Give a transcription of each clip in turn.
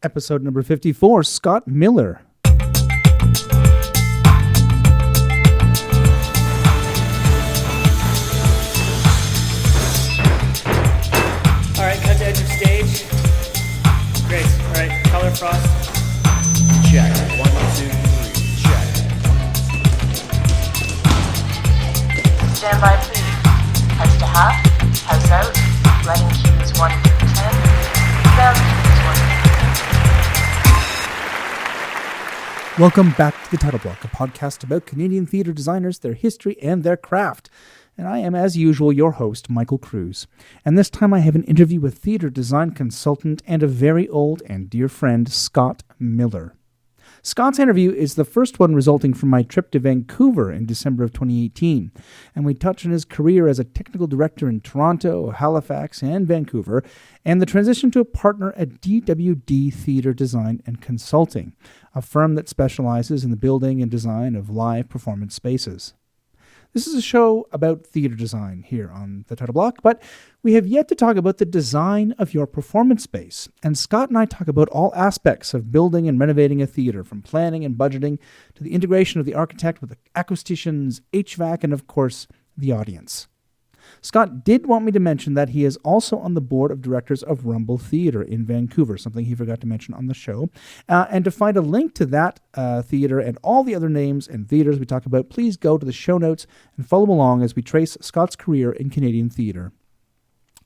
episode number 54, Scott Miller. All right, cut to edge of stage. Great. All right, color frost. Check. 1, 2, 3. Check. Stand by, please. House to half, house out, running cues 1 through 10, ground cues 1 through 10. Welcome back to The Title Block, a podcast about Canadian theatre designers, their history, and their craft. And I am, as usual, your host, Michael Cruz. And this time I have an interview with theatre design consultant and a very old and dear friend, Scott Miller. Scott's interview is the first one resulting from my trip to Vancouver in December of 2018, and we touch on his career as a technical director in Toronto, Halifax, and Vancouver, and the transition to a partner at DWD Theatre Design and Consulting, a firm that specializes in the building and design of live performance spaces. This is a show about theatre design here on The Title Block, but we have yet to talk about the design of your performance space. And Scott and I talk about all aspects of building and renovating a theatre, from planning and budgeting to the integration of the architect with the acousticians, HVAC, and of course, the audience. Scott did want me to mention that he is also on the board of directors of Rumble Theatre in Vancouver, something he forgot to mention on the show. And to find a link to that theatre and all the other names and theatres we talk about, please go to the show notes and follow along as we trace Scott's career in Canadian theatre.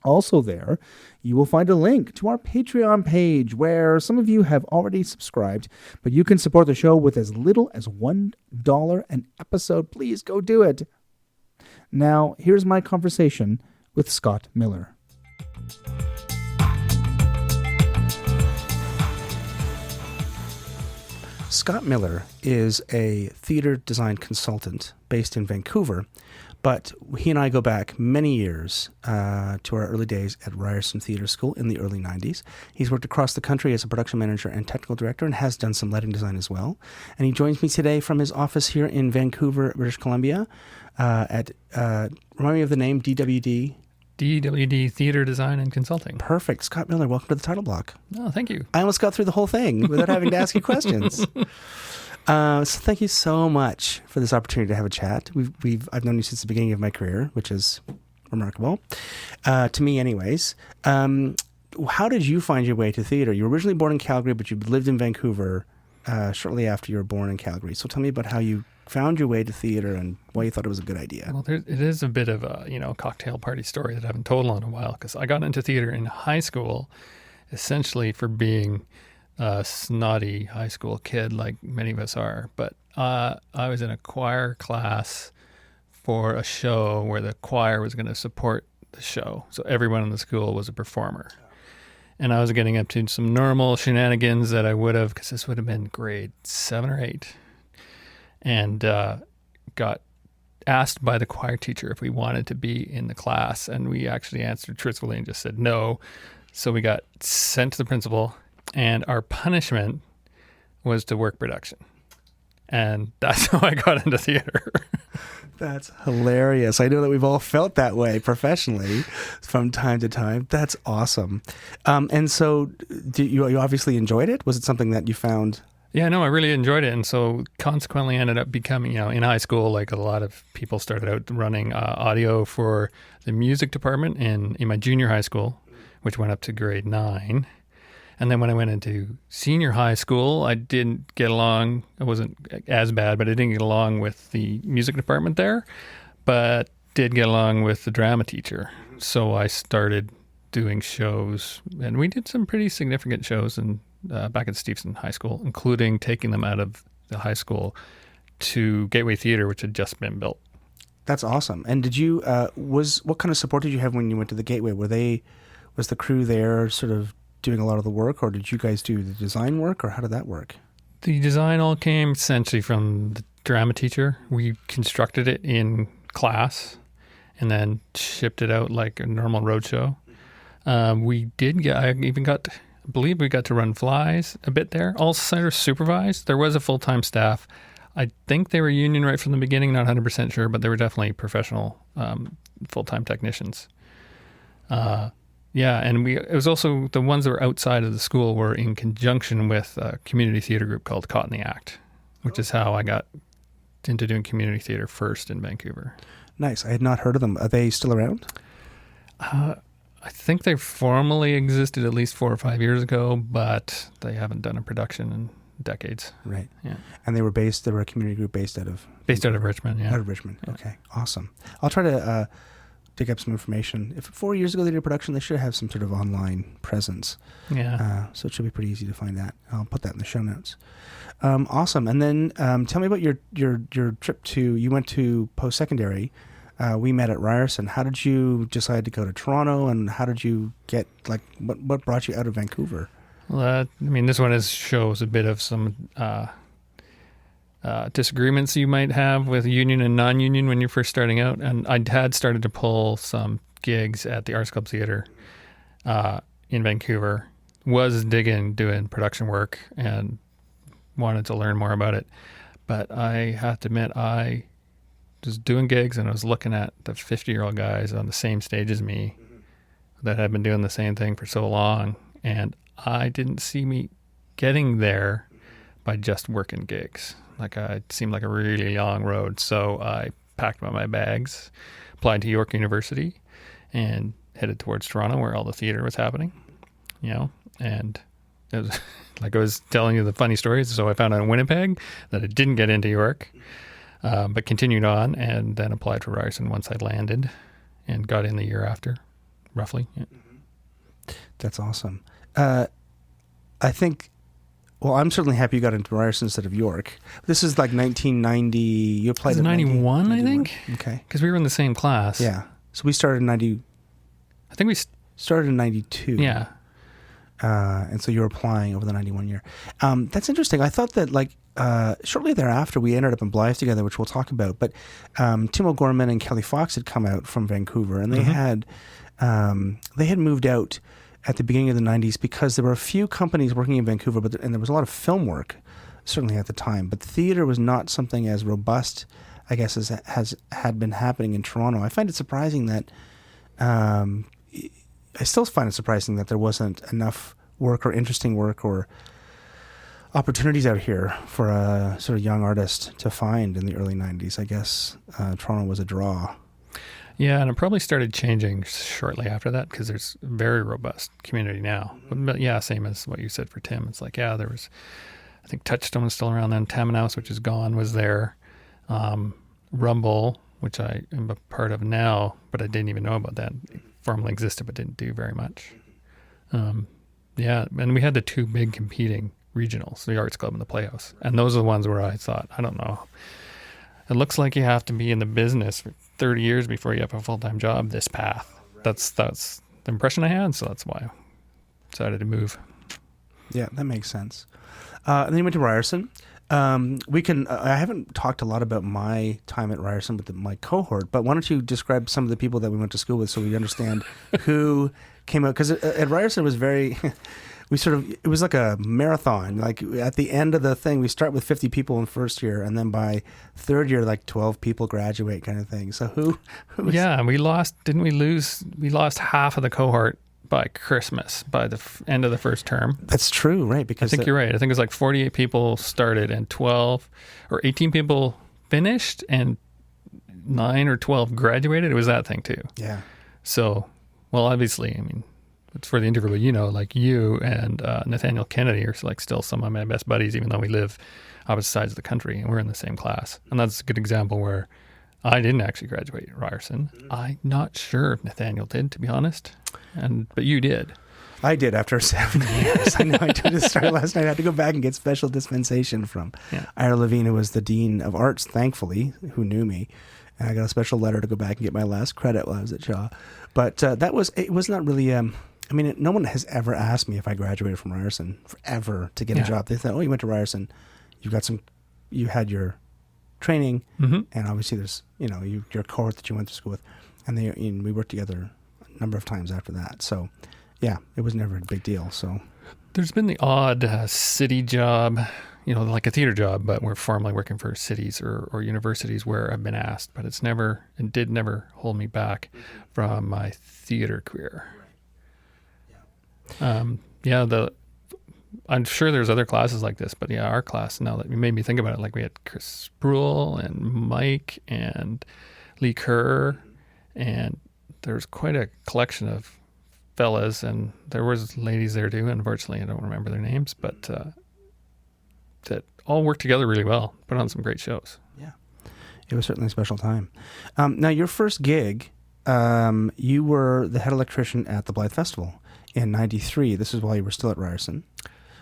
Also there, you will find a link to our Patreon page where some of you have already subscribed, but you can support the show with as little as $1 an episode. Please go do it. Now, here's my conversation with Scott Miller. Scott Miller is a theatre design consultant based in Vancouver, but he and I go back many years to our early days at Ryerson Theatre School in the early 90s. He's worked across the country as a production manager and technical director and has done some lighting design as well. And he joins me today from his office here in Vancouver, British Columbia, remind me of the name, DWD? DWD Theatre Design and Consulting. Perfect. Scott Miller, welcome to The Title Block. Oh, thank you. I almost got through the whole thing without having to ask you questions. So thank you so much for this opportunity to have a chat. I've known you since the beginning of my career, which is remarkable, to me anyways. How did you find your way to theatre? You were originally born in Calgary, but you lived in Vancouver shortly after you were born in Calgary. So tell me about how you found your way to theatre and why you thought it was a good idea. Well, it is a bit of a cocktail party story that I haven't told in a while, because I got into theatre in high school essentially for being a snotty high school kid like many of us are. But I was in a choir class for a show where the choir was going to support the show. So everyone in the school was a performer. And I was getting up to some normal shenanigans that I would have, because this would have been grade 7 or 8. And got asked by the choir teacher if we wanted to be in the class. And we actually answered truthfully and just said no. So we got sent to the principal, and our punishment was to work production. And that's how I got into theater. That's hilarious. I know that we've all felt that way professionally from time to time. That's awesome. And so you obviously enjoyed it? Was it something that you found? Yeah, no, I really enjoyed it. And so consequently ended up becoming, in high school, like a lot of people started out running audio for the music department in my junior high school, which went up to grade 9. And then when I went into senior high school, I didn't get along. It wasn't as bad, but I didn't get along with the music department there, but did get along with the drama teacher. So I started doing shows, and we did some pretty significant shows back at Stevenson High School, including taking them out of the high school to Gateway Theatre, which had just been built. That's awesome. And did you, what kind of support did you have when you went to the Gateway? Was the crew there sort of doing a lot of the work, or did you guys do the design work, or how did that work? The design all came essentially from the drama teacher. We constructed it in class and then shipped it out like a normal roadshow. I believe we got to run flies a bit there. All centers supervised. There was a full-time staff. I think they were union right from the beginning, not 100% sure, but they were definitely professional full-time technicians. Yeah, and it was also the ones that were outside of the school were in conjunction with a community theater group called Caught in the Act, which is how I got into doing community theater first in Vancouver. Nice. I had not heard of them. Are they still around? I think they formally existed at least 4 or 5 years ago, but they haven't done a production in decades. Right. Yeah. And they were a community group based out of Richmond, yeah. Out of Richmond. Yeah. Okay. Awesome. I'll try to dig up some information. If 4 years ago they did a production, they should have some sort of online presence. Yeah. So it should be pretty easy to find that. I'll put that in the show notes. Awesome. And then tell me about your trip you went to post-secondary. We met at Ryerson. How did you decide to go to Toronto, and how did you get, what brought you out of Vancouver? Well, this one shows a bit of some disagreements you might have with union and non-union when you're first starting out. And I had started to pull some gigs at the Arts Club Theatre in Vancouver, was doing production work and wanted to learn more about it. But I have to admit, I was doing gigs and I was looking at the 50-year-old guys on the same stage as me that had been doing the same thing for so long. And I didn't see me getting there by just working gigs. It seemed like a really long road. So I packed up my bags, applied to York University, and headed towards Toronto where all the theater was happening, and it was like I was telling you the funny stories. So I found out in Winnipeg that I didn't get into York, but continued on and then applied for Ryerson once I landed and got in the year after, roughly. Yeah. That's awesome. I think, I'm certainly happy you got into Ryerson instead of York. This is like 1990. You applied in 91, I think. Okay. Because we were in the same class. Yeah. So we started in 90. I think we started in 92. Yeah. And so you were applying over the 91 year. That's interesting. I thought that shortly thereafter we ended up in Blythe together, which we'll talk about. But Tim O'Gorman and Kelly Fox had come out from Vancouver, and they had moved out at the beginning of the 90s because there were a few companies working in Vancouver, and there was a lot of film work, certainly at the time. But theater was not something as robust, I guess, as had been happening in Toronto. I find it surprising that I still find it surprising that there wasn't enough work or interesting work or opportunities out here for a sort of young artist to find in the early 90s. I guess Toronto was a draw. Yeah, and it probably started changing shortly after that because there's a very robust community now. But yeah, same as what you said for Tim. It's like, yeah, there was, I think Touchstone was still around then. Tammany, which is gone, was there. Rumble, which I am a part of now, but I didn't even know about that. It formally existed, but didn't do very much. Yeah, and we had the two big competing regionals, the Arts Club and the Playhouse. And those are the ones where I thought, I don't know. It looks like you have to be in the business for 30 years before you have a full-time job, this path. That's the impression I had, so that's why I decided to move. Yeah, that makes sense. And then you went to Ryerson. I haven't talked a lot about my time at Ryerson with my cohort, but why don't you describe some of the people that we went to school with so we understand who came out? Because at Ryerson it was very... it was like a marathon. Like at the end of the thing, we start with 50 people in first year, and then by third year, like 12 people graduate, kind of thing. So who yeah, we lost half of the cohort by Christmas, by the end of the first term. That's true, right? Because I think you're right. I think it was like 48 people started and 12 or 18 people finished and 9 or 12 graduated. It was that thing too. Yeah. So, well, obviously, I mean, it's for the interview, but like you and Nathaniel Kennedy are like still some of my best buddies, even though we live opposite sides of the country and we're in the same class. And that's a good example where I didn't actually graduate at Ryerson. I'm not sure if Nathaniel did, to be honest. But you did. I did after 7 years. I know I did this start last night. I had to go back and get special dispensation from Ira Levine, who was the Dean of Arts, thankfully, who knew me. And I got a special letter to go back and get my last credit while I was at Shaw. But it was not really... no one has ever asked me if I graduated from Ryerson forever to get a job. They thought, oh, you went to Ryerson, you had your training, and obviously there's, your cohort that you went to school with, and we worked together a number of times after that. So, yeah, it was never a big deal. So, there's been the odd city job, like a theater job, but we're formally working for cities or universities where I've been asked, but it did never hold me back from my theater career. I'm sure there's other classes like this, but yeah, our class, now that you made me think about it, like we had Chris Spruill and Mike and Lee Kerr, and there's quite a collection of fellas, and there was ladies there too. Unfortunately, I don't remember their names, but that all worked together really well, put on some great shows. Yeah, it was certainly a special time. Now, your first gig, you were the head electrician at the Blythe Festival in '93. This is while you were still at Ryerson.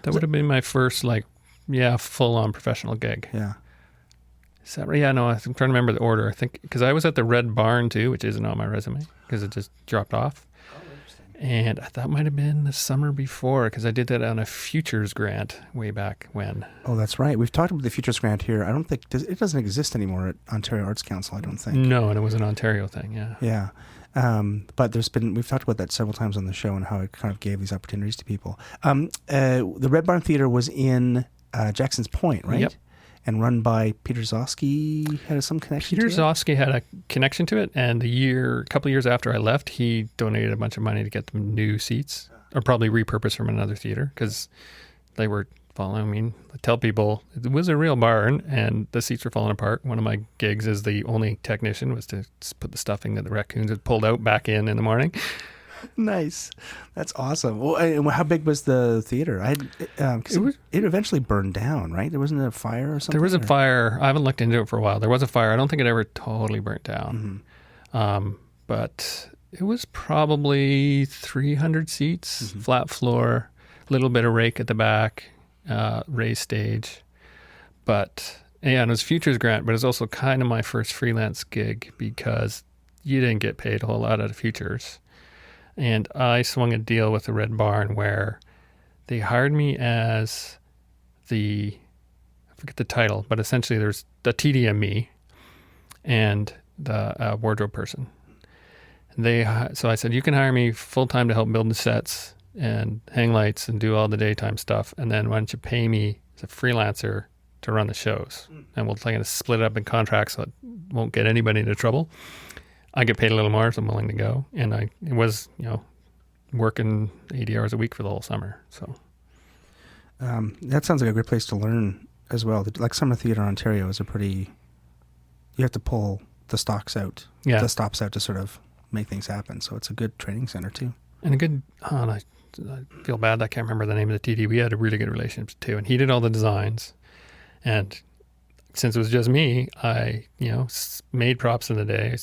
That would have been my first, full-on professional gig. Yeah. Is that right? Yeah, no, I'm trying to remember the order. I think, because I was at the Red Barn too, which isn't on my resume, because it just dropped off. Oh, interesting. And that might have been the summer before, because I did that on a Futures grant way back when. Oh, that's right. We've talked about the Futures grant here. I don't think, it doesn't exist anymore at Ontario Arts Council, I don't think. No, and it was an Ontario thing, yeah. Yeah. But we've talked about that several times on the show and how it kind of gave these opportunities to people. The Red Barn Theatre was in Jackson's Point, right? Yep. And run by Peter Zosky, had some connection Peter to it? Zosky had a connection to it, and a couple of years after I left, he donated a bunch of money to get them new seats, or probably repurposed from another theater, because they were falling. I mean, I tell people, it was a real barn, and the seats were falling apart. One of my gigs as the only technician was to put the stuffing that the raccoons had pulled out back in the morning. Nice. That's awesome. Well, and how big was the theater? It eventually burned down, right? There wasn't a fire or something? There was a fire. I haven't looked into it for a while. There was a fire. I don't think it ever totally burnt down. Mm-hmm. But it was probably 300 seats, mm-hmm. flat floor, a little bit of rake at the back, raised stage. But, yeah, and it was Futures grant, but it was also kind of my first freelance gig, because you didn't get paid a whole lot out of Futures. And I swung a deal with the Red Barn where they hired me as I forget the title, but essentially there's the TDME and the wardrobe person. So I said, you can hire me full-time to help build the sets and hang lights and do all the daytime stuff. And then why don't you pay me as a freelancer to run the shows? And we'll kind of split it up in contracts so it won't get anybody into trouble. I get paid a little more, so I'm willing to go. And it was, working 80 hours a week for the whole summer. So that sounds like a great place to learn as well. Like Summer Theatre in Ontario is you have to pull the stops out to sort of make things happen. So it's a good training center too. And I feel bad I can't remember the name of the TD. We had a really good relationship too. And he did all the designs. And since it was just me, I, made props in the day,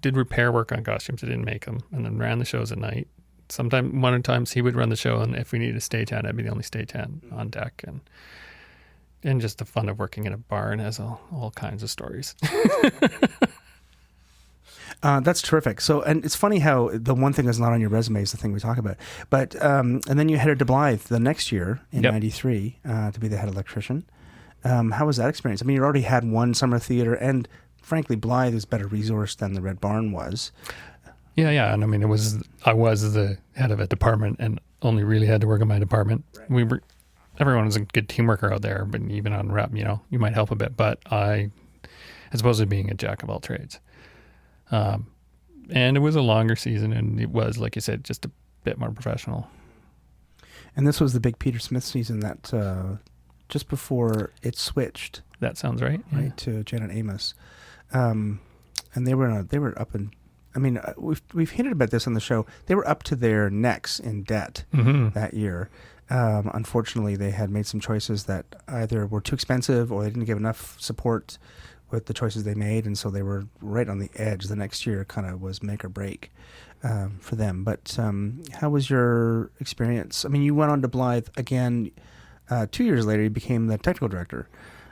did repair work on costumes. I didn't make them, and then ran the shows at night. One of the times he would run the show, and if we needed a stagehand, I'd be the only stagehand on deck. And just the fun of working in a barn has all kinds of stories. That's terrific. So, and it's funny how the one thing that's not on your resume is the thing we talk about. But, and then you headed to Blythe the next year in '93 to be the head electrician. How was that experience? I mean, you already had one summer theater, and frankly, Blythe is better resourced than the Red Barn was. Yeah. And I mean, I was the head of a department and only really had to work in my department. Right. Everyone was a good team worker out there, but even on rep, you might help a bit. But as opposed to being a jack of all trades. And it was a longer season, and it was, like you said, just a bit more professional. And this was the big Peter Smith season that just before it switched. That sounds right. Right, to Janet Amos. And they were up in, I mean, we've hinted about this on the show. They were up to their necks in debt that year. Unfortunately, they had made some choices that either were too expensive or they didn't give enough support with the choices they made, and so they were right on the edge. The next year kind of was make or break for them. But how was your experience? I mean, you went on to Blythe again 2 years later. You became the technical director.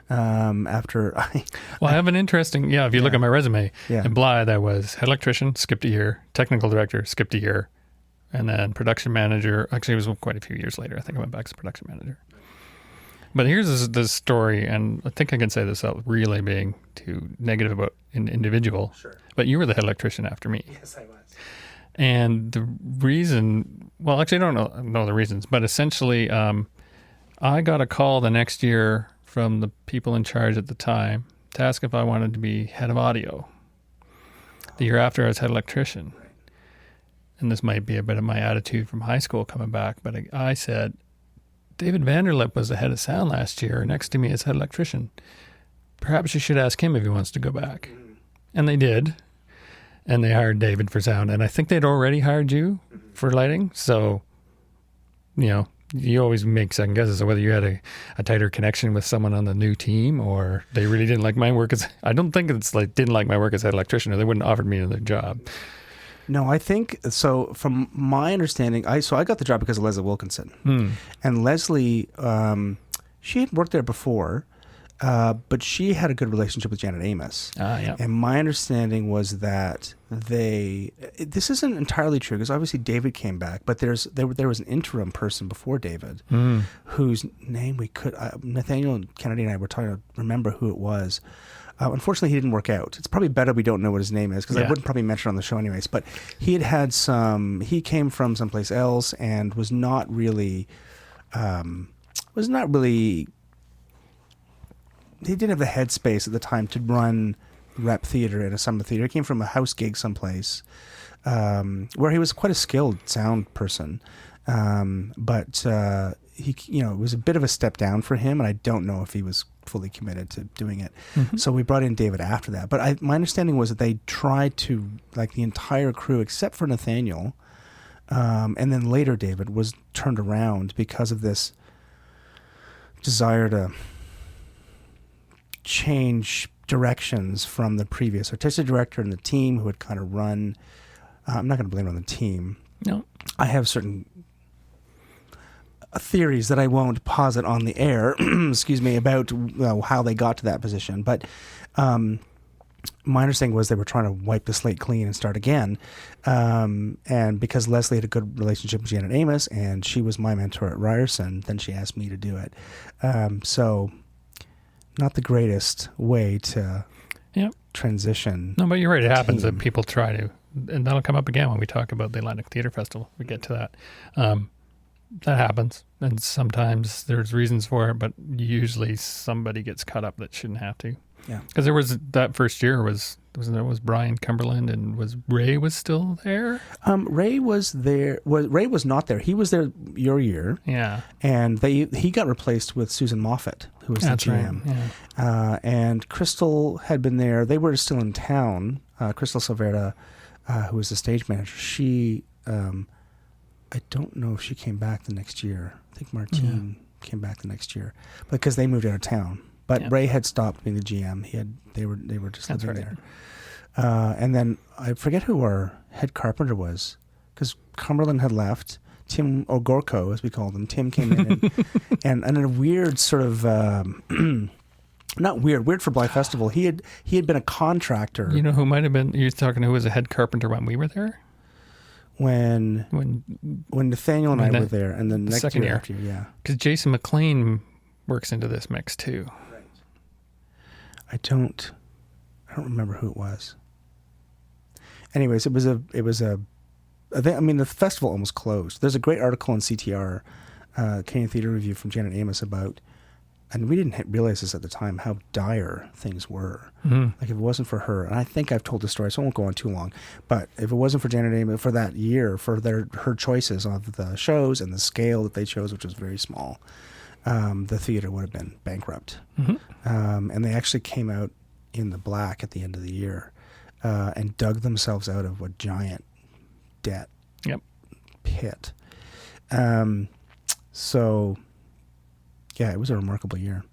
After I have an interesting, if you look at my resume, in Blythe, I was head electrician, skipped a year, technical director, skipped a year, and then production manager. Actually, it was quite a few years later. I think I went back as production manager. But here's the story, and I think I can say this without really being too negative about an individual. Sure. But you were the head electrician after me. Yes, I was. And the reason, well, actually, I don't know the reasons, but essentially, I got a call the next year from the people in charge at the time to ask if I wanted to be head of audio. The year after, I was head electrician. and this might be a bit of my attitude from high school coming back, but I said, David Vanderlip was the head of sound last year, next to me is head electrician. Perhaps you should ask him if he wants to go back. And they did. And they hired David for sound. And I think they'd already hired you for lighting. So, you know, you always make second guesses of whether you had a tighter connection with someone on the new team or they really didn't like my work. I don't think it's like didn't like my work as head electrician or they wouldn't have offered me another job. No, I think so. From my understanding, I got the job because of Leslie Wilkinson, and Leslie, she had worked there before, but she had a good relationship with Janet Amos. Yeah. And my understanding was that this isn't entirely true because obviously David came back, but there was an interim person before David, whose name Nathaniel Kennedy and I were trying to remember who it was. Unfortunately, he didn't work out. It's probably better we don't know what his name is because I wouldn't probably mention it on the show anyways. But he came from someplace else and was not really, he didn't have the headspace at the time to run rep theater in a summer theater. He came from a house gig someplace where he was quite a skilled sound person. But it was a bit of a step down for him, and I don't know if he was fully committed to doing it. So we brought in David after that. But my understanding was that they tried to, like the entire crew, except for Nathaniel, and then later David was turned around because of this desire to change directions from the previous artistic director and the team who had kind of run. I'm not going to blame it on the team. No. I have certain theories that I won't posit on the air, excuse me, about how they got to that position. But my understanding was they were trying to wipe the slate clean and start again. And because Leslie had a good relationship with Janet Amos and she was my mentor at Ryerson, then she asked me to do it. So not the greatest way to transition. No, but you're right. It happens that people try to, and that'll come up again when we talk about the Atlantic Theatre Festival. We get to that. That happens, and sometimes there's reasons for it, but usually somebody gets caught up that shouldn't have to. Yeah, because there was that first year was Brian Cumberland and was Ray was still there. Ray was there. Ray was not there. He was there your year. Yeah, and he got replaced with Susan Moffat, who was That's the GM. Right. Yeah. And Crystal had been there. They were still in town. Crystal Silverta, who was the stage manager. She. I don't know if she came back the next year. I think Martine came back the next year because they moved out of town. But Ray had stopped being the GM. They were just living there. And then I forget who our head carpenter was because Cumberland had left. Tim O'Gorko, as we called him. Tim came in and in a weird sort of not weird for Blythe Festival. He had been a contractor. You know who might have been? You're talking who was a head carpenter when we were there. When Nathaniel and I were there, and then the next second year year. after, because Jason McLean works into this mix too. Right. I don't remember who it was. Anyways, it was a. I mean, the festival almost closed. There's a great article in CTR, Canadian Theatre Review from Janet Amos about, and we didn't realize this at the time, how dire things were. Like if it wasn't for her, and I think I've told the story, so I won't go on too long, but if it wasn't for Janet Amos for that year, for her choices of the shows and the scale that they chose, which was very small, the theater would have been bankrupt. And they actually came out in the black at the end of the year and dug themselves out of a giant debt pit. So... yeah, it was a remarkable year.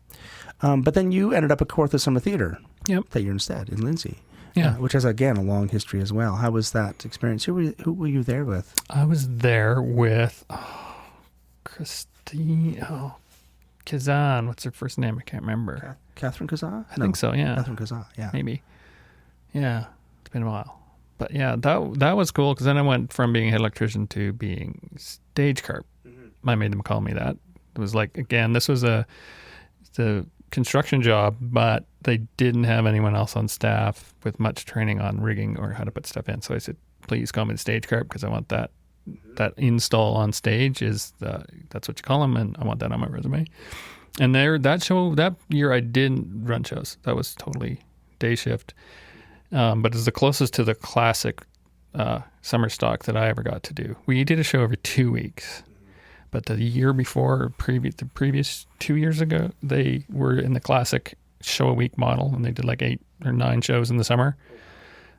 But then you ended up at Kawartha Summer Theatre that year instead in Lindsay, which has, again, a long history as well. How was that experience? Who were you there with? I was there with Christine Kazan. What's her first name? I can't remember. Catherine Kazan? I think so, yeah. Catherine Kazan, yeah. Maybe. Yeah, it's been a while. But yeah, that was cool because then I went from being a head electrician to being stage carp. I made them call me that. It was like, again, this was the construction job, but they didn't have anyone else on staff with much training on rigging or how to put stuff in. So I said, please call me the stage carp because I want that install on stage that's what you call them, and I want that on my resume. And that year I didn't run shows. That was totally day shift. But it's the closest to the classic summer stock that I ever got to do. We did a show every 2 weeks, but the year before, the previous 2 years ago, they were in the classic show a week model, and they did like 8 or 9 shows in the summer.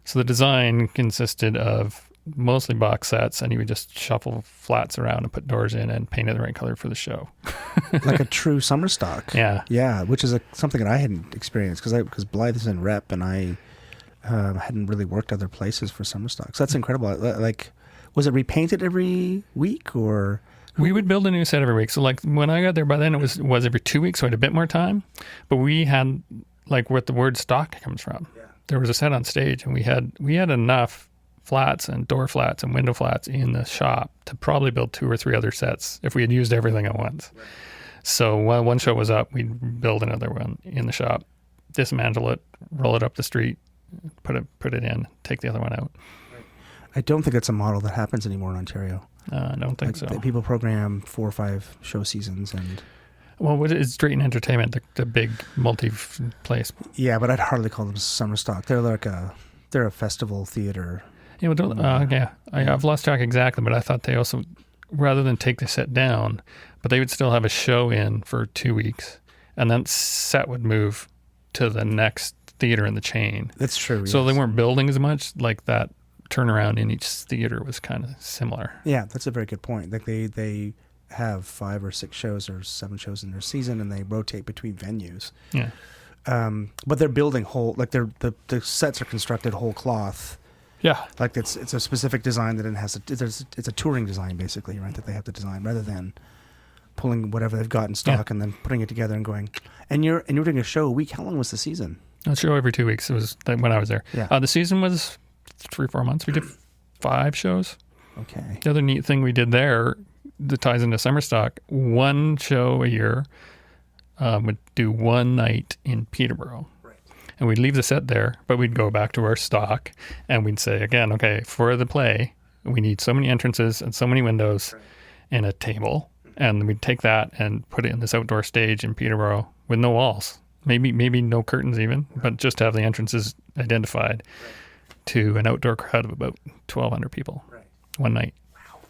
So the design consisted of mostly box sets, and you would just shuffle flats around and put doors in and paint it the right color for the show. Like a true summer stock. Yeah. Which is something that I hadn't experienced because Blythe is in rep, and I hadn't really worked other places for summer stock. So that's incredible. Like, was it repainted every week, or? We would build a new set every week. So like when I got there, by then it was every 2 weeks, so I had a bit more time. But we had like where the word stock comes from. Yeah. There was a set on stage, and we had enough flats and door flats and window flats in the shop to probably build 2 or 3 other sets if we had used everything at once. Right. So while one show was up, we'd build another one in the shop, dismantle it, roll it up the street, put it in, take the other one out. I don't think it's a model that happens anymore in Ontario. I don't think so. People program 4 or 5 show seasons, and well, what is Drayton Entertainment, the big multi-place? Yeah, but I'd hardly call them summer stock. They're like they're a festival theater. Yeah, I've lost track exactly, but I thought they also, rather than take the set down, but they would still have a show in for 2 weeks, and then set would move to the next theater in the chain. That's true. So yes. they weren't building as much. Like that turnaround in each theater was kind of similar. Yeah, that's a very good point. Like they have 5 or 6 shows or 7 shows in their season, and they rotate between venues. Yeah. But they're building the sets are constructed whole cloth. Yeah. Like it's a specific design that it has it's a touring design basically, right? That they have to design rather than pulling whatever they've got in stock and then putting it together and going. And you're doing a show a week. How long was the season? A show every 2 weeks. It was when I was there. Yeah. The season was 3 or 4 months. We did 5 shows. Okay. The other neat thing we did there that ties into summer stock, 1 show a year, would do 1 night in Peterborough. Right. And we'd leave the set there, but we'd go back to our stock and we'd say again, okay, for the play, we need so many entrances and so many windows and a table. And we'd take that and put it in this outdoor stage in Peterborough with no walls, maybe no curtains even, but just have the entrances identified to an outdoor crowd of about 1,200 people one night. Wow.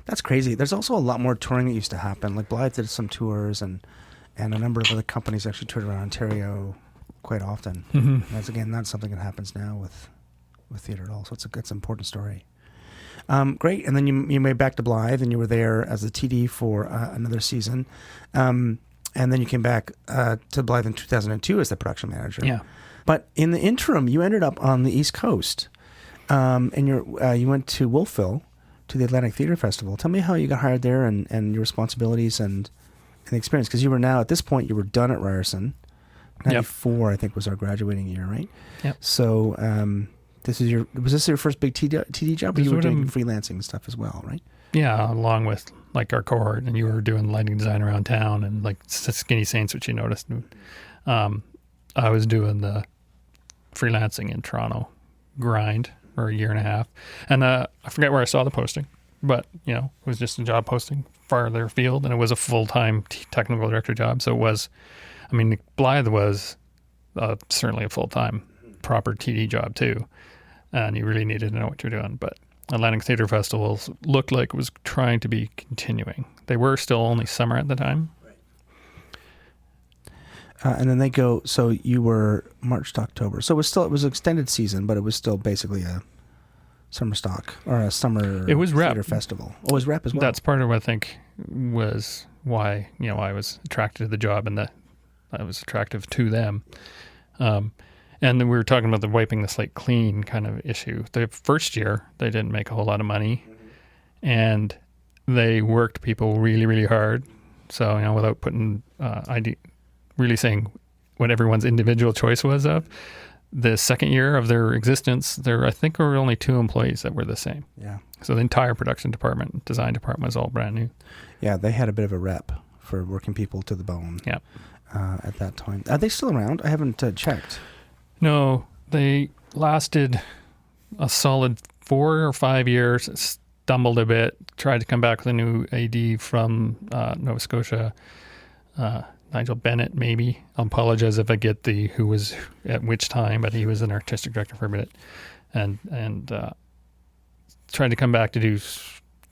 That's crazy. There's also a lot more touring that used to happen. Like Blythe did some tours, and a number of other companies actually toured around Ontario quite often. Mm-hmm. That's not something that happens now with theater at all. So it's an important story. Great. And then you made back to Blythe, and you were there as a TD for another season. And then you came back to Blythe in 2002 as the production manager. Yeah. But in the interim, you ended up on the East Coast, and you went to Wolfville to the Atlantic Theatre Festival. Tell me how you got hired there and your responsibilities and the experience, because you were now, at this point, you were done at Ryerson. 94, I think, was our graduating year, right? Yep. So was this your first big TD job, or you were doing freelancing and stuff as well, right? Yeah, along with like our cohort, and you were doing lighting design around town and like Skinny Saints, which you noticed. I was doing the freelancing in Toronto grind for a year and a half. And I forget where I saw the posting, but it was just a job posting farther afield, and it was a full-time technical director job. So it was, Blythe was certainly a full-time proper TD job too. And you really needed to know what you're doing. But Atlantic Theatre Festivals looked like it was trying to be continuing. They were still only summer at the time. And then they go, so you were March to October. So it was an extended season, but it was still basically a summer stock or a summer theater festival. Oh, it was rep as well. That's part of what I think was why, I was attracted to the job, and that I was attractive to them. And then we were talking about the wiping the slate clean kind of issue. The first year, they didn't make a whole lot of money, and they worked people really, really hard. So, without putting really saying what everyone's individual choice was of. The second year of their existence, I think there were only 2 employees that were the same. Yeah. So the entire production department, design department was all brand new. Yeah, they had a bit of a rep for working people to the bone. Yeah. At that time. Are they still around? I haven't checked. No, they lasted a solid 4 or 5 years, stumbled a bit, tried to come back with a new AD from Nova Scotia, Nigel Bennett, maybe. I'll apologize if I get who was at which time, but he was an artistic director for a minute. And tried to come back to do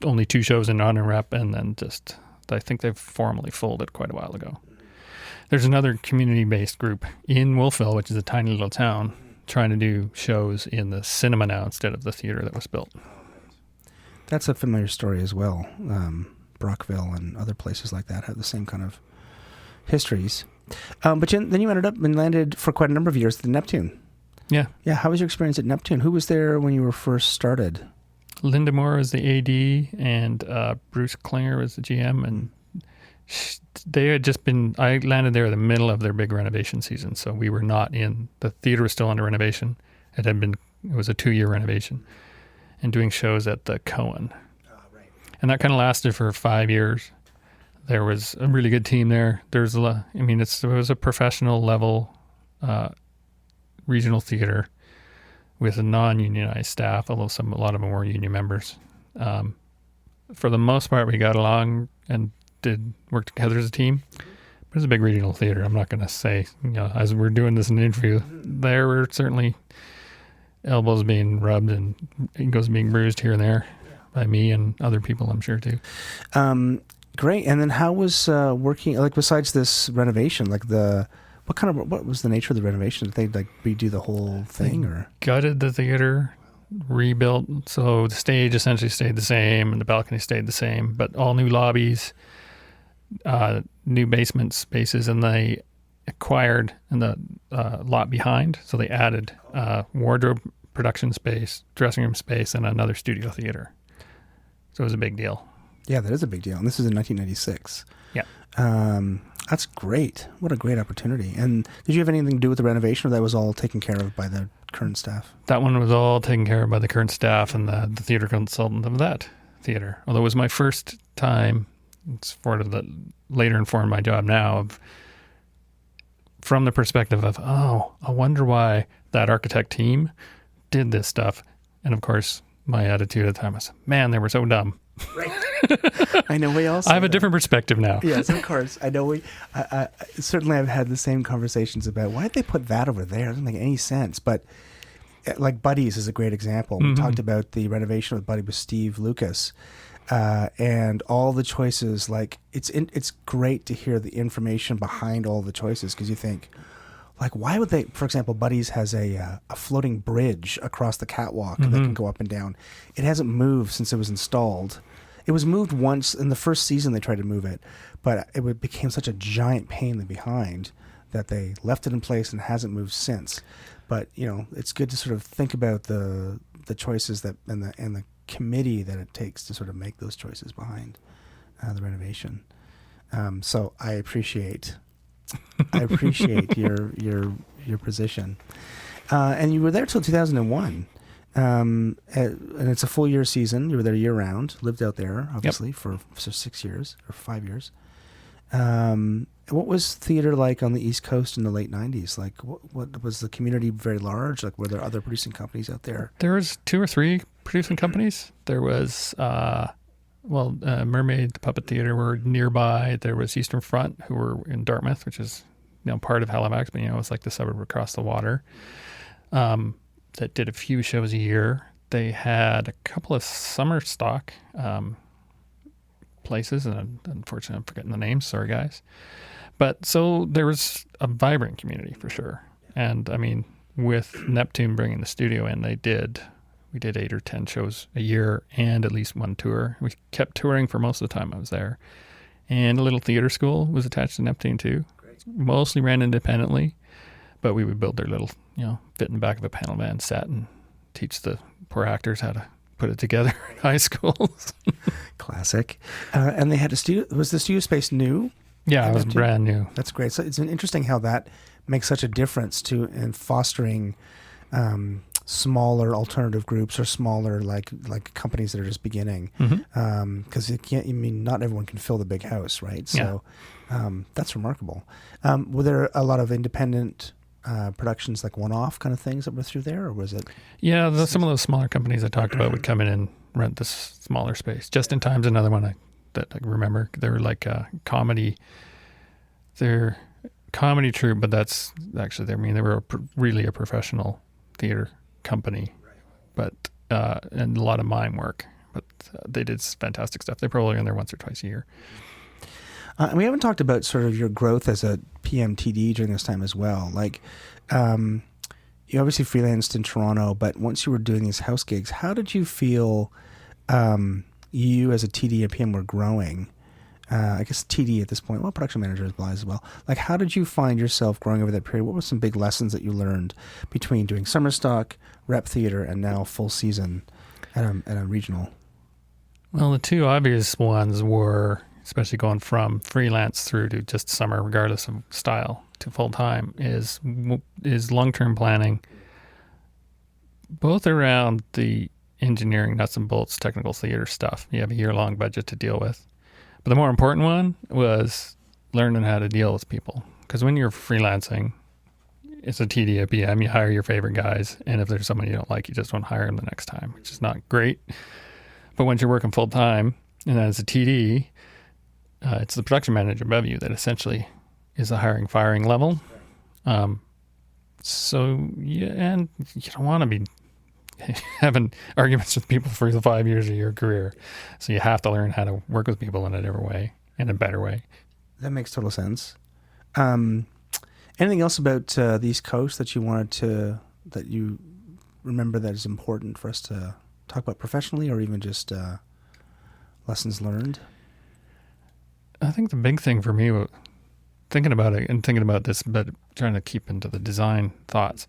only 2 shows in non-rep, and then just, I think they've formally folded quite a while ago. There's another community-based group in Wolfville, which is a tiny little town, trying to do shows in the cinema now instead of the theater that was built. That's a familiar story as well. Brockville and other places like that have the same kind of histories. But then you ended up and landed for quite a number of years at the Neptune. Yeah. Yeah, how was your experience at Neptune? Who was there when you were first started? Linda Moore was the AD, and Bruce Klinger was the GM, and they had just been, I landed there in the middle of their big renovation season, so we were not in, the theater was still under renovation. It was a 2-year renovation, and doing shows at the Cohen. Right. And that kind of lasted for 5 years. There was a really good team there. There's a lot, I mean, it was a professional level regional theater with a non-unionized staff, although a lot of them were union members. For the most part, we got along and did work together as a team. But it was a big regional theater. I'm not going to say, as we're doing this in an interview, there were certainly elbows being rubbed and egos being bruised here and there by me and other people, I'm sure, too. Great. And then how was working, like, besides this renovation, like what was the nature of the renovation? Did they like redo the whole thing, or gutted the theater, rebuilt, so the stage essentially stayed the same and the balcony stayed the same, but all new lobbies, new basement spaces, and they acquired in the lot behind, so they added wardrobe, production space, dressing room space, and another studio theater. So it was a big deal. Yeah, that is a big deal. And this is in 1996. Yeah. That's great. What a great opportunity. And did you have anything to do with the renovation, or that was all taken care of by the current staff? That one was all taken care of by the current staff and the theater consultant of that theater. Although it was my first time, it's sort of that later informed my job now, from the perspective of, I wonder why that architect team did this stuff. And of course, my attitude at the time was, man, they were so dumb. Right. I know we also. I have a different perspective now. Yes, of course. I know certainly I've had the same conversations about why did they put that over there? It doesn't make any sense. But like Buddies is a great example. We talked about the renovation of Buddy with Steve Lucas, and all the choices. Like it's great to hear the information behind all the choices, because you think, like, why would they? For example, Buddies has a floating bridge across the catwalk that can go up and down. It hasn't moved since it was installed. It was moved once in the first season. They tried to move it, but it became such a giant pain in the behind that they left it in place and hasn't moved since. But it's good to sort of think about the choices that and the committee that it takes to sort of make those choices behind the renovation. So I appreciate your position, and you were there till 2001. And it's a full year season. You were there year round, lived out there, obviously, for 6 years or 5 years. What was theater like on the East Coast in the late 90s? Like, what was the community very large? Like, were there other producing companies out there? There was 2 or 3 producing companies. There was, Mermaid, the Puppet Theater were nearby. There was Eastern Front, who were in Dartmouth, which is, part of Halifax, but, it's like the suburb across the water. That did a few shows a year. They had a couple of summer stock places, and unfortunately I'm forgetting the names, sorry guys. But so there was a vibrant community for sure. And I mean, with Neptune bringing the studio in, we did 8 or 10 shows a year and at least one tour. We kept touring for most of the time I was there. And a little theater school was attached to Neptune too. Great. Mostly ran independently. But we would build their little, fit in the back of a panel van set and teach the poor actors how to put it together in high schools. Classic. And they had a studio. Was the studio space new? Yeah, it was brand new. That's great. So it's interesting how that makes such a difference in fostering smaller alternative groups or smaller like companies that are just beginning. Because not everyone can fill the big house, right? So that's remarkable. Were there a lot of independent productions, like one-off kind of things that were through there, or was it? Yeah, some of those smaller companies I talked about would come in and rent this smaller space. Just in Time's another one that I remember. They were like a comedy. They're comedy troupe, but that's actually they were really a professional theater company. But and a lot of mime work. But they did fantastic stuff. They probably in there once or twice a year. And we haven't talked about sort of your growth as a PMTD during this time as well. Like, you obviously freelanced in Toronto, but once you were doing these house gigs, how did you feel you as a TD and PM were growing? I guess TD at this point, well, production manager applies as well. Like, how did you find yourself growing over that period? What were some big lessons that you learned between doing summer stock, rep theater, and now full season at a regional? Well, the two obvious ones were, especially going from freelance through to just summer, regardless of style, to full time, is long-term planning, both around the engineering nuts and bolts, technical theater stuff. You have a year-long budget to deal with. But the more important one was learning how to deal with people. Because when you're freelancing, it's a TD, a PM, you hire your favorite guys. And if there's someone you don't like, you just don't hire them the next time, which is not great. But once you're working full time, and as a TD, it's the production manager above you that essentially is the hiring, firing level. So, yeah, and you don't want to be having arguments with people for the 5 years of your career. So you have to learn how to work with people in a different way, in a better way. That makes total sense. Anything else about the East Coast that you remember that is important for us to talk about professionally, or even just lessons learned? I think the big thing for me, thinking about it and thinking about this, but trying to keep into the design thoughts,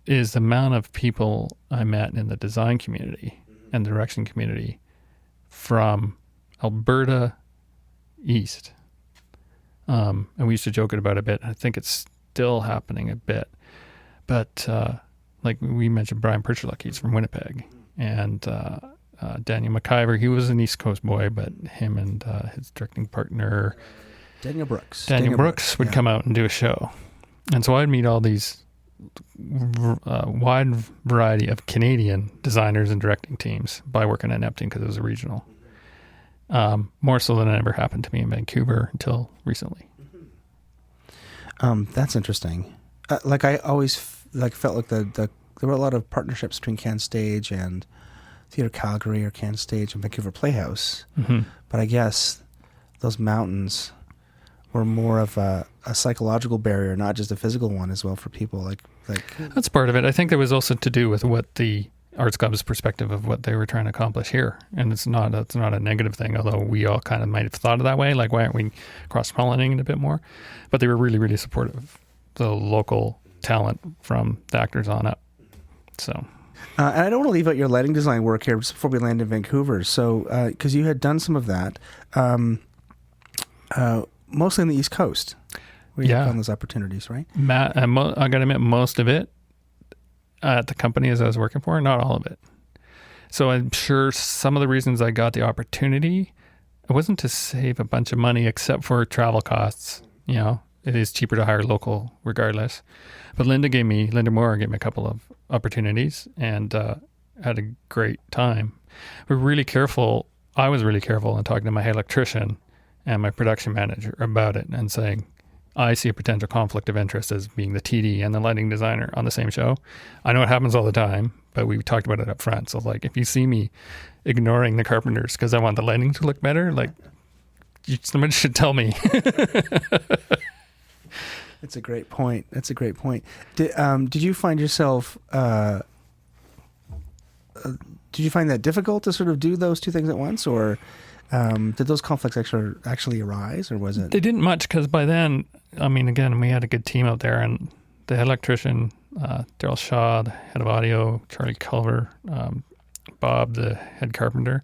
is the amount of people I met in the design community and direction community from Alberta east. And we used to joke about it a bit. I think it's still happening a bit. But like we mentioned, Brian Perchlock, he's from Winnipeg. And Daniel McIver, he was an East Coast boy, but him and his directing partner, Daniel Brooks would come out and do a show. And so I'd meet all these wide variety of Canadian designers and directing teams by working at Neptune because it was a regional. More so than it ever happened to me in Vancouver until recently. That's interesting. Like I always felt like there were a lot of partnerships between CanStage and Theatre Calgary or CanStage and Vancouver Playhouse. Mm-hmm. But I guess those mountains were more of a psychological barrier, not just a physical one as well for people. Like that's part of it. I think there was also to do with what the Arts Club's perspective of what they were trying to accomplish here, and it's not a negative thing. Although we all kind of might have thought of that way, like why aren't we cross-pollinating it a bit more? But they were really, really supportive of the local talent from the actors on up. So. And I don't want to leave out your lighting design work here just before we land in Vancouver. So, because you had done some of that, mostly on the East Coast, where you found those opportunities, right? I got to admit, most of it at the companies I was working for, not all of it. So I'm sure some of the reasons I got the opportunity, it wasn't to save a bunch of money except for travel costs. You know, it is cheaper to hire local regardless. But Linda Moore gave me a couple of opportunities and had a great time. I was really careful in talking to my electrician and my production manager about it and saying, I see a potential conflict of interest as being the TD and the lighting designer on the same show. I know it happens all the time, but we talked about it up front. So like, if you see me ignoring the carpenters because I want the lighting to look better, like somebody should tell me. That's a great point. Did you find yourself, did you find that difficult to sort of do those two things at once, or did those conflicts actually arise, or was it? They didn't much, because by then, I mean, again, we had a good team out there, and the head electrician, Daryl Shaw, the head of audio, Charlie Culver, Bob, the head carpenter,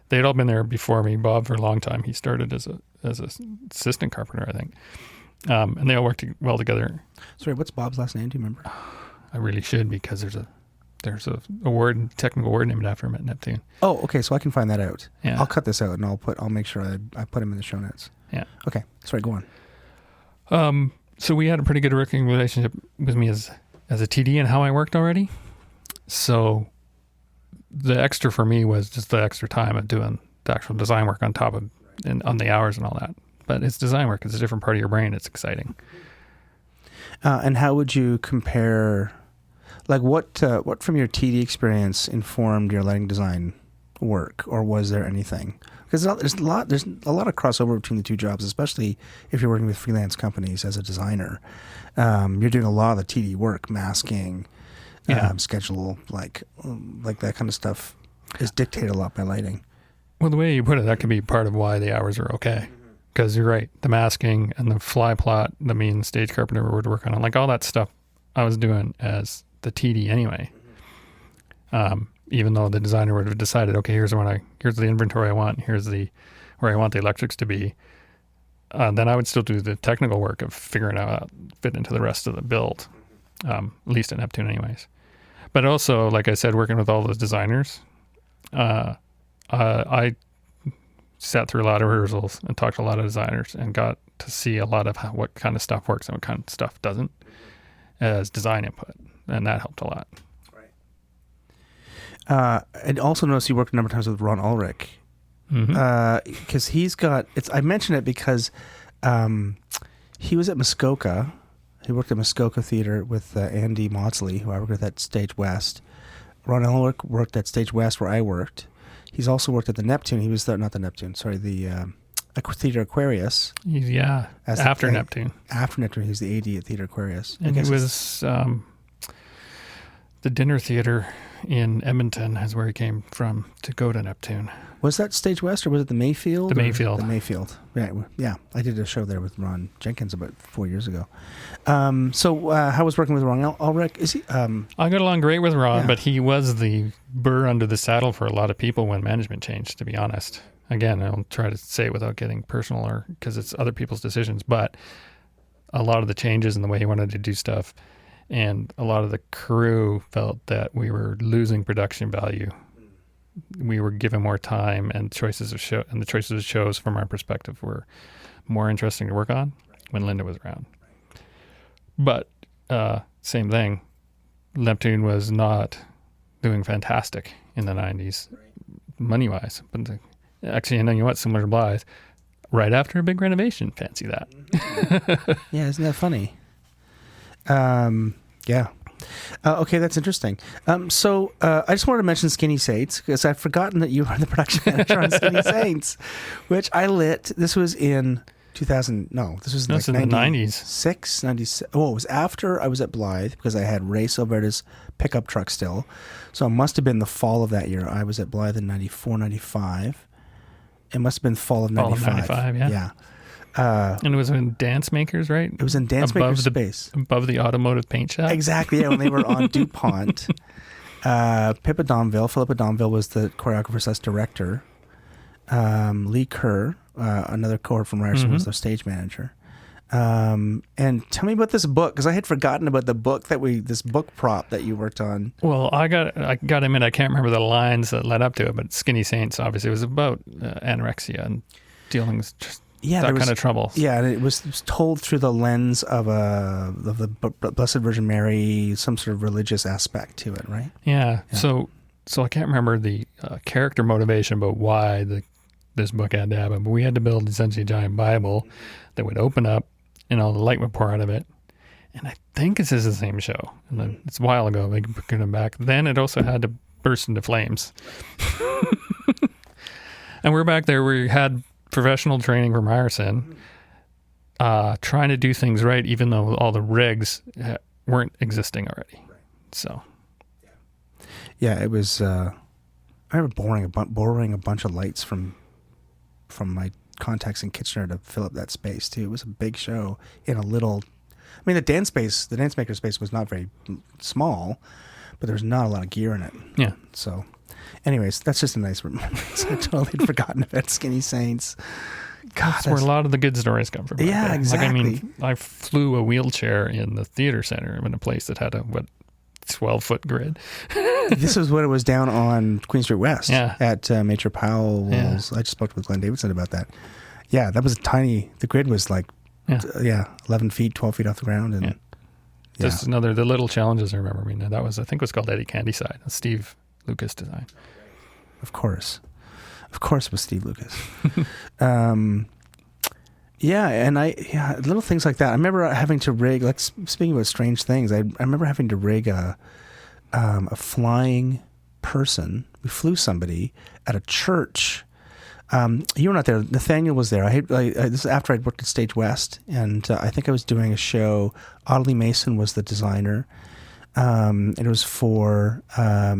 they'd all been there before me. Bob for a long time. He started as a assistant carpenter, I think. And they all worked well together. Sorry, what's Bob's last name? Do you remember? I really should, because there's a technical word named after him at Neptune. Oh, okay. So I can find that out. Yeah. I'll cut this out and I'll make sure I put him in the show notes. Yeah. Okay. Sorry, go on. So we had a pretty good working relationship with me as a TD and how I worked already. So the extra for me was just the extra time of doing the actual design work on top of, and on the hours and all that. But it's design work. It's a different part of your brain. It's exciting. And how would you compare, Like what from your TD experience informed your lighting design work, or was there anything? Because there's a lot of crossover between the two jobs, especially if you're working with freelance companies as a designer. You're doing a lot of the TD work, masking, schedule, like that kind of stuff is dictated a lot by lighting. Well, the way you put it, that could be part of why the hours are okay. Because you're right, the masking and the fly plot, the mean stage carpenter would work on, like all that stuff I was doing as the TD anyway. Even though the designer would have decided, okay, here's the inventory I want, here's where I want the electrics to be. Then I would still do the technical work of figuring out how to fit into the rest of the build, at least at Neptune anyways. But also, like I said, working with all those designers, I sat through a lot of rehearsals and talked to a lot of designers and got to see a lot of what kind of stuff works and what kind of stuff doesn't as design input. And that helped a lot. I'd also noticed you worked a number of times with Ron Ulrich. Because he's got, I mention it because he was at Muskoka. He worked at Muskoka Theatre with Andy Maudsley, who I worked with at Stage West. Ron Ulrich worked at Stage West where I worked. He's also worked at the Neptune. He was the Theatre Aquarius. After Neptune. After Neptune, he was the AD at Theatre Aquarius. And it was the dinner theater in Edmonton is where he came from to go to Neptune. Was that Stage West or was it the Mayfield? The Mayfield. The Mayfield. Right. Yeah. I did a show there with Ron Jenkins about 4 years ago. So how was working with Ron Ulrich? Is he? I got along great with Ron, but he was the burr under the saddle for a lot of people when management changed, to be honest. Again, I'll try to say it without getting personal or because it's other people's decisions, but a lot of the changes in the way he wanted to do stuff and a lot of the crew felt that we were losing production value. We were given more time and the choices of shows from our perspective were more interesting to work on when Linda was around. But same thing, Neptune was not doing fantastic in the 90s, money-wise. But actually, you know what, similar to Blythe, right after a big renovation, fancy that. Yeah, isn't that funny? Yeah. Okay, that's interesting. So I just wanted to mention Skinny Saints because I've forgotten that you were the production manager on Skinny Saints, which I lit. This was in 2000. No, this was in the 90s. 97. Oh, it was after I was at Blythe because I had Ray Silverta's pickup truck still. So it must have been the fall of that year. I was at Blythe in 94, 95. It must have been fall of 95. Fall of 95, yeah. Yeah. And it was in Dance Makers, right? It was in Dance Makers space. Above the automotive paint shop? Exactly, yeah, when they were on DuPont. Philippa Domville was the choreographer / director. Lee Kerr, another cohort from Ryerson, was their stage manager. And tell me about this book, because I had forgotten about the book this book prop that you worked on. Well, I got to admit, I can't remember the lines that led up to it, but Skinny Saints, obviously, was about anorexia and dealing with just that kind of trouble. Yeah, and it was told through the lens of the Blessed Virgin Mary, some sort of religious aspect to it, right? Yeah. So I can't remember the character motivation about why this book had to happen, but we had to build essentially a giant Bible that would open up and all the light would pour out of it. And I think this is the same show. And then it's a while ago, they put it back. Then it also had to burst into flames. And we're back there. We had professional training from Ryerson, trying to do things right, even though all the rigs weren't existing already. So, yeah, it was. I remember borrowing a bunch of lights from my contacts in Kitchener to fill up that space too. It was a big show in a little. I mean, the dance maker space was not very small, but there's not a lot of gear in it. Yeah. So, anyways, that's just a nice remembrance. I totally had forgotten about Skinny Saints. God, that's where a lot of the good stories come from. Yeah, exactly. Like, I mean, I flew a wheelchair in the theater center in a place that had a 12-foot grid. This was when it was down on Queen Street West at Major Powell's. Yeah. I just spoke with Glenn Davidson about that. Yeah, that was tiny. The grid was like, 11 feet, 12 feet off the ground. And just the little challenges I remember. I mean, that was, I think it was called Eddie Candyside, a Steve Lucas design. Of course it was Steve Lucas. Little things like that. I remember having to rig, like speaking about strange things, I remember having to rig a a flying person. We flew somebody at a church. You were not there. Nathaniel was there. This is after I'd worked at Stage West, and I think I was doing a show. Audley Mason was the designer, and it was for a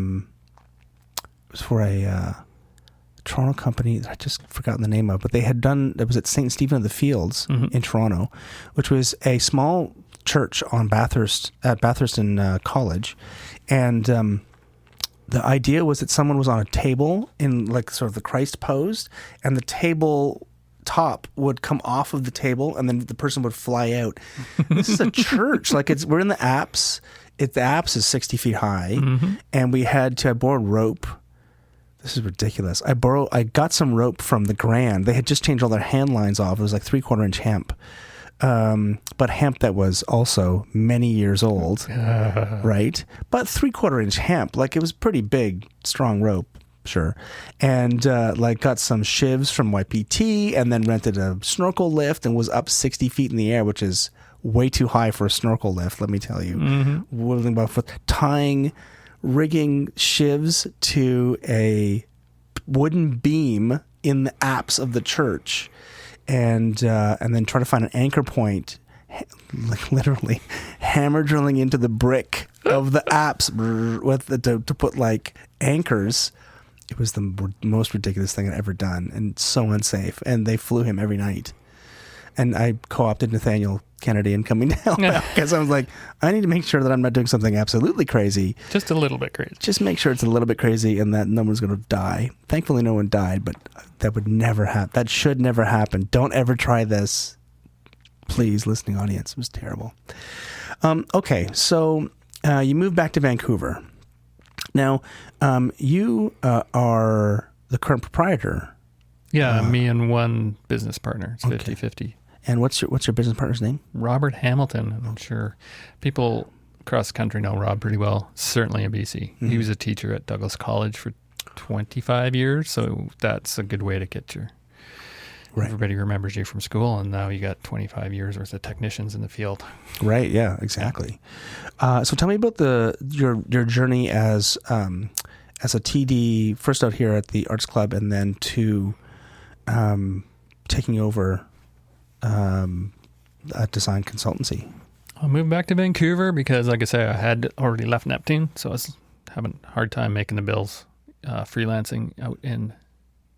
Toronto company that I just forgotten the name of, but they had done. It was at St. Stephen of the Fields in Toronto, which was a small church on Bathurst at Bathurst College, and the idea was that someone was on a table in like sort of the Christ pose, and the table top would come off of the table, and then the person would fly out. This is a church. Like we're in the apse. The apse is 60 feet high, and I borrowed rope. This is ridiculous. I got some rope from the Grand. They had just changed all their hand lines off. It was like 3/4 inch hemp. But hemp that was also many years old, right? But 3/4 inch hemp, like it was pretty big, strong rope, sure. And got some shivs from YPT, and then rented a snorkel lift and was up 60 feet in the air, which is way too high for a snorkel lift, let me tell you. Rigging shivs to a wooden beam in the apse of the church. And then try to find an anchor point, like literally hammer drilling into the brick of the apse to put like anchors. It was the most ridiculous thing I'd ever done, and so unsafe. And they flew him every night. And I co-opted Nathaniel Kennedy in coming down because I was like, I need to make sure that I'm not doing something absolutely crazy. Just a little bit crazy. Just make sure it's a little bit crazy and that no one's going to die. Thankfully, no one died, but that would never happen. That should never happen. Don't ever try this. Please, listening audience. It was terrible. Okay, so you moved back to Vancouver. Now, you are the current proprietor. Yeah, me and one business partner. It's 50-50. And what's your business partner's name? Robert Hamilton. I'm sure people across the country know Rob pretty well, certainly in BC. He was a teacher at Douglas College for 25 years, so that's a good way to get your... Right. Everybody remembers you from school, and now you got 25 years worth of technicians in the field. Right, yeah, exactly. So tell me about your journey as a TD, first out here at the Arts Club, and then to taking over a design consultancy. I moved back to Vancouver because, like I say, I had already left Neptune, so I was having a hard time making the bills freelancing out in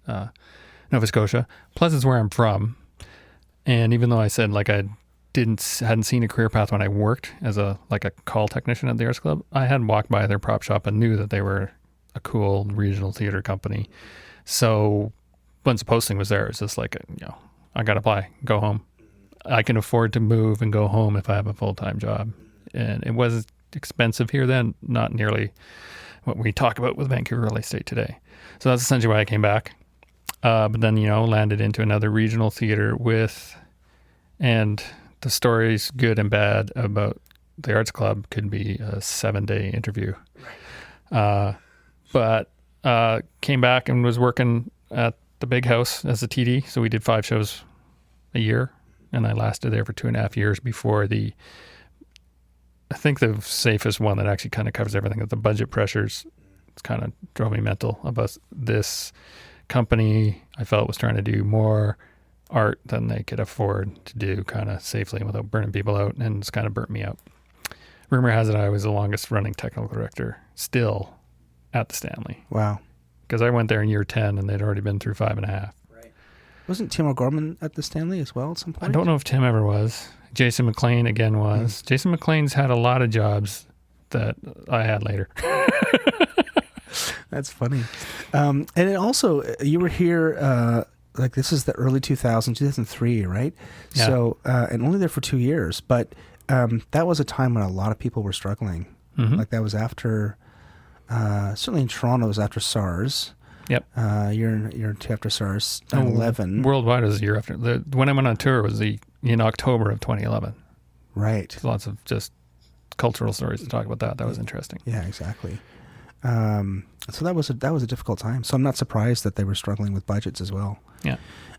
Nova Scotia. Plus, it's where I'm from, and even though I said like I hadn't seen a career path when I worked as a call technician at the Arts Club, I had walked by their prop shop and knew that they were a cool regional theater company. So once the posting was there, it's just like, I got to apply, go home. I can afford to move and go home if I have a full-time job. And it was expensive here then, not nearly what we talk about with Vancouver real estate today. So that's essentially why I came back. But then, landed into another regional theater and the stories, good and bad, about the Arts Club could be a 7-day interview. But came back and was working at the Big House as a TD. So we did 5 shows a year, and I lasted there for 2.5 years before I think the safest one that actually kind of covers everything, the budget pressures kind of drove me mental about this company. I felt was trying to do more art than they could afford to do kind of safely without burning people out, and it's kind of burnt me out. Rumor has it I was the longest running technical director still at the Stanley. Wow. Because I went there in year 10 and they'd already been through 5.5. Right. Wasn't Tim O'Gorman at the Stanley as well at some point? I don't know if Tim ever was. Jason McLean again was. Jason McLean's had a lot of jobs that I had later. That's funny. And it also, you were here, this is the early 2000s, 2003, right? Yeah. So, and only there for 2 years. But that was a time when a lot of people were struggling. Mm-hmm. Like that was after, certainly in Toronto, it was after SARS. Yep. Year or two after SARS, 9/11. Worldwide was a year after. When I went on tour was in October of 2011. Right. There's lots of just cultural stories to talk about that. That was interesting. Yeah, exactly. So that was a difficult time. So I'm not surprised that they were struggling with budgets as well. Yeah.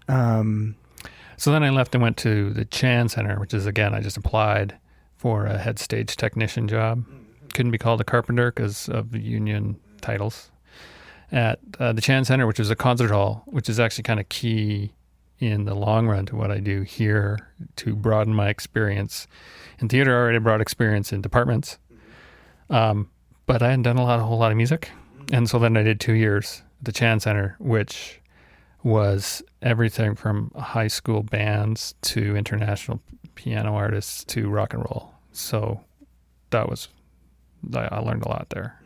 So then I left and went to the Chan Center, which is, again, I just applied for a head stage technician job. couldn't be called a carpenter because of the union titles. At the Chan Center, which is a concert hall, which is actually kind of key in the long run to what I do here to broaden my experience. In theater, I already brought experience in departments, but I hadn't done a whole lot of music. And so then I did 2 years at the Chan Center, which was everything from high school bands to international piano artists to rock and roll. So I learned a lot there.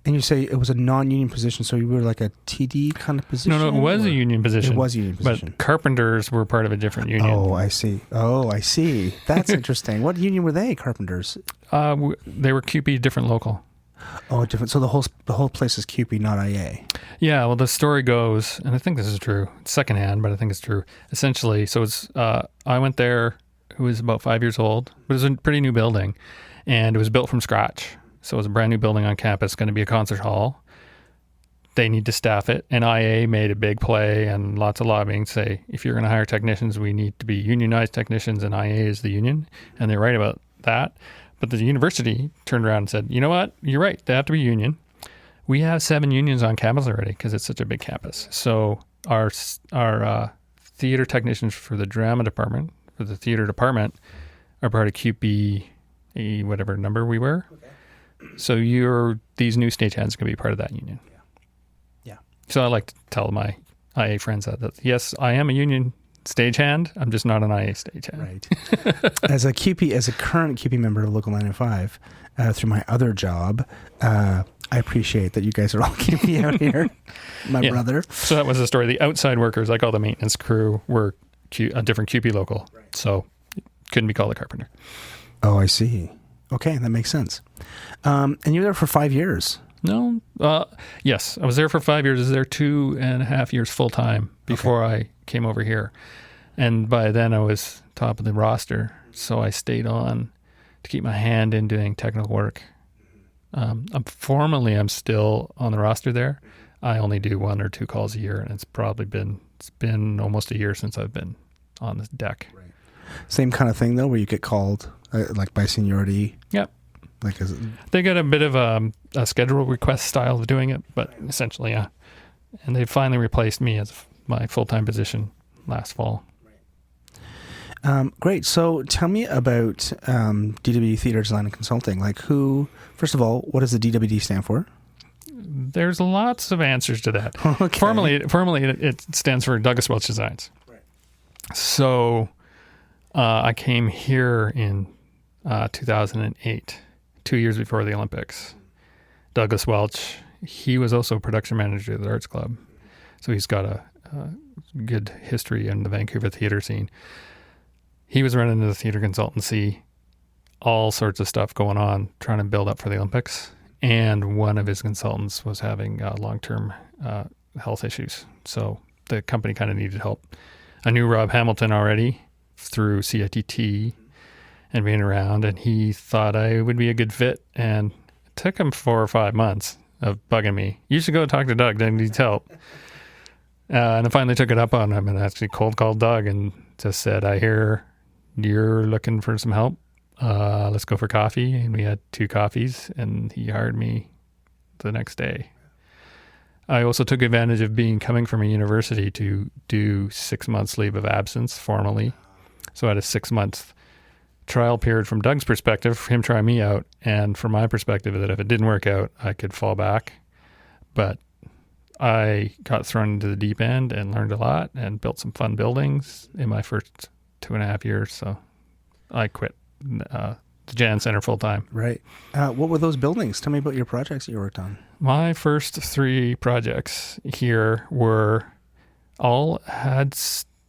And you say it was a non-union position, so you were like a TD kind of position? No, it was a union position. It was a union position. But carpenters were part of a different union. Oh, I see. That's interesting. What union were they, carpenters? They were CUPE, different local. Oh, different. So the whole place is CUPE, not IA. Yeah, well, the story goes, and I think this is true. It's secondhand, but I think it's true. Essentially, so it's I went there. It was about 5 years old, but it was a pretty new building, and it was built from scratch. So it was a brand new building on campus, going to be a concert hall. They need to staff it. And IA made a big play and lots of lobbying, say, if you're going to hire technicians, we need to be unionized technicians, and IA is the union. And they're right about that. But the university turned around and said, you know what? You're right. They have to be union. We have 7 unions on campus already because it's such a big campus. So our theater technicians for the drama department, for the theater department, are part of CUPE, whatever number we were. Okay. So these new stagehands can be part of that union. Yeah. So I like to tell my IA friends that yes, I am a union stagehand. I'm just not an IA stagehand. Right. As a current CUPE member of Local 905, through my other job, I appreciate that you guys are all CUPE out here. My brother. So that was the story. The outside workers, I call the maintenance crew, were a different CUPE local. Right. So couldn't be called a carpenter. Oh, I see. Okay, that makes sense. And you were there for 5 years. No. Yes, I was there for 5 years. I was there 2.5 years full time before I came over here. And by then I was top of the roster. So I stayed on to keep my hand in doing technical work. I'm still on the roster there. I only do 1 or 2 calls a year, and it's been almost a year since I've been on this deck. Right. Same kind of thing though, where you get called like by seniority. Yep. They got a bit of a schedule request style of doing it, but essentially, yeah. And they finally replaced me as my full-time position last fall. Great. So tell me about DWD Theater Design and Consulting. First of all, what does the DWD stand for? There's lots of answers to that. Okay. Formally, it stands for Douglas Welch Designs. Right. So I came here in 2008, 2 years before the Olympics. Douglas Welch, he was also production manager of the Arts Club. So he's got a good history in the Vancouver theater scene. He was running the theater consultancy, all sorts of stuff going on, trying to build up for the Olympics. And one of his consultants was having long-term health issues. So the company kind of needed help. I knew Rob Hamilton already through CITT and being around, and he thought I would be a good fit. And it took him 4 or 5 months of bugging me. You should go talk to Doug. Doug needs help. And I finally took it up on him and actually cold called Doug and just said, I hear you're looking for some help. Let's go for coffee. And we had 2 coffees, and he hired me the next day. I also took advantage of coming from a university to do 6 months leave of absence formally. So I had a 6-month trial period from Doug's perspective, for him trying me out, and from my perspective, that if it didn't work out, I could fall back. But I got thrown into the deep end and learned a lot and built some fun buildings in my first 2.5 years. So I quit the Jan Center full time. Right. What were those buildings? Tell me about your projects that you worked on. My first 3 projects here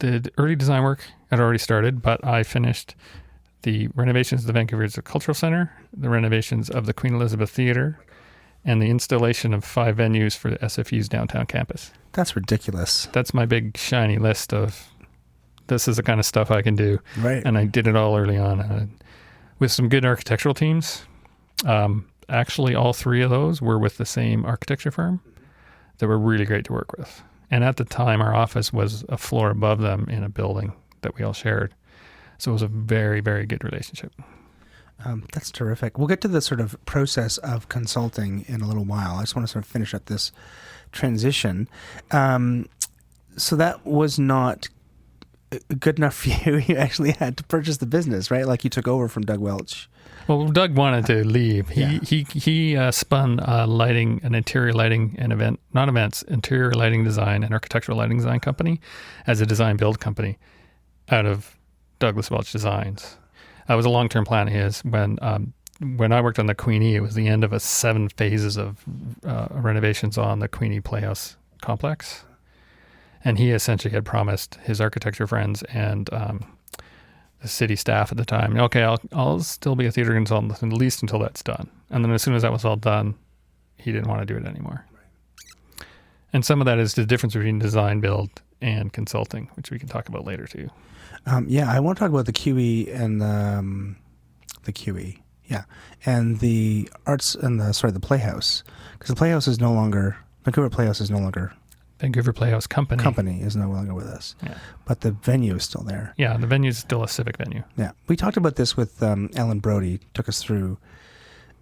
the early design work had already started, but I finished the renovations of the Vancouver Cultural Center, the renovations of the Queen Elizabeth Theatre, and the installation of 5 venues for the SFU's downtown campus. That's ridiculous. That's my big shiny list of this is the kind of stuff I can do. Right. And I did it all early on with some good architectural teams. Actually, all 3 of those were with the same architecture firm that were really great to work with. And at the time, our office was a floor above them in a building that we all shared. So it was a very, very good relationship. That's terrific. We'll get to the sort of process of consulting in a little while. I just want to sort of finish up this transition. So that was not good enough for you. You actually had to purchase the business, right? Like you took over from Doug Welch. Well, Doug wanted to leave. Yeah. He spun an interior lighting and interior lighting design and architectural lighting design company as a design build company out of Douglas Welch Designs. That was a long-term plan of his. When I worked on the Queenie, it was the end of 7 phases of renovations on the Queenie Playhouse complex. And he essentially had promised his architecture friends and the city staff at the time, okay, I'll still be a theater consultant at least until that's done. And then as soon as that was all done, he didn't want to do it anymore. Right. And some of that is the difference between design, build, and consulting, which we can talk about later too. I want to talk about the QE and the QE, and the arts and the Playhouse, because the Playhouse is no longer Vancouver Playhouse is no longer. Vancouver Playhouse Company is no longer with us, yeah. But the venue is still there. Yeah, the venue is still a civic venue. Yeah, we talked about this with Ellen Brody. Took us through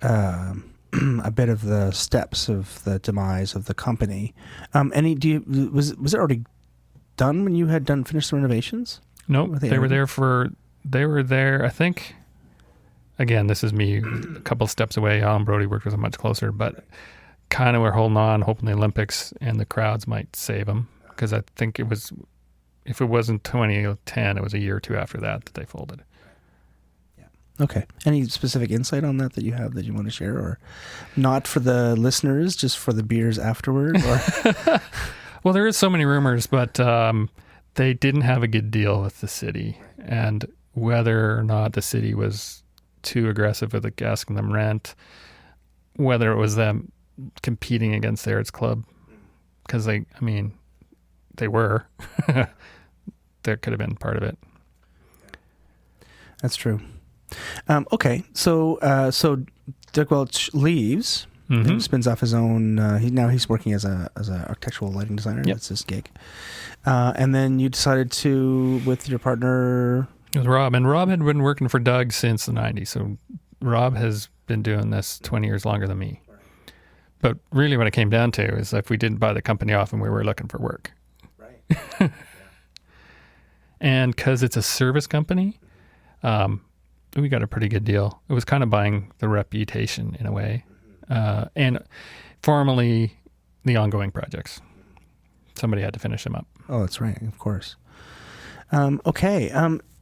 a bit of the steps of the demise of the company. Was it already done when you had finished the renovations? No, they were there. I think. Again, this is me a couple steps away. Ellen Brody worked with them much closer, but. Kind of were holding on, hoping the Olympics and the crowds might save them. Because I think if it wasn't 2010, it was a year or two after that they folded. Yeah. Okay. Any specific insight on that you have that you want to share, or not for the listeners, just for the beers afterward? Or? Well, there is so many rumors, but they didn't have a good deal with the city, and whether or not the city was too aggressive with asking them rent, whether it was them competing against the Arts Club, because they were. That could have been part of it. That's true. Okay, so Doug Welch leaves, and spins off his own. He's working as a architectural lighting designer. Yep. That's his gig. And then you decided to, with your partner, with Rob, and Rob had been working for Doug since the 90s. So Rob has been doing this 20 years longer than me. But really what it came down to is if we didn't buy the company off and we were looking for work. Right. And because it's a service company, we got a pretty good deal. It was kind of buying the reputation in a way. And formally, the ongoing projects. Somebody had to finish them up. Oh, that's right. Of course. Okay.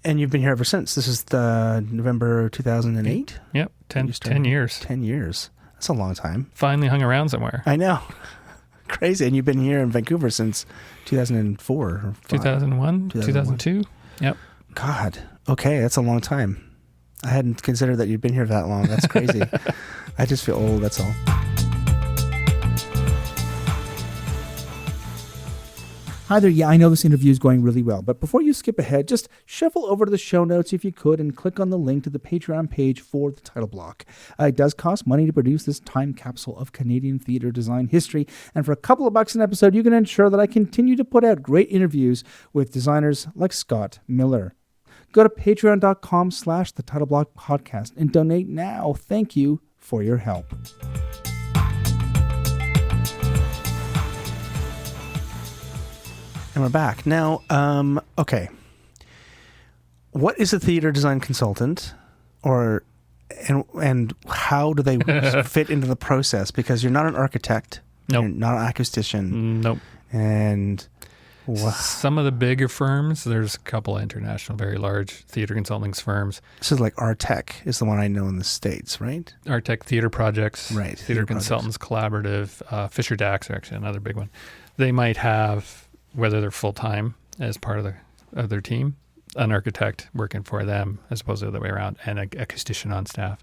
And you've been here ever since. This is the November 2008? Yep. 10 years. 10 years. That's a long time. Finally hung around somewhere. I know. Crazy. And you've been here in Vancouver since 2004 or 2001, 2002. Yep. God. Okay. That's a long time. I hadn't considered that you'd been here that long. That's crazy. I just feel old. That's all. Hi there. Yeah, I know this interview is going really well, but before you skip ahead, just shuffle over to the show notes if you could and click on the link to the Patreon page for the title block. It does cost money to produce this time capsule of Canadian theatre design history, and for a couple of bucks an episode, you can ensure that I continue to put out great interviews with designers like Scott Miller. Go to patreon.com/the title block podcast and donate now. Thank you for your help. And we're back. Now, okay. What is a theater design consultant, and how do they fit into the process? Because you're not an architect. Nope. You're not an acoustician. Nope. And some of the bigger firms, there's a couple of international, very large theater consulting firms. This is like Artec is the one I know in the States, right? Artec Theater Projects. Right. Theater Consultants Collaborative. Fisher Dax are actually another big one. They might have, whether they're full-time as part of their team, an architect working for them as opposed to the other way around, and an acoustician on staff.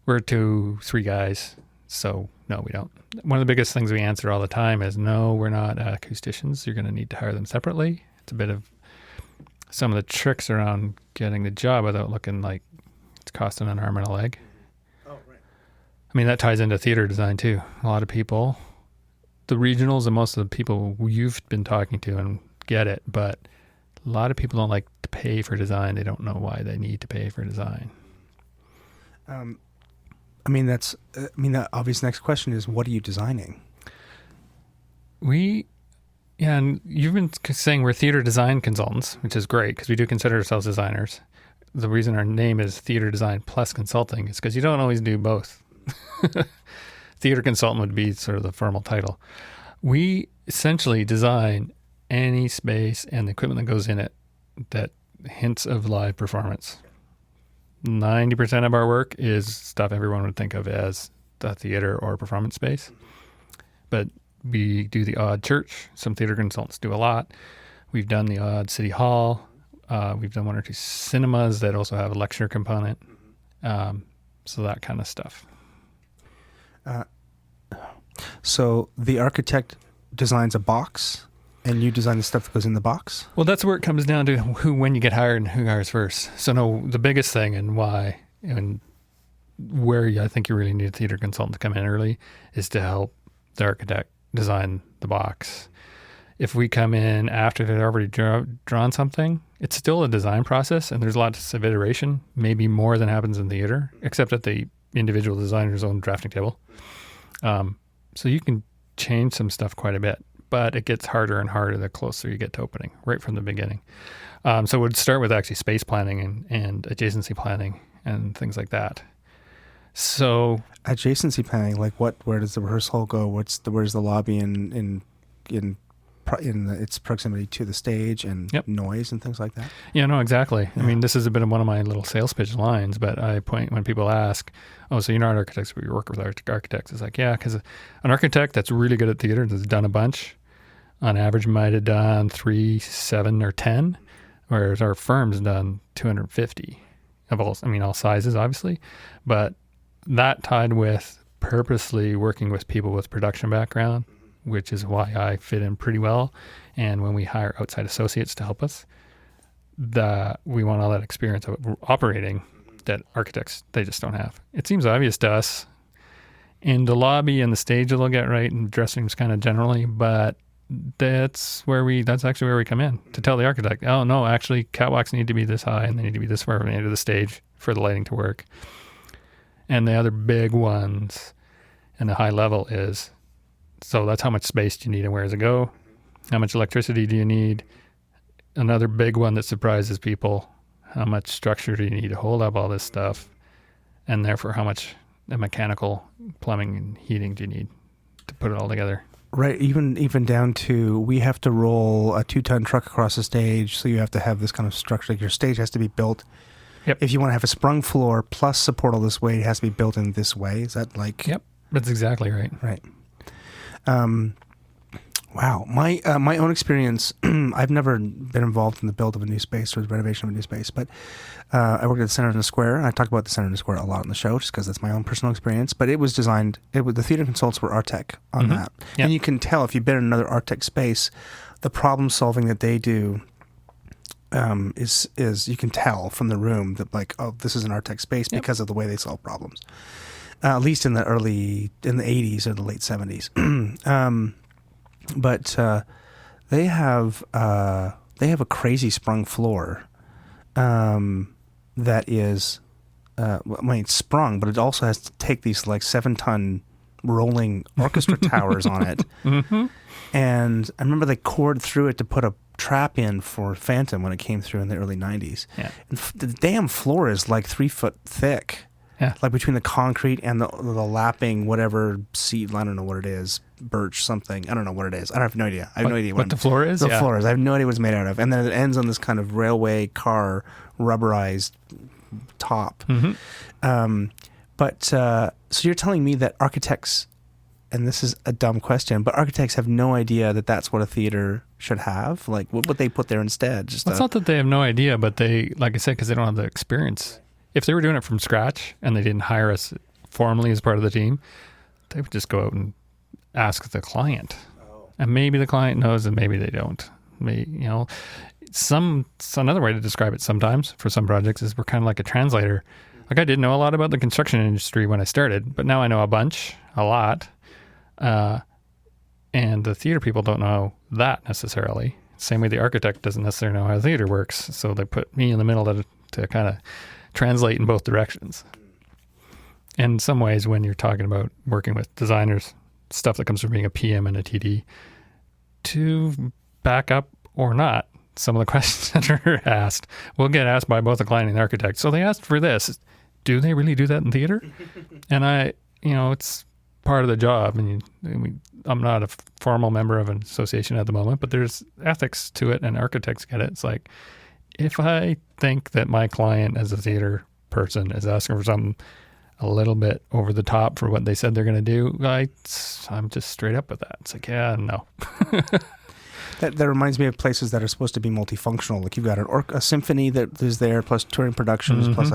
We're 2-3 guys, so no, we don't. One of the biggest things we answer all the time is, no, we're not acousticians. You're going to need to hire them separately. It's a bit of some of the tricks around getting the job without looking like it's costing an arm and a leg. Oh, right. I mean, that ties into theater design too. A lot of people, the regionals and most of the people you've been talking to and get it, but a lot of people don't like to pay for design. They don't know why they need to pay for design. The obvious next question is, what are you designing? And you've been saying we're theater design consultants, which is great because we do consider ourselves designers. The reason our name is Theater Design Plus Consulting is because you don't always do both. Theater consultant would be sort of the formal title. We essentially design any space and the equipment that goes in it that hints of live performance. 90% of our work is stuff everyone would think of as the theater or performance space. But we do the odd church. Some theater consultants do a lot. We've done the odd city hall. We've done 1 or 2 cinemas that also have a lecture component. So that kind of stuff. So the architect designs a box, and you design the stuff that goes in the box? Well, that's where it comes down to when you get hired and who hires first. So no, the biggest thing and why and where I think you really need a theater consultant to come in early is to help the architect design the box. If we come in after they've already drawn something, it's still a design process, and there's lots of iteration, maybe more than happens in theater, except at the individual designer's own drafting table. So you can change some stuff quite a bit, but it gets harder and harder the closer you get to opening, right from the beginning. So we'd start with actually space planning and adjacency planning and things like that. So adjacency planning, like where does the rehearsal hall go? Where's the lobby in its proximity to the stage and noise and things like that? Yeah, no, exactly. Yeah. I mean, this is a bit of one of my little sales pitch lines, but I point when people ask, oh, so you're not architects, but you work with architects. It's like, yeah, because an architect that's really good at theater, that's done a bunch, on average might have done 3, 7, or 10, whereas our firm's done 250 of all sizes, obviously, but that tied with purposely working with people with production background, which is why I fit in pretty well. And when we hire outside associates to help us, we want all that experience of operating that architects, they just don't have. It seems obvious to us. In the lobby and the stage, they'll get right, and dressing rooms kind of generally, but that's actually where we come in to tell the architect, oh no, actually catwalks need to be this high and they need to be this far from the end of the stage for the lighting to work. And the other big ones and the high level is, so that's how much space do you need and where does it go? How much electricity do you need? Another big one that surprises people, how much structure do you need to hold up all this stuff? And therefore, how much mechanical plumbing and heating do you need to put it all together? Right, even down to, we have to roll a 2-ton truck across the stage, so you have to have this kind of structure. Like your stage has to be built. Yep. If you want to have a sprung floor plus support all this weight, it has to be built in this way. Is that like... Yep, that's exactly right. Right. Wow. My own experience, I've never been involved in the build of a new space or the renovation of a new space, but I worked at the Center in the Square, and I talk about the Center in the Square a lot on the show just because that's my own personal experience, but it was designed, the theater consultants were Artec on that. Yep. And you can tell if you've been in another Artec space, the problem solving that they do is you can tell from the room that like, oh, this is an Artec space because of the way they solve problems. At least in the 80s or the late 70s. But they have a crazy sprung floor that is, it's sprung, but it also has to take these like 7-ton rolling orchestra towers on it. Mm-hmm. And I remember they cored through it to put a trap in for Phantom when it came through in the early 90s. Yeah. And the damn floor is like 3 foot thick. Yeah. Like between the concrete and the lapping whatever seat, I don't know what it is, birch something. I don't know what it is. I have no idea. I have no idea what the floor is. The floor is. I have no idea what it's made out of. And then it ends on this kind of railway car rubberized top. Mm-hmm. So you're telling me that architects, and this is a dumb question, but architects have no idea that that's what a theater should have? Like, what would they put there instead? It's not that they have no idea, but they, like I said, because they don't have the experience. If they were doing it from scratch and they didn't hire us formally as part of the team, they would just go out and ask the client. Oh. And maybe the client knows and maybe they don't. Another way to describe it sometimes for some projects is we're kind of like a translator. Like I didn't know a lot about the construction industry when I started, but now I know a lot. And the theater people don't know that necessarily. Same way the architect doesn't necessarily know how theater works. So they put me in the middle to kind of translate in both directions. in some ways, when you're talking about working with designers, stuff that comes from being a PM and a TD, to back up or not, some of the questions that are asked will get asked by both the client and the architect. So they asked for this. Do they really do that in theater? And it's part of the job. I'm not a formal member of an association at the moment, but there's ethics to it, and architects get it. It's like, if I think that my client as a theater person is asking for something a little bit over the top for what they said they're going to do, I'm just straight up with that. It's like, yeah, no. That reminds me of places that are supposed to be multifunctional. Like you've got a symphony that is there, plus touring productions, plus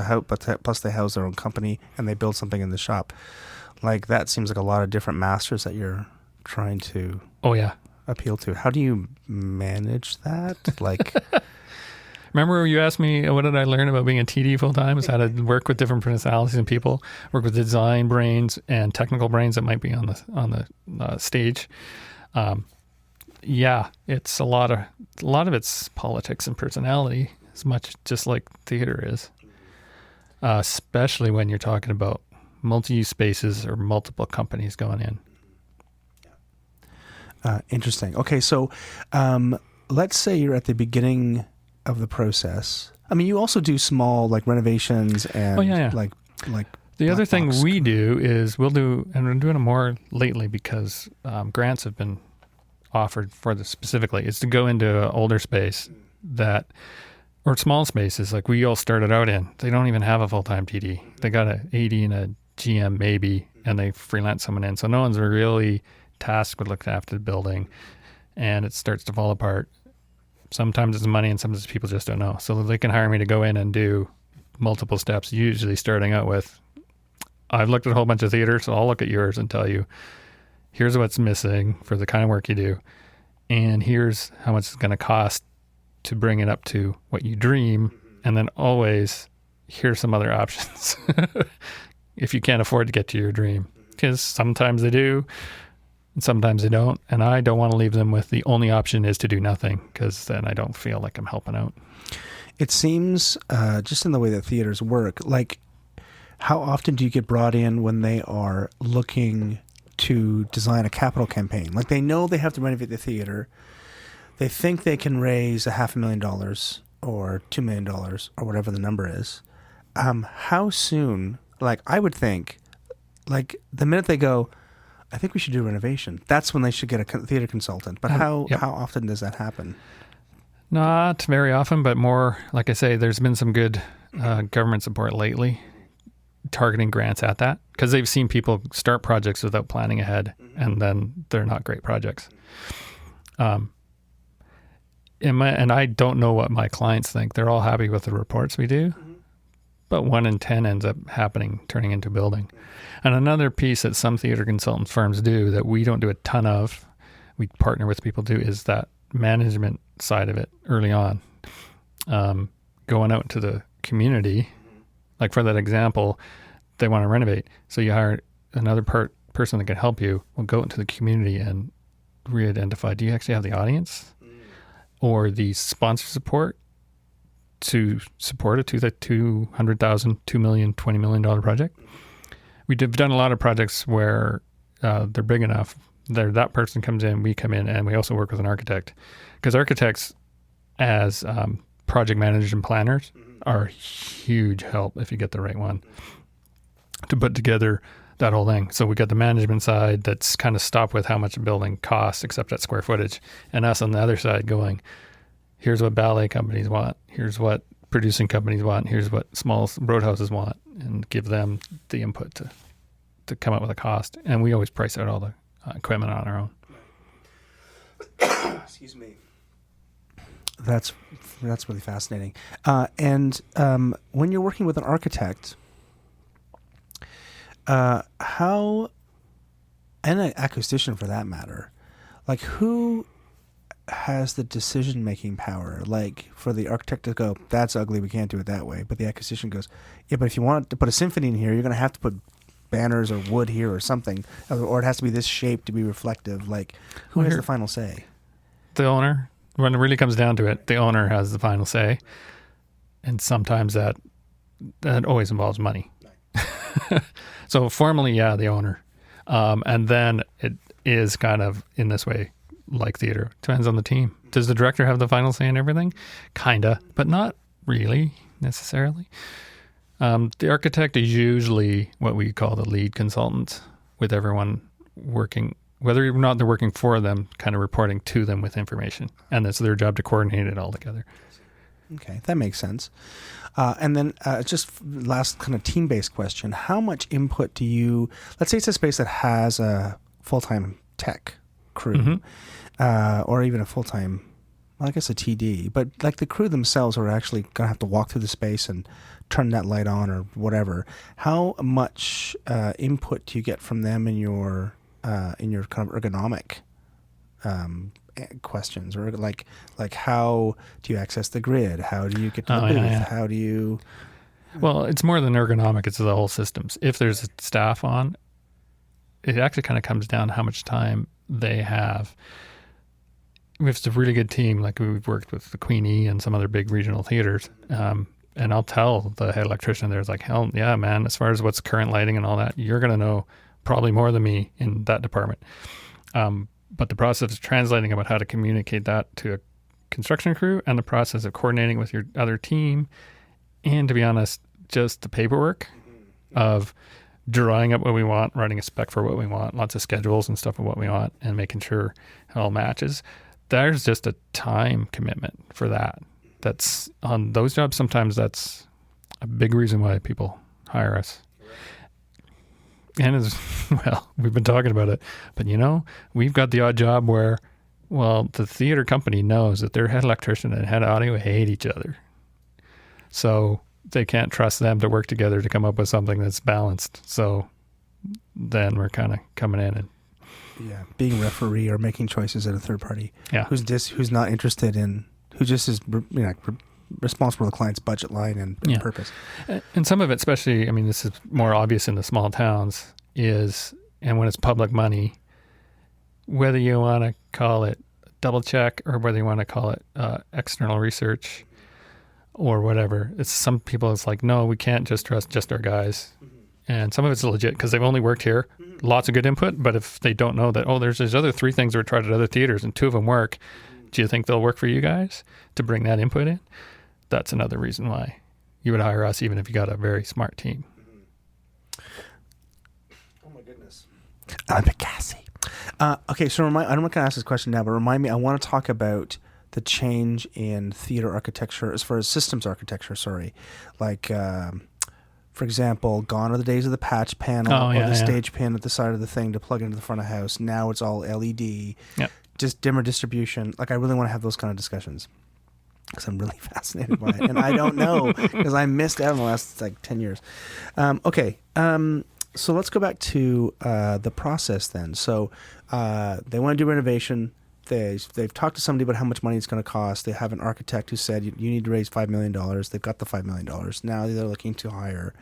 plus they house their own company and they build something in the shop. Like that seems like a lot of different masters that you're trying to appeal to. How do you manage that? Like, remember you asked me, what did I learn about being a TD full time? Is how to work with different personalities and people, work with design brains and technical brains that might be on the stage. It's a lot of it's politics and personality, as much just like theater is. Especially when you're talking about multi-use spaces or multiple companies going in. Interesting. Okay, so let's say you're at the beginning of the process. I mean, you also do small like renovations and like the other thing we do is we'll do, and we're doing it more lately because grants have been offered for this specifically, is to go into an older space or small spaces like we all started out in. They don't even have a full-time TD. They got an AD and a GM maybe, and they freelance someone in. So no one's really tasked with looking after the building, and it starts to fall apart. Sometimes it's money and sometimes people just don't know. So they can hire me to go in and do multiple steps, usually starting out with, I've looked at a whole bunch of theaters, so I'll look at yours and tell you, here's what's missing for the kind of work you do, and here's how much it's going to cost to bring it up to what you dream, and then always, here's some other options if you can't afford to get to your dream. Because sometimes they do, and sometimes they don't, and I don't want to leave them with the only option is to do nothing, because then I don't feel like I'm helping out. It seems, just in the way that theaters work, like how often do you get brought in when they are looking to design a capital campaign? Like they know they have to renovate the theater. They think they can raise $500,000 or $2 million or whatever the number is. How soon? Like I would think, like the minute they go, I think we should do renovation, that's when they should get a theater consultant. But how often does that happen? Not very often, but more, like I say, there's been some good government support lately, targeting grants at that, because they've seen people start projects without planning ahead, and then they're not great projects. And I don't know what my clients think. They're all happy with the reports we do, but 1 in 10 ends up turning into building. And another piece that some theater consultant firms do that we don't do a ton of, we partner with people do, is that management side of it early on. Going out to the community, like for that example, they want to renovate. So you hire another person that can help you. We'll go into the community and re-identify, do you actually have the audience or the sponsor support to support a $200,000, $2 million, $20 million project? We've done a lot of projects where they're big enough. That person comes in, we come in, and we also work with an architect. Because architects, as project managers and planners, are huge help if you get the right one to put together that whole thing. So we got the management side that's kind of stopped with how much a building costs, except at square footage, and us on the other side going, here's what ballet companies want, here's what producing companies want, here's what small roadhouses want, and give them the input to come up with a cost. And we always price out all the equipment on our own. Excuse me. That's really fascinating. And when you're working with an architect, how, and an acoustician for that matter, like who has the decision-making power? Like for the architect to go, that's ugly, we can't do it that way. But the acoustician goes, yeah, but if you want to put a symphony in here, you're going to have to put banners or wood here or something, or it has to be this shape to be reflective. Like who has the final say? The owner. When it really comes down to it, the owner has the final say. And sometimes that always involves money. So formally, yeah, the owner. And then it is kind of in this way like theater. Depends on the team. Does the director have the final say in everything? Kinda, but not really necessarily. The architect is usually what we call the lead consultant, with everyone working, whether or not they're working for them, kind of reporting to them with information. And it's their job to coordinate it all together. Okay, that makes sense. And then just last kind of team-based question. How much input do you, let's say it's a space that has a full-time tech crew, or even a full-time, well, I guess a TD, but like the crew themselves are actually going to have to walk through the space and turn that light on or whatever. How much input do you get from them in your kind of ergonomic questions, or like how do you access the grid? How do you get to the booth? Yeah. How do you? Well, it's more than ergonomic. It's the whole systems. If there's staff on, it actually kind of comes down to how much time they have. If it's a really good team, like we've worked with the Queenie and some other big regional theaters, and I'll tell the head electrician there's like, hell yeah, man, as far as what's current lighting and all that, you're going to know probably more than me in that department. But the process of translating about how to communicate that to a construction crew, and the process of coordinating with your other team, and to be honest, just the paperwork of drawing up what we want, writing a spec for what we want, lots of schedules and stuff of what we want, and making sure it all matches. There's just a time commitment for that. That's on those jobs. Sometimes that's a big reason why people hire us. And as well, we've been talking about it, but we've got the odd job where, well, the theater company knows that their head electrician and head audio hate each other. So they can't trust them to work together to come up with something that's balanced. So then we're kind of coming in and being referee or making choices at a third party. Yeah. Who's not interested in, who just is responsible for the client's budget line and purpose. And some of it, especially, this is more obvious in the small towns, and when it's public money, whether you want to call it double check or whether you want to call it external research or whatever, some people it's like, no, we can't just trust just our guys. And some of it's legit because they've only worked here. Lots of good input, but if they don't know that, there's these other 3 things we tried at other theaters and 2 of them work, do you think they'll work for you guys to bring that input in? That's another reason why you would hire us, even if you got a very smart team. Oh my goodness. I'm Picasso. Okay, so I'm not going to ask this question now, but remind me, I want to talk about the change in theater architecture as far as systems architecture, like, for example, gone are the days of the patch panel or the stage pin at the side of the thing to plug into the front of house. Now it's all LED, just dimmer distribution. Like, I really want to have those kind of discussions because I'm really fascinated by it. And I don't know because I missed out in the last 10 years. Okay. So let's go back to the process then. So they want to do renovation. They've talked to somebody about how much money it's going to cost. They have an architect who said you need to raise $5 million. They've got the $5 million. Now they're looking to hire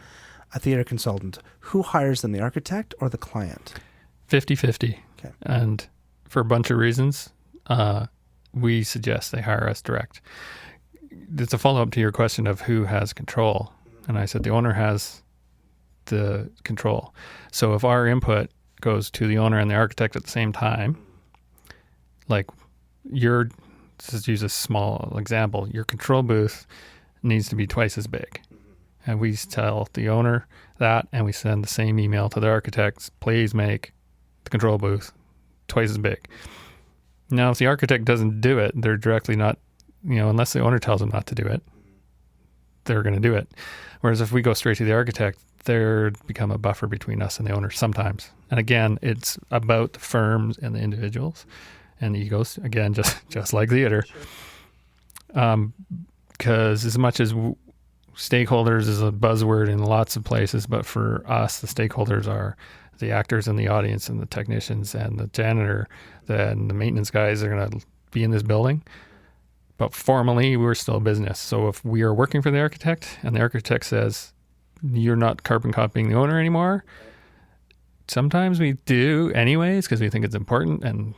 a theater consultant. Who hires them, the architect or the client? 50-50. Okay. And for a bunch of reasons, we suggest they hire us direct. It's a follow-up to your question of who has control. And I said the owner has the control. So if our input goes to the owner and the architect at the same time, like just use a small example, your control booth needs to be twice as big. And we tell the owner that, and we send the same email to the architects, please make the control booth twice as big. Now, if the architect doesn't do it, they're directly not, unless the owner tells them not to do it, they're going to do it. Whereas if we go straight to the architect, they're become a buffer between us and the owner sometimes. And again, it's about the firms and the individuals and the egos, again, just like theater. Because as much as stakeholders is a buzzword in lots of places, but for us, the stakeholders are the actors and the audience and the technicians and the janitor, and the maintenance guys are going to be in this building. But formally, we're still a business. So if we are working for the architect and the architect says, you're not carbon copying the owner anymore, sometimes we do anyways because we think it's important, and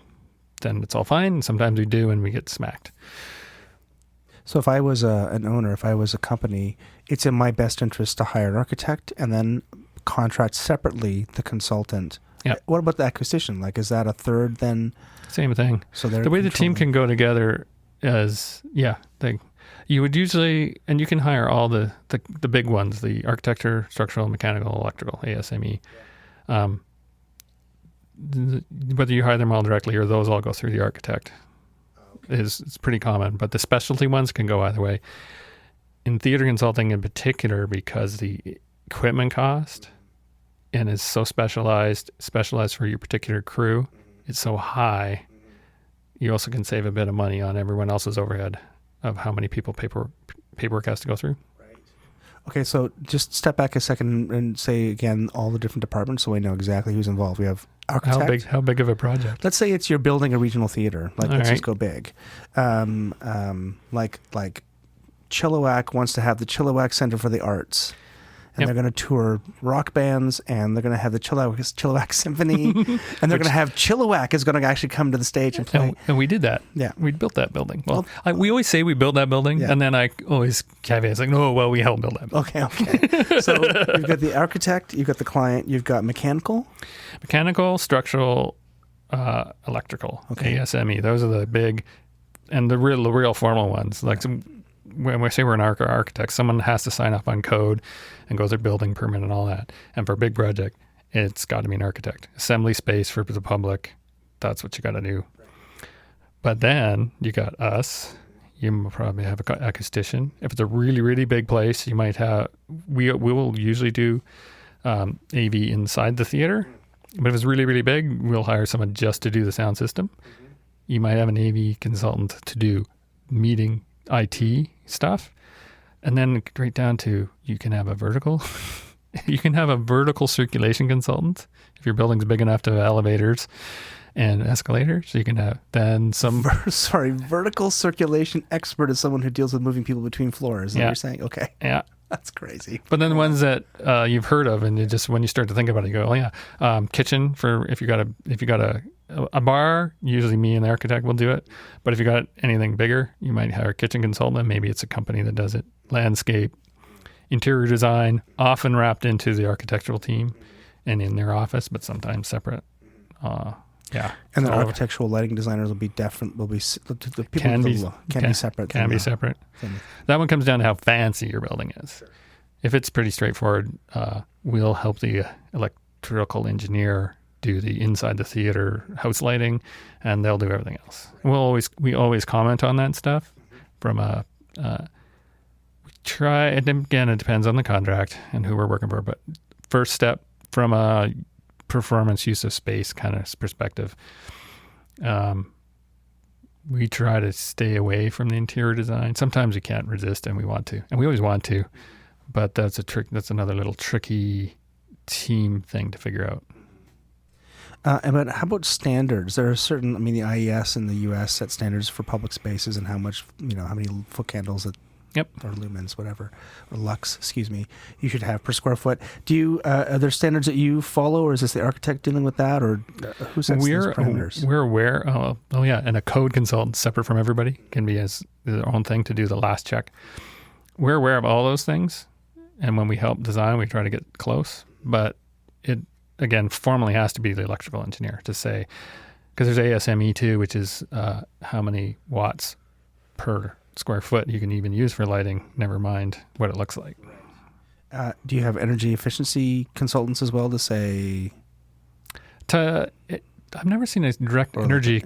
then it's all fine. And sometimes we do and we get smacked. So if I was an owner, if I was a company, it's in my best interest to hire an architect and then contract separately the consultant. Yeah. What about the acquisition? Like, is that a third then? Same thing. So they're The way the team can go together is, you would usually, and you can hire all the big ones, the architecture, structural, mechanical, electrical, ASME. Whether you hire them all directly or those all go through the architect it's pretty common. But the specialty ones can go either way. In theater consulting in particular, because the equipment cost and is so specialized for your particular crew, it's so high, you also can save a bit of money on everyone else's overhead of how many people paperwork has to go through. Okay, so just step back a second and say again all the different departments so I know exactly who's involved. We have architect. How big of a project? Let's say it's you're building a regional theater. Like, let's right. just go big. Like Chilliwack wants to have the Chilliwack Center for the Arts. And they're going to tour rock bands, and they're going to have the Chilliwack Symphony, and they're going to have Chilliwack is going to actually come to the stage and play. And we did that. Yeah. We built that building. Well, we always say we built that building, and then I always caveat, it's like, no, well, we helped build that building. Okay. So you've got the architect, you've got the client, you've got mechanical, structural, electrical, ASME. Those are the big, and the real formal ones. Like when we say we're an architect, someone has to sign up on code and go through building permit and all that. And for a big project, it's got to be an architect. Assembly space for the public, that's what you got to do. But then you got us. You probably have an acoustician. If it's a really, really big place, you might have. We will usually do AV inside the theater. But if it's really, really big, we'll hire someone just to do the sound system. You might have an AV consultant to do meeting IT stuff. And then right down to you can have a vertical circulation consultant if your building's big enough to have elevators and escalators. So you can have then some vertical circulation expert is someone who deals with moving people between floors. Is that what you're saying? Okay. Yeah. That's crazy. But then the ones that you've heard of, and when you start to think about it, you go, oh yeah, kitchen for if you got a bar, usually me and the architect will do it. But if you got anything bigger, you might hire a kitchen consultant. Maybe it's a company that does it. Landscape, interior design, often wrapped into the architectural team and in their office, but sometimes separate. And the architectural lighting designers will be different. Will be the people can be separate. Can be separate. That one comes down to how fancy your building is. If it's pretty straightforward, we'll help the electrical engineer do the inside the theater house lighting, and they'll do everything else. We always comment on that stuff from a. We try, and again, it depends on the contract and who we're working for. But first step from a performance use of space kind of perspective, we try to stay away from the interior design. Sometimes we can't resist, and we want to, and we always want to. But that's a trick. That's another little tricky team thing to figure out. But how about standards? There are certain, the IES in the U.S. set standards for public spaces and how much, how many foot candles or lumens, whatever, or lux, you should have per square foot. Do you, are there standards that you follow, or is this the architect dealing with that, or who sets these parameters? We're aware, and a code consultant separate from everybody can be as their own thing to do the last check. We're aware of all those things, and when we help design, we try to get close, but it, again, formally has to be the electrical engineer to say, because there's ASME too, which is how many watts per square foot you can even use for lighting, never mind what it looks like. Do you have energy efficiency consultants as well to say? I've never seen a direct energy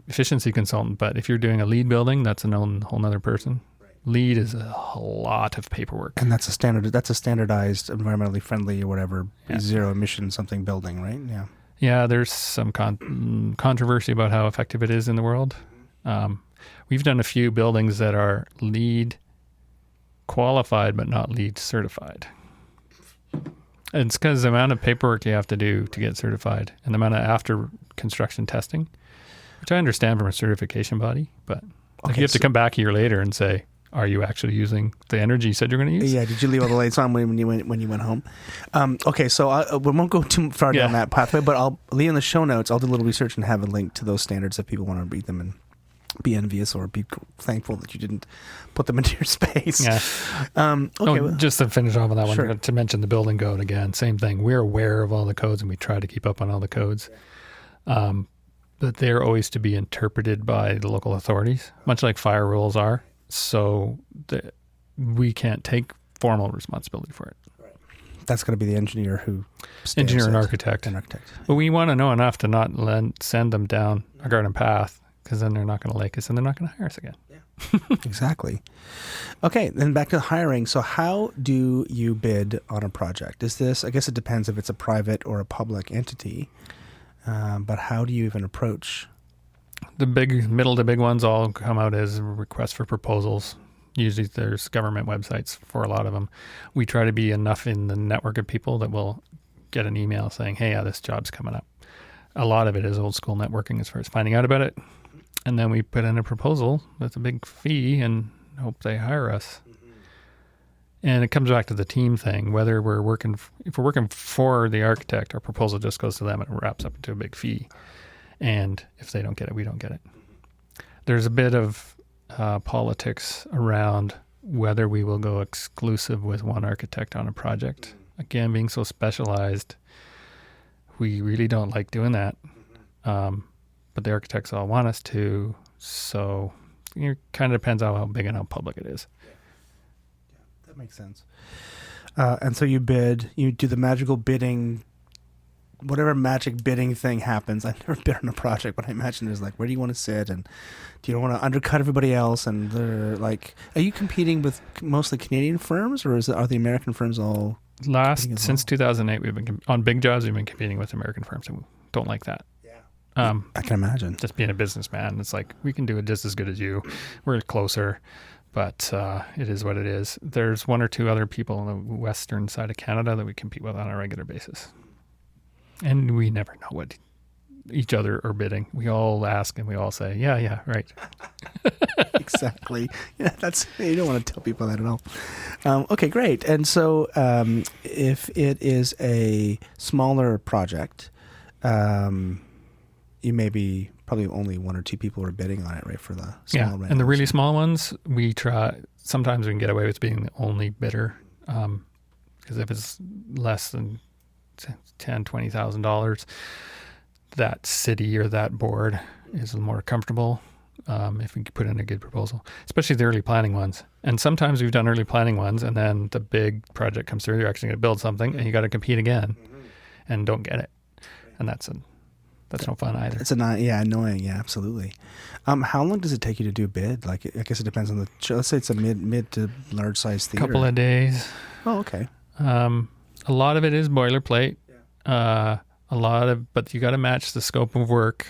efficiency consultant, but if you're doing a LEED building, that's a whole nother person. LEED is a lot of paperwork, and that's a standardized, environmentally friendly or whatever, zero emission something building, right? Yeah. Yeah, there's some controversy about how effective it is in the world. We've done a few buildings that are LEED qualified but not LEED certified. And it's because the amount of paperwork you have to do to get certified and the amount of after construction testing, which I understand from a certification body, but you have to come back a year later and say, are you actually using the energy you said you're going to use? Yeah. Did you leave all the lights on when you went home? So we won't go too far down that pathway, but I'll leave in the show notes. I'll do a little research and have a link to those standards if people want to read them and be envious or be thankful that you didn't put them into your space. Yeah. Okay. Oh, just to finish off on that one, Sure. to mention the building code again, same thing. We're aware of all the codes and we try to keep up on all the codes. But they're always to be interpreted by the local authorities, much like fire rules are. So we can't take formal responsibility for it. That's going to be the engineer who stamps Engineer and it. architect. An architect. But we want to know enough to not send them down a garden path, because then they're not going to like us and they're not going to hire us again. Exactly. Okay, then back to hiring. So how do you bid on a project? Is this, I guess it depends if it's a private or a public entity, but how do you even approach? The middle to big ones all come out as requests for proposals. Usually there's government websites for a lot of them. We try to be enough in the network of people that will get an email saying, hey, yeah, this job's coming up. A lot of it is old school networking as far as finding out about it. And then we put in a proposal that's a big fee and hope they hire us. And it comes back to the team thing, whether if we're working for the architect, our proposal just goes to them and it wraps up into a big fee. And if they don't get it, we don't get it. There's a bit of politics around whether we will go exclusive with one architect on a project. Again, being so specialized, we really don't like doing that. But the architects all want us to, so it kind of depends on how big and how public it is. That makes sense. And so you do the magical bidding, whatever magic bidding thing happens. I've never bid on a project, but I imagine there's like, where do you want to sit? And do you want to undercut everybody else? And they're like, are you competing with mostly Canadian firms, or are the American firms all? Since 2008, we've been on big jobs. We've been competing with American firms, and we don't like that. I can imagine. Just being a businessman, it's like we can do it just as good as you. We're closer, but it is what it is. There's one or two other people on the western side of Canada that we compete with on a regular basis, and we never know what each other are bidding. We all ask and we all say, yeah, right. Exactly. Yeah, you don't want to tell people that at all. Okay, great. And so if it is a smaller project, you may be probably only one or two people are bidding on it, right? For the small rentals. And the really small ones, we try. Sometimes we can get away with being the only bidder, because if it's less than $10,000, $20,000, that city or that board is more comfortable if we can put in a good proposal, especially the early planning ones. And sometimes we've done early planning ones, and then the big project comes through. You're actually going to build something, and you got to compete again, and don't get it, and that's no fun either. It's annoying. Yeah, absolutely. How long does it take you to do a bid? Like, I guess it depends on let's say it's a mid to large size theater. Couple of days. Oh, okay. A lot of it is boilerplate. But you got to match the scope of work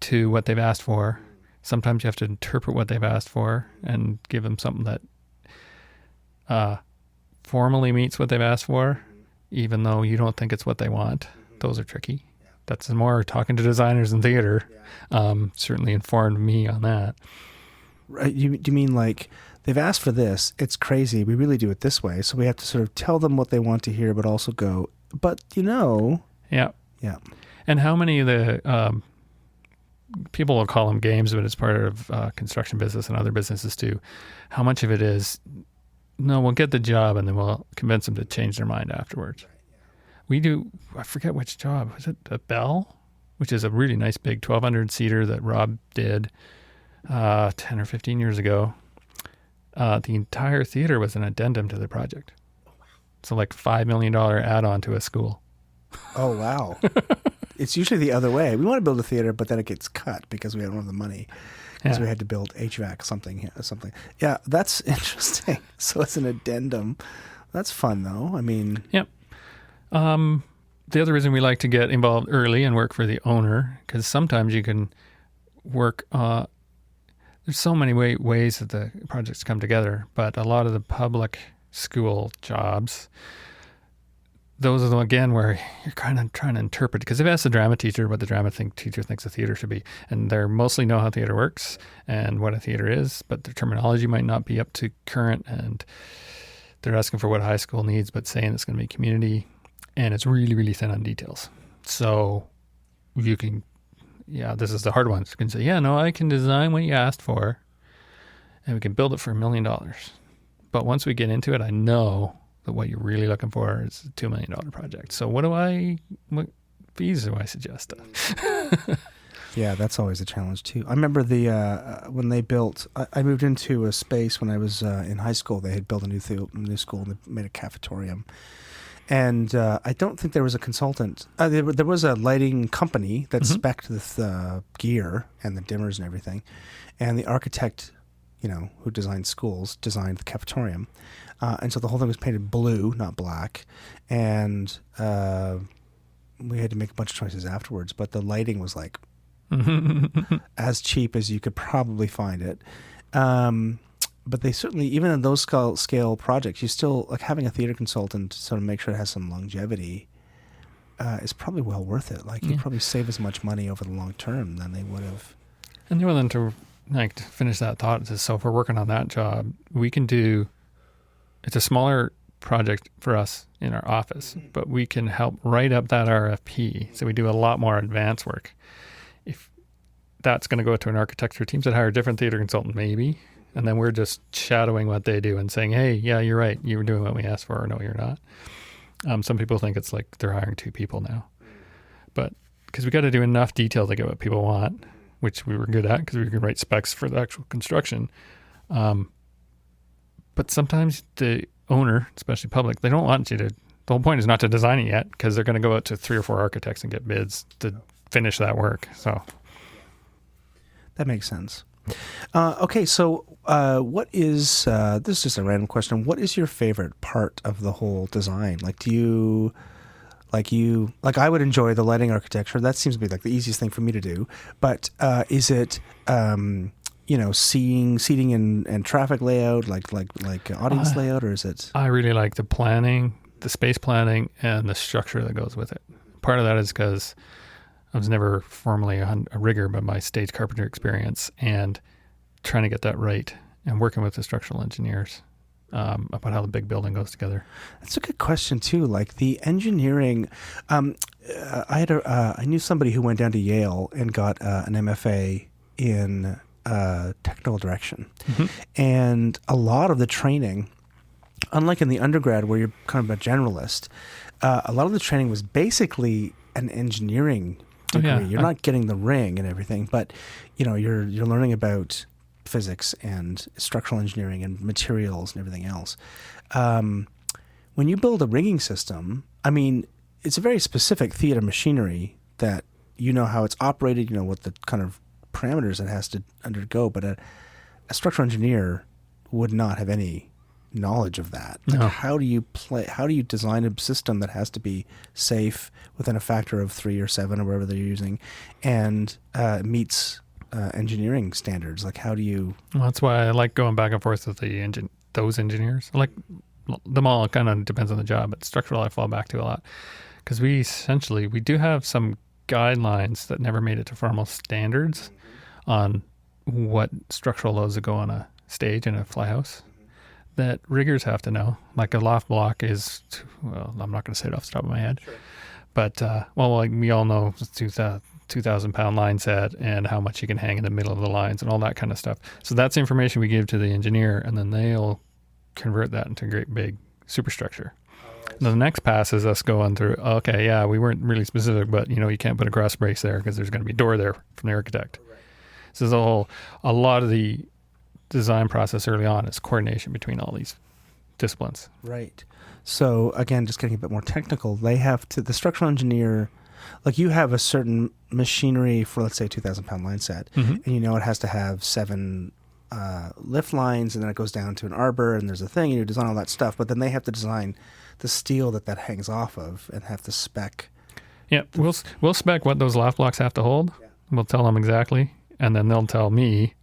to what they've asked for. Sometimes you have to interpret what they've asked for and give them something that formally meets what they've asked for, even though you don't think it's what they want. Those are tricky. That's more talking to designers in theater. Certainly informed me on that. Right. Do you mean like they've asked for this? It's crazy. We really do it this way. So we have to sort of tell them what they want to hear, but also go, but Yeah. Yeah. And how many of the people will call them games, but it's part of construction business and other businesses too. How much of it is, no, we'll get the job and then we'll convince them to change their mind afterwards. We do, I forget which job. Was it the Bell? Which is a really nice big 1,200 seater that Rob did 10 or 15 years ago. The entire theater was an addendum to the project. So like $5 million add-on to a school. Oh, wow. It's usually the other way. We want to build a theater, but then it gets cut because we don't have the money. Because we had to build HVAC something. Yeah, that's interesting. So it's an addendum. That's fun, though. I mean... Yep. The other reason we like to get involved early and work for the owner, because sometimes you can work... there's so many ways that the projects come together, but a lot of the public school jobs... Those are the, again, where you're kind of trying to interpret, because they've asked the drama teacher what the drama teacher thinks a theater should be, and they mostly know how theater works and what a theater is, but their terminology might not be up to current, and they're asking for what high school needs, but saying it's going to be community, and it's really, really thin on details. So you can yeah, this is the hard one. So you can say, yeah, no, I can design what you asked for and we can build it for $1 million. But once we get into it, I know that what you're really looking for is a $2 million project. So what fees do I suggest? Yeah, that's always a challenge too. I remember when they built. I moved into a space when I was in high school. They had built a new school and they made a cafetorium. And I don't think there was a consultant. There was a lighting company that spec'd the gear and the dimmers and everything, and the architect, who designed schools, designed the cafetorium, and so the whole thing was painted blue, not black, and we had to make a bunch of choices afterwards. But the lighting was like as cheap as you could probably find it. But they certainly, even in those scale projects, you still, like, having a theater consultant to sort of make sure it has some longevity is probably well worth it. Like, you'd probably save as much money over the long term than they would have. And then to finish that thought, so if we're working on that job, we can it's a smaller project for us in our office, but we can help write up that RFP. So we do a lot more advanced work. If that's going to go to an architecture team that hire a different theater consultant, maybe. And then we're just shadowing what they do and saying, hey, yeah, you're right. You were doing what we asked for, or no, you're not. Some people think it's like they're hiring 2 people now. But because we got to do enough detail to get what people want, which we were good at because we could write specs for the actual construction. But sometimes the owner, especially public, they don't want you to, the whole point is not to design it yet because they're going to go out to 3 or 4 architects and get bids to finish that work. So that makes sense. Okay, so what is, this is just a random question, what is your favorite part of the whole design? Like, I would enjoy the lighting architecture. That seems to be like the easiest thing for me to do. But is it, seating and traffic layout, like audience layout, or is it? I really like the planning, the space planning, and the structure that goes with it. Part of that is because I was never formally a rigger, but my stage carpenter experience and trying to get that right and working with the structural engineers about how the big building goes together. That's a good question too. Like the engineering, I knew somebody who went down to Yale and got an MFA in technical direction, and a lot of the training, unlike in the undergrad where you're kind of a generalist, a lot of the training was basically an engineering degree. You're not getting the ring and everything, but you're learning about physics and structural engineering and materials and everything else. When you build a rigging system, I mean, it's a very specific theater machinery that how it's operated, what the kind of parameters it has to undergo, but a structural engineer would not have any knowledge of that. Like, how do you design a system that has to be safe within a factor of 3 or 7 or whatever they're using and meets engineering standards? Like, how do you... Well, that's why I like going back and forth with those engineers. I like them all. It kind of depends on the job, but structural I fall back to a lot because we do have some guidelines that never made it to formal standards on what structural loads that go on a stage in a flyhouse that riggers have to know. Like a loft block is, well, I'm not going to say it off the top of my head, but like we all know it's 2,000 pound line set and how much you can hang in the middle of the lines and all that kind of stuff. So that's information we give to the engineer, and then they'll convert that into a great big superstructure. And the next pass is us going through, okay, yeah, we weren't really specific, but you can't put a cross brace there because there's going to be a door there from the architect. So there's a lot of the design process early on is coordination between all these disciplines. Right. So again, just getting a bit more technical, the structural engineer, like you have a certain machinery for, let's say, 2,000 pound line set, and it has to have 7 lift lines, and then it goes down to an arbor, and there's a thing, and you design all that stuff, but then they have to design the steel that hangs off of and have to spec. Yeah, we'll spec what those loft blocks have to hold. Yeah. We'll tell them exactly, and then they'll tell me,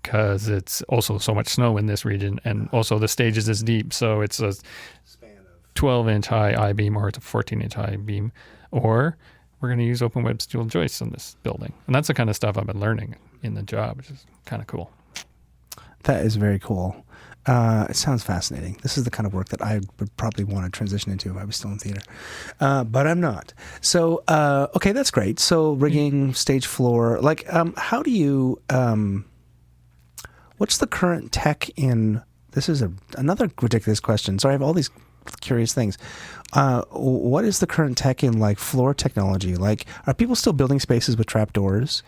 because it's also so much snow in this region, and also the stage is this deep, so it's a 12-inch high I-beam or it's a 14-inch high beam, or we're going to use open web steel joists in this building. And that's the kind of stuff I've been learning in the job, which is kind of cool. That is very cool. It sounds fascinating. This is the kind of work that I would probably want to transition into if I was still in theater, but I'm not. So, okay, that's great. So rigging, stage floor, like, how do you, what's the current tech in, this is another ridiculous question. Sorry, I have all these curious things. What is the current tech in like floor technology? Like, are people still building spaces with trapdoors?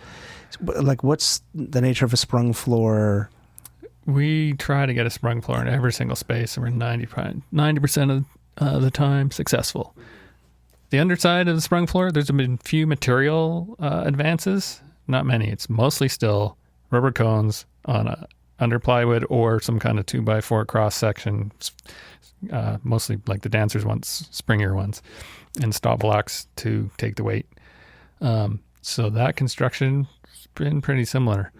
Like, what's the nature of a sprung floor? We try to get a sprung floor in every single space, and we're 90% of the time successful. The underside of the sprung floor, there's been few material advances, not many. It's mostly still rubber cones on under plywood or some kind of 2x4 cross section, mostly like the dancers ones, springier ones, and stop blocks to take the weight. So that construction's been pretty similar,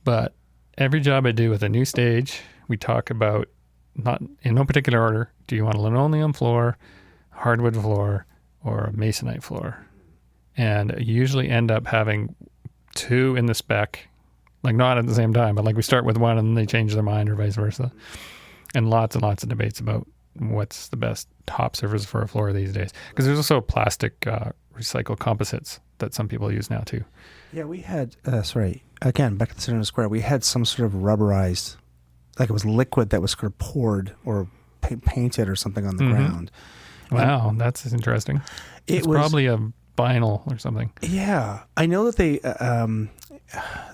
but every job I do with a new stage, we talk about, not in no particular order, do you want a linoleum floor, hardwood floor, or a masonite floor? And I usually end up having two in the spec, like not at the same time, but like we start with one and then they change their mind or vice versa. And lots of debates about what's the best top surface for a floor these days. Because there's also plastic recycled composites that some people use now too. Yeah, we had, again, back at the Cinema Square, we had some sort of rubberized, like it was liquid that was sort of poured or painted or something on the ground. Wow, that's interesting. It's probably a vinyl or something. Yeah, I know that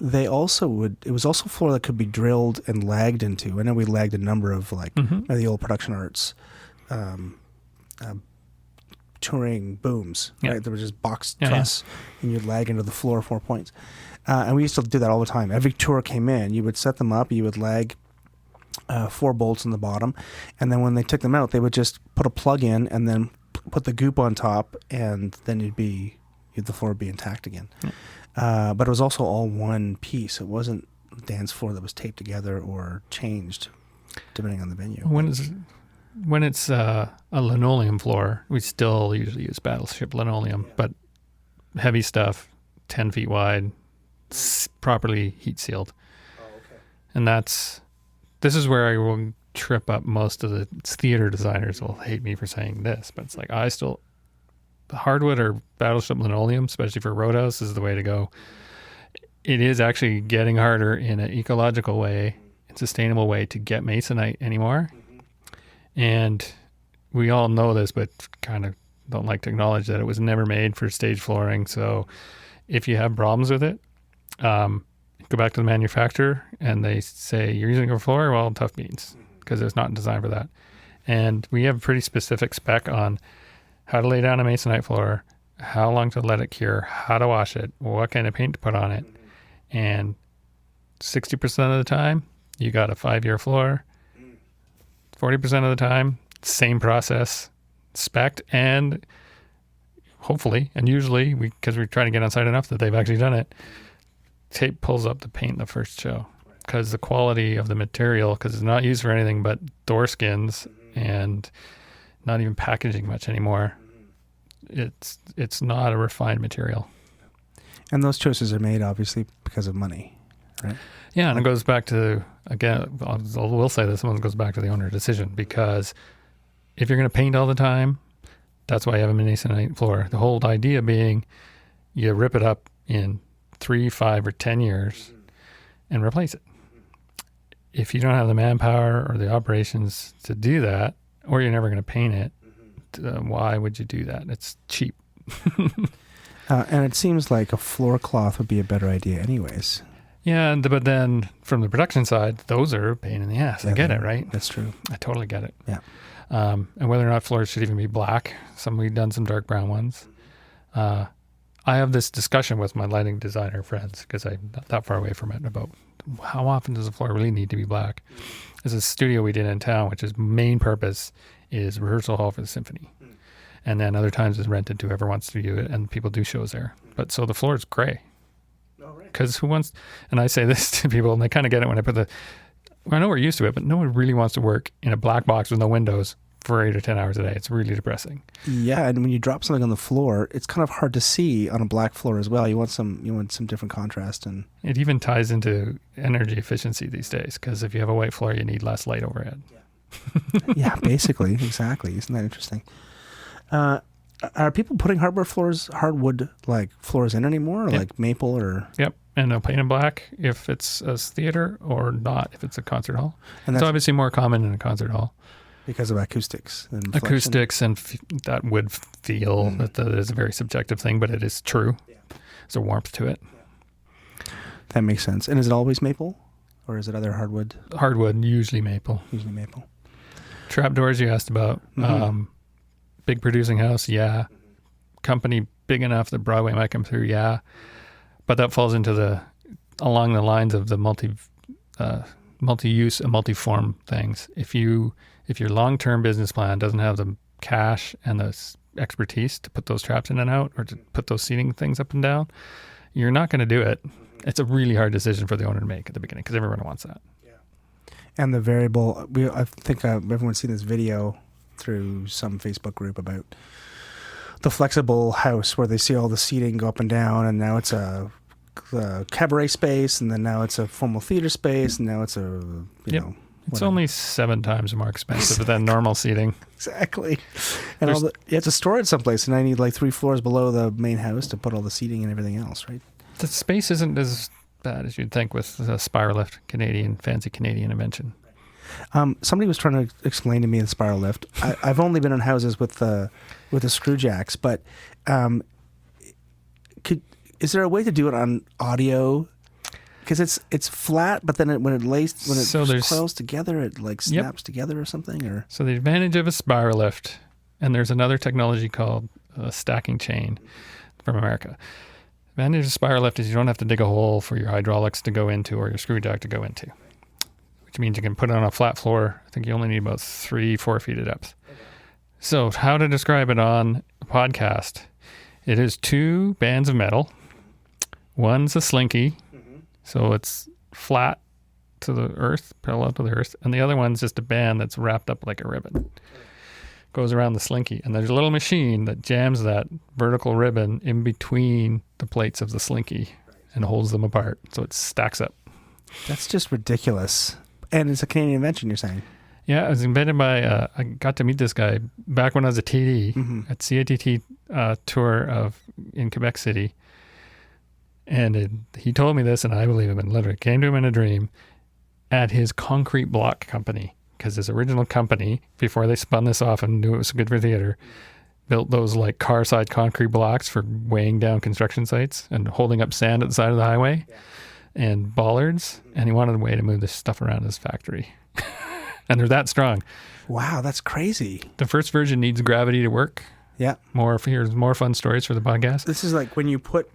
they also would, it was also a floor that could be drilled and lagged into. I know we lagged a number of like the old Production Arts touring booms, right? There were just box truss and you'd lag into the floor 4 points. And we used to do that all the time. Every tour came in, you would set them up, you would lag 4 bolts in the bottom, and then when they took them out, they would just put a plug in and then put the goop on top, and then the floor would be intact again. But it was also all one piece. It wasn't a dance floor that was taped together or changed depending on the venue. When it's a linoleum floor, we still usually use Battleship linoleum, but heavy stuff, 10 feet wide, properly heat sealed. Oh, okay. And this is where I will trip up most of the theater designers will hate me for saying this, but it's like hardwood or Battleship linoleum, especially for Roadhouse, is the way to go. It is actually getting harder in an ecological way and sustainable way to get masonite anymore. And we all know this, but kind of don't like to acknowledge that it was never made for stage flooring. So if you have problems with it, go back to the manufacturer and they say, you're using a floor, well, tough beans, because it's not designed for that. And we have a pretty specific spec on how to lay down a masonite floor, how long to let it cure, how to wash it, what kind of paint to put on it. And 60% of the time, you got a 5-year floor. 40% of the time, same process, spec'd, and hopefully, and usually, because we're trying to get on site enough that they've actually done it, tape pulls up the paint in the first show. Because the quality of the material, because it's not used for anything but door skins and not even packaging much anymore, it's not a refined material. And those choices are made, obviously, because of money, right? Yeah, and it goes back to, again, I will say this one goes back to the owner decision, because if you're going to paint all the time, that's why you have a masonite floor. The whole idea being you rip it up in 3, 5, or 10 years and replace it. If you don't have the manpower or the operations to do that, or you're never going to paint it, why would you do that? It's cheap. And it seems like a floor cloth would be a better idea anyways. Yeah, but then from the production side, those are a pain in the ass. I get it, right? That's true. I totally get it. Yeah. And whether or not floors should even be black. We've done some dark brown ones. I have this discussion with my lighting designer friends, because I'm not that far away from it, about how often does a floor really need to be black. There's a studio we did in town, which is main purpose is rehearsal hall for the symphony. And then other times it's rented to whoever wants to view it, and people do shows there. But so the floor is gray. Because who wants, and I say this to people, and they kind of get it when I put I know we're used to it, but no one really wants to work in a black box with no windows for 8 or 10 hours a day. It's really depressing. Yeah, and when you drop something on the floor, it's kind of hard to see on a black floor as well. You want some different contrast, and It even ties into energy efficiency these days, because if you have a white floor, you need less light overhead. yeah, basically, exactly. Isn't that interesting? Are people putting hardwood like floors in anymore, or Yep. like maple or? Yep. And they'll paint in black if it's a theater, or not if it's a concert hall. And It's that's obviously more common in a concert hall. because of acoustics and reflection? Acoustics and that wood feel, that is a very subjective thing, but it is true. There's a warmth to it. That makes sense. And is it always maple, or is it other hardwood? Hardwood, usually maple. Usually maple. Trapdoors you asked about. Big producing house, yeah. Company big enough that Broadway might come through, yeah. But that falls into along the lines of the multi-use and multi-form things. If your long-term business plan doesn't have the cash and the expertise to put those traps in and out, or to put those seating things up and down, you're not going to do it. It's a really hard decision for the owner to make at the beginning, because everyone wants that. And the variable, I think everyone's seen this video through some Facebook group about the flexible house where they see all the seating go up and down, and now it's a cabaret space, and then now it's a formal theater space, and now it's you Yep. know. It's whatever. only 7 times more expensive than normal seating. Exactly. And you have to store it someplace, and I need like 3 floors below the main house to put all the seating and everything else, right? The space isn't as bad as you'd think with the spiral lift, fancy Canadian invention. Somebody was trying to explain to me the spiral lift. I've only been in houses with the screw jacks, but is there a way to do it on audio? Because it's flat, but then when it coils together, it like snaps together or something. Or So the advantage of a spiral lift, and there's another technology called a stacking chain from America. The advantage of spiral lift is you don't have to dig a hole for your hydraulics to go into or your screw jack to go into, which means you can put it on a flat floor. I think you only need about 3-4 feet of depth. So how to describe it on a podcast? It is 2 bands of metal. One's a slinky, so it's flat to the earth, parallel to the earth, and the other one's just a band that's wrapped up like a ribbon. Goes around the slinky, and there's a little machine that jams that vertical ribbon in between the plates of the slinky and holds them apart, so it stacks up. that's just ridiculous. And it's a Canadian invention, you're saying? Yeah, it was invented by, I got to meet this guy back when I was a TD at CATT tour in Quebec City. And he told me this, and I believe him, and literally came to him in a dream at his concrete block company, because his original company, before they spun this off and knew it was good for theater, built those like car-side concrete blocks for weighing down construction sites and holding up sand at the side of the highway and bollards. And he wanted a way to move this stuff around his factory. And they're that strong. Wow, that's crazy. The first version needs gravity to work. Yeah. Here's more fun stories for the podcast. This is like when you put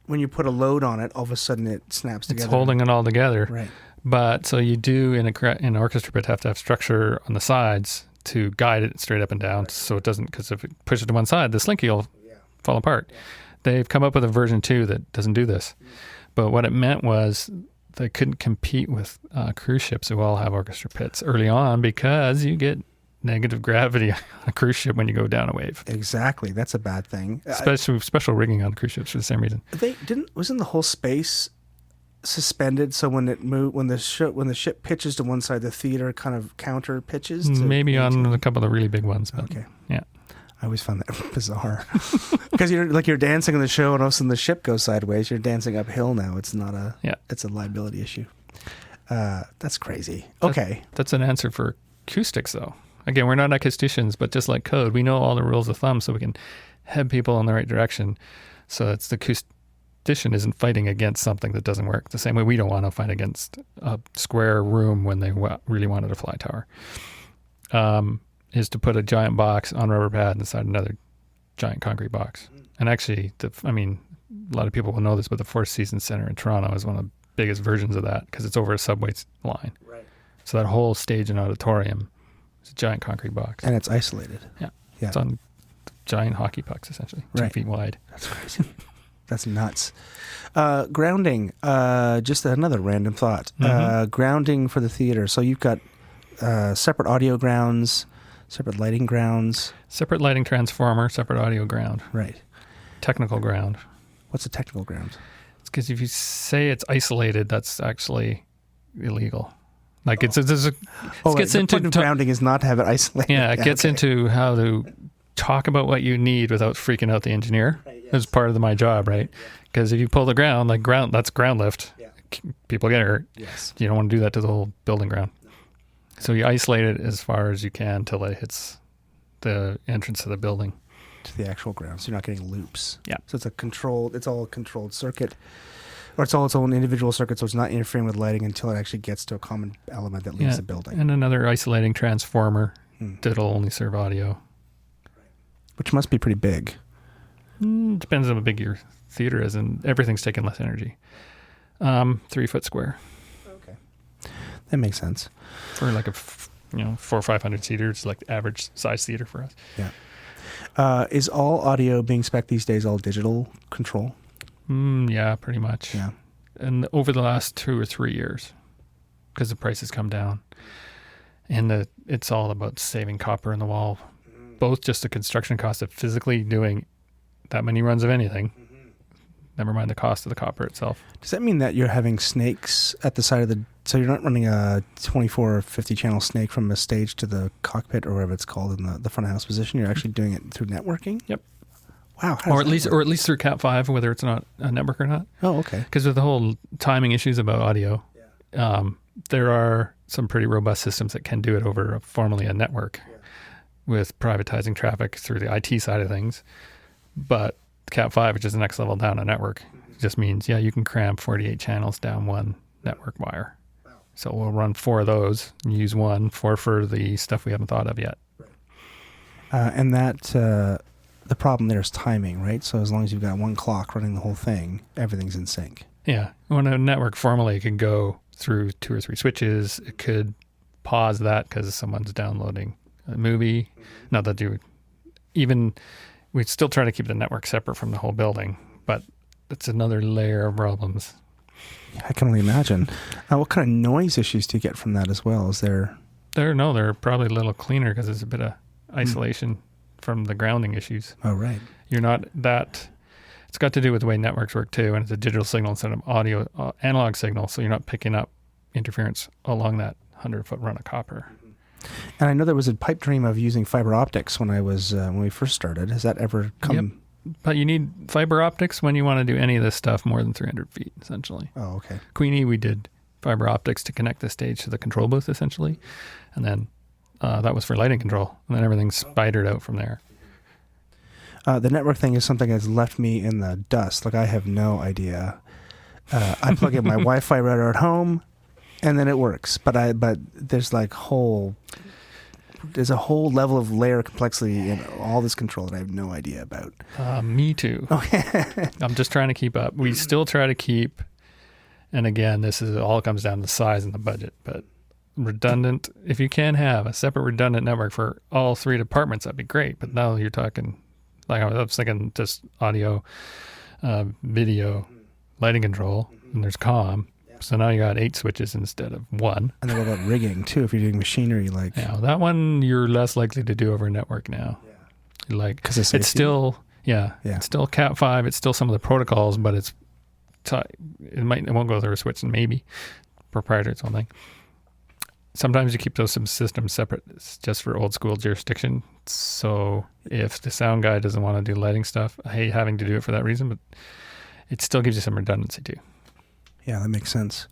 a load on it, all of a sudden it snaps together. It's holding it all together. Right. But so you do in an orchestra pit have to have structure on the sides to guide it straight up and down, so it doesn't, because if it pushes to one side, the slinky will fall apart. They've come up with a version 2 that doesn't do this. But what it meant was they couldn't compete with cruise ships who all have orchestra pits early on, because you get negative gravity on a cruise ship when you go down a wave. Exactly. That's a bad thing. Special rigging on cruise ships for the same reason. Wasn't the whole space suspended, so when the ship pitches to one side, the theater kind of counter pitches? Maybe on a couple of the really big ones. But Okay. Yeah. I always found that bizarre. Because you're dancing in the show, and all of a sudden the ship goes sideways. You're dancing uphill now. It's not it's a liability issue. That's crazy. Okay. That's an answer for acoustics, though. Again, we're not acousticians, but just like code, we know all the rules of thumb, so we can head people in the right direction. So it's the acoustician isn't fighting against something that doesn't work. The same way we don't want to fight against a square room when they really wanted a fly tower. Is to put a giant box on a rubber pad inside another giant concrete box. And actually, a lot of people will know this, but the Four Seasons Center in Toronto is one of the biggest versions of that, because it's over a subway line. Right. So that whole stage and auditorium is a giant concrete box. And it's isolated. Yeah. Yeah. It's on giant hockey pucks, essentially, 2 feet wide. That's crazy. That's nuts. Grounding, just another random thought. Grounding for the theater. So you've got separate audio grounds, separate lighting grounds. Separate lighting transformer, separate audio ground, Right. technical ground. What's a technical ground? It's because if you say it's isolated, that's actually illegal. Like it gets The into point of grounding is not to have it isolated. yeah, it gets okay. into how to talk about what you need without freaking out the engineer. As part of my job, right? Because if you pull the ground, that's ground lift. Yeah. People get hurt. Yes. You don't want to do that to the whole building ground. So you isolate it as far as you can till it hits the entrance of the building. To the actual ground, so you're not getting loops. Yeah. So it's all a controlled circuit, or it's all its own individual circuit, so it's not interfering with lighting until it actually gets to a common element that leaves the building. And another isolating transformer Hmm. that'll only serve audio. Which must be pretty big. Depends on how big your theater is, and everything's taking less energy. 3 foot square Okay. That makes sense. for like 400 or 500 seaters, like the average size theater for us. Yeah. Is all audio being spec'd these days all digital control? Yeah, pretty much. Yeah. And over the last 2 or 3 years, because the prices come down, and it's all about saving copper in the wall, both just the construction cost of physically doing that many runs of anything, never mind the cost of the copper itself. Does that mean that you're having snakes at the side of so you're not running a 24 or 50 channel snake from the stage to the cockpit or whatever it's called in the front of house position? You're actually doing it through networking? Yep. Wow. Or at least through Cat5, whether it's not a network or not. Oh, okay. Because with the whole timing issues about audio, there are some pretty robust systems that can do it over formerly a network with privatizing traffic through the IT side of things. But Cat5, which is the next level down a network, just means, you can cram 48 channels down one network wire. So we'll run 4 of those and use 1 for the stuff we haven't thought of yet. And that the problem there is timing, right? So as long as you've got one clock running the whole thing, everything's in sync. Yeah. When a network formally could go through 2 or 3 switches, it could pause that because someone's downloading a movie. Not that we'd still try to keep the network separate from the whole building, but it's another layer of problems. I can only imagine. What kind of noise issues do you get from that as well? Is there... They're probably a little cleaner because there's a bit of isolation from the grounding issues. Oh, right. You're not that... It's got to do with the way networks work too, and it's a digital signal instead of audio analog signal, so you're not picking up interference along that 100-foot run of copper. And I know there was a pipe dream of using fiber optics when we first started. Has that ever come? Yep. But you need fiber optics when you want to do any of this stuff more than 300 feet, essentially. Oh, okay. Queenie, we did fiber optics to connect the stage to the control booth, essentially. And then that was for lighting control. And then everything spidered out from there. The network thing is something that's left me in the dust. Like, I have no idea. I plug in my Wi-Fi router at home, and then it works. But there's there's a whole level of layer complexity in all this control that I have no idea about. Me too. I'm just trying to keep up. We still try to keep, and again, this is all comes down to the size and the budget, but redundant, if you can have a separate redundant network for all 3 departments, that'd be great. But now you're talking, like I was thinking, just audio, video, lighting control, and there's comm. So now you got 8 switches instead of 1. And then what about rigging too? If you're doing machinery, like that one you're less likely to do over a network now. Yeah. Like 'cause of it's safety? still it's still Cat5. It's still some of the protocols, but it won't go through a switch, and maybe proprietary its own thing. Sometimes you keep those systems separate just for old school jurisdiction. So if the sound guy doesn't want to do lighting stuff, I hate having to do it for that reason, but it still gives you some redundancy too. Yeah, that makes sense.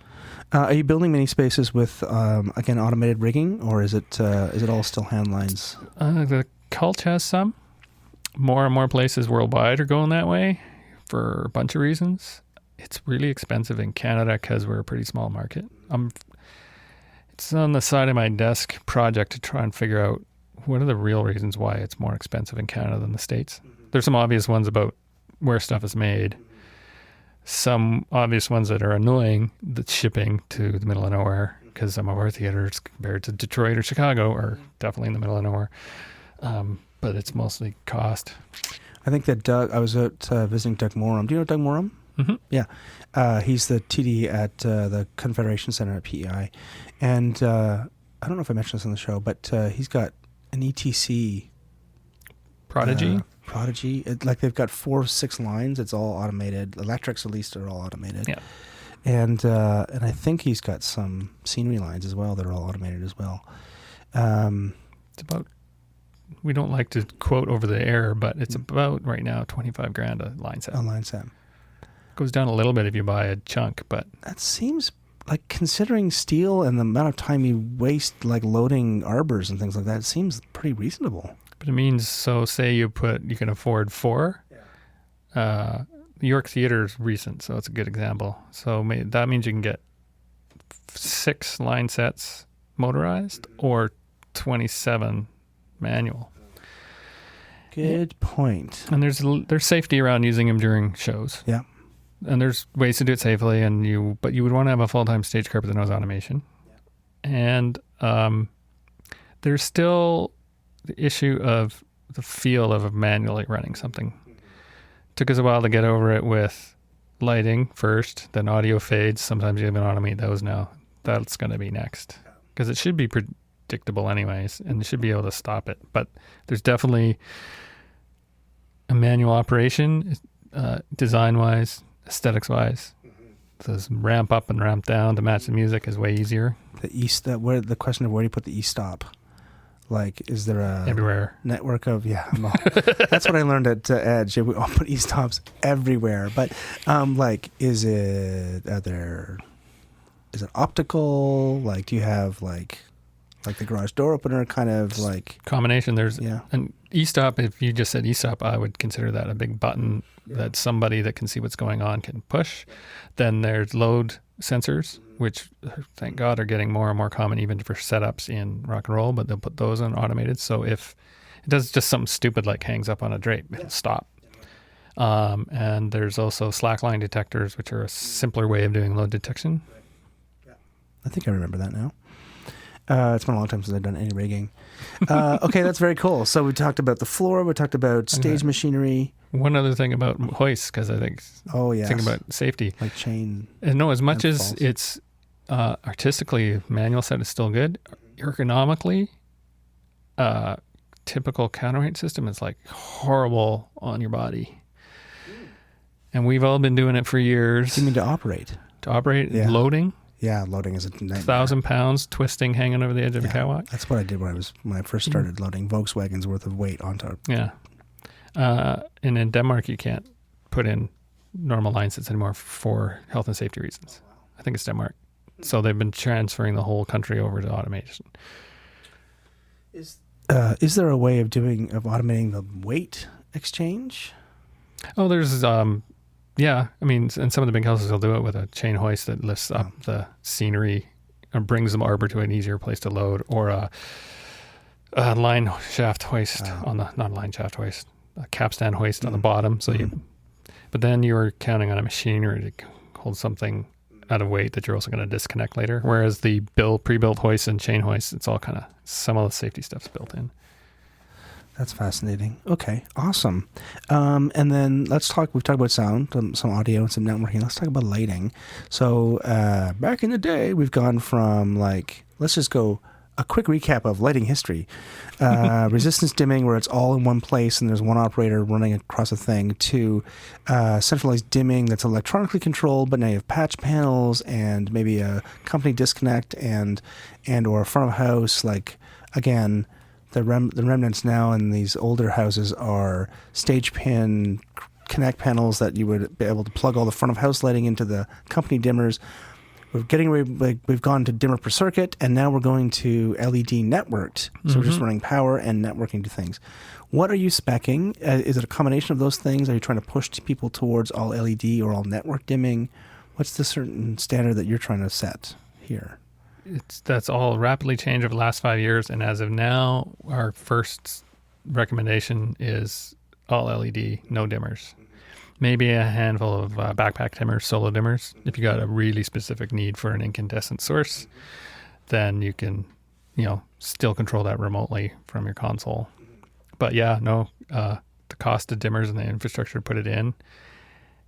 Are you building many spaces with, again, automated rigging, or is it all still hand lines? The Cult has some. More and more places worldwide are going that way for a bunch of reasons. It's really expensive in Canada because we're a pretty small market. It's on the side of my desk project to try and figure out what are the real reasons why it's more expensive in Canada than the States. There's some obvious ones about where stuff is made. Some obvious ones that are annoying, the shipping to the middle of nowhere, because some of our theaters compared to Detroit or Chicago are definitely in the middle of nowhere. But it's mostly cost. I think that I was out visiting Doug Morum. Do you know Doug Morum? Mm-hmm. Yeah. He's the TD at the Confederation Center at PEI. And I don't know if I mentioned this on the show, but he's got an ETC Prodigy. Prodigy. Like they've got 4 or 6 lines. It's all automated. Electrics, at least, are all automated. Yeah. And I think he's got some scenery lines as well that are all automated as well. It's about, we don't like to quote over the air, but it's about right now $25,000 a line set. A line set. Goes down a little bit if you buy a chunk, but That seems like, considering steel and the amount of time you waste like loading arbors and things like that, it seems pretty reasonable. it means, so say you can afford 4. York Theatre is recent, so it's a good example. So that means you can get 6 line sets motorized or 27 manual. Good point. And there's safety around using them during shows. Yeah. And there's ways to do it safely, but you would want to have a full-time stage carpet that knows automation. And there's still the issue of the feel of manually running something. Took us a while to get over it with lighting first, then audio fades. Sometimes you even automate those now. That's going to be next, because it should be predictable anyways, and you should be able to stop it. But there's definitely a manual operation, design-wise, aesthetics-wise. This ramp up and ramp down to match the music is way easier. The question of where do you put the e-stop? Like, is there a Everywhere. network of that's what I learned at Edge. We all put e-stops everywhere. But is it optical? Like, do you have like the garage door opener kind of like Combination. There's an e-stop. If you just said e-stop, I would consider that a big button that somebody that can see what's going on can push. Then there's load sensors, which thank God are getting more and more common even for setups in rock and roll, but they'll put those on automated. So if it does just something stupid like hangs up on a drape, it'll stop. And there's also slackline detectors, which are a simpler way of doing load detection. I think I remember that now. It's been a long time since I've done any rigging. Okay, that's very cool. So we talked about the floor. We talked about stage machinery. One other thing about hoists, because I think think about safety. Like chain. And no, as much as falls. it's artistically manual set is still good, ergonomically, typical counterweight system is like horrible on your body. And we've all been doing it for years. You mean to operate? To operate, Yeah. loading. Yeah, loading is a nightmare. 1,000 pounds twisting, hanging over the edge of a catwalk. That's what I did when I first started loading Volkswagen's worth of weight onto. Yeah. And in Denmark, you can't put in normal line sets anymore for health and safety reasons. I think it's Denmark. So they've been transferring the whole country over to automation. Is there a way of automating the weight exchange? Oh, there's yeah. I mean, and some of the big houses will do it with a chain hoist that lifts up the scenery or brings the arbor to an easier place to load, or a line shaft hoist not a line shaft hoist, a capstan hoist on the bottom. So but then you're counting on a machinery to hold something out of weight that you're also going to disconnect later. Whereas the pre-built hoist and chain hoist, it's all kind of, some of the safety stuff's built in. That's fascinating. Okay, awesome. And then we've talked about sound, some audio and some networking. Let's talk about lighting. So back in the day, we've gone from let's just go a quick recap of lighting history. Resistance dimming, where it's all in one place and there's one operator running across a thing, to centralized dimming that's electronically controlled, but now you have patch panels and maybe a company disconnect and or a front of house. Again, the remnants now in these older houses are stage pin connect panels that you would be able to plug all the front of house lighting into the company dimmers. We've gone to dimmer per circuit, and now we're going to LED networked. So we're just running power and networking to things. What are you speccing? Is it a combination of those things? Are you trying to push people towards all LED or all network dimming? What's the certain standard that you're trying to set here? That's all rapidly changed over the last 5 years, and as of now, our first recommendation is all LED, no dimmers. Maybe a handful of backpack dimmers, solo dimmers. If you got a really specific need for an incandescent source, then you can, still control that remotely from your console. But yeah, no, the cost of dimmers and the infrastructure to put it in,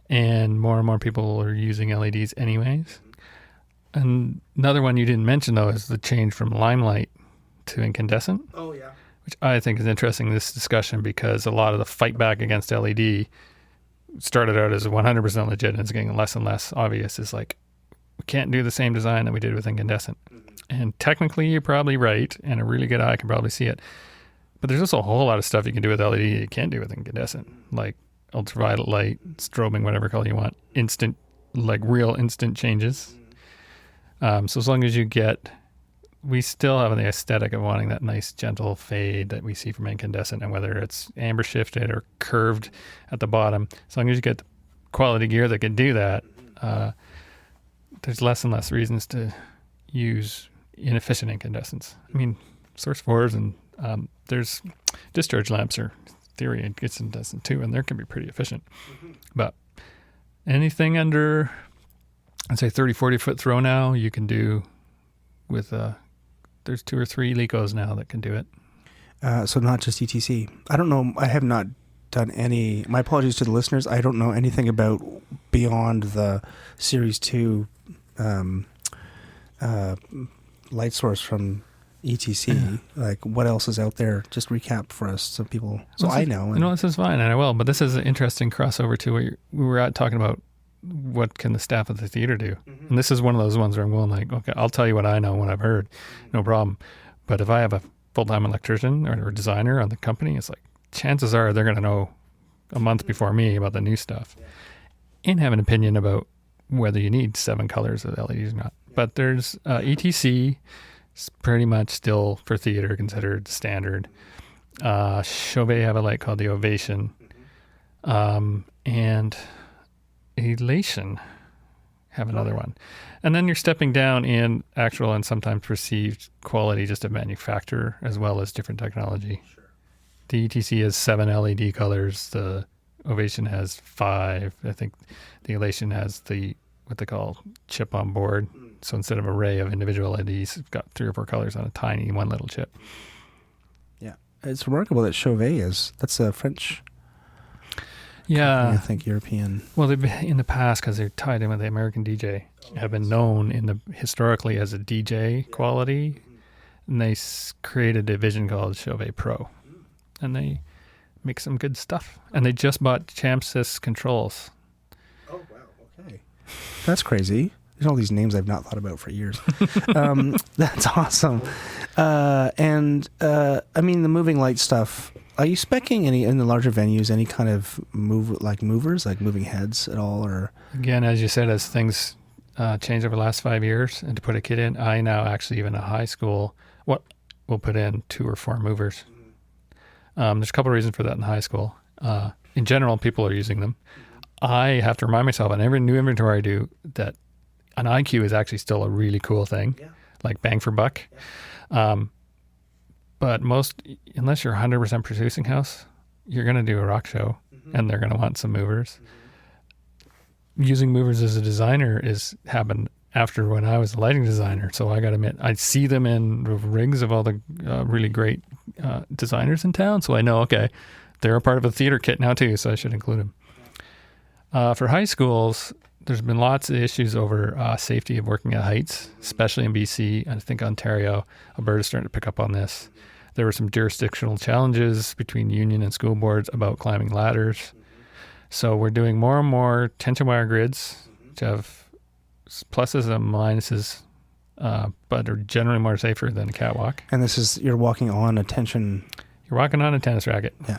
and more people are using LEDs anyways. And another one you didn't mention, though, is the change from limelight to incandescent. Oh, yeah. which I think is interesting in this discussion because a lot of the fight back against LED started out as 100% legit and it's getting less and less obvious. Is like, we can't do the same design that we did with incandescent. And technically you're probably right, and a really good eye can probably see it. But there's also a whole lot of stuff you can do with LED you can't do with incandescent, like ultraviolet light, strobing, whatever color you want, instant, like real instant changes. So as long as you get, we still have the aesthetic of wanting that nice gentle fade that we see from incandescent, and whether it's amber shifted or curved at the bottom, as long as you get the quality gear that can do that, there's less and less reasons to use inefficient incandescents. I mean, source 4s and there's discharge lamps are theory incandescent too, and they can be pretty efficient. But anything under, I'd say 30, 40 foot throw now, you can do with, there's 2 or 3 Lecos now that can do it. So not just ETC. I don't know. I have not done any, my apologies to the listeners. I don't know anything about beyond the Series 2 light source from ETC. Yeah. Like, what else is out there? Just recap for us so people, so Well, I know. No, this is fine, and I will. But this is an interesting crossover to what we were at talking about. What can the staff of the theater do? Mm-hmm. And this is one of those ones where I'm going like, okay, I'll tell you what I know, what I've heard, no problem. But if I have a full-time electrician or designer on the company, it's like chances are they're going to know a month before me about the new stuff and have an opinion about whether you need 7 colors of LEDs or not. But there's ETC. It's pretty much still for theater considered standard. Chauvet have a light called the Ovation, and Elation have another one. And then you're stepping down in actual and sometimes perceived quality just of manufacturer as well as different technology. Sure. The ETC has 7 LED colors. The Ovation has 5. I think the Elation has what they call chip on board. So instead of an array of individual LEDs, it's got 3 or 4 colors on a tiny one little chip. Yeah. It's remarkable that Chauvet that's a French company, I think European. Well, they've been in the past, because they're tied in with the American DJ, have been known historically as a DJ quality, and they created a division called Chauvet Pro, and they make some good stuff. And they just bought Champsys controls. Oh wow! Okay, that's crazy. There's all these names I've not thought about for years. That's awesome. I mean, the moving light stuff. Are you speccing any in the larger venues? Any kind of movers, like moving heads at all, or? Again, as you said, as things changed over the last 5 years, and to put a kid in, I now actually even a high school, we'll put in 2 or 4 movers. There's a couple of reasons for that in high school. In general, people are using them. I have to remind myself on every new inventory I do that an IQ is actually still a really cool thing, like bang for buck. But unless you're 100% producing house, you're going to do a rock show, and they're going to want some movers. Using movers as a designer happened after when I was a lighting designer. So I got to admit, I see them in the rigs of all the really great designers in town. So I know, okay, they're a part of a theater kit now too, so I should include them. For high schools, there's been lots of issues over safety of working at heights, especially in BC. I think Ontario, Alberta's starting to pick up on this. There were some jurisdictional challenges between union and school boards about climbing ladders. So we're doing more and more tension wire grids, which have pluses and minuses, but are generally more safer than a catwalk. And this is, you're walking on a tension. You're walking on a tennis racket. Yeah.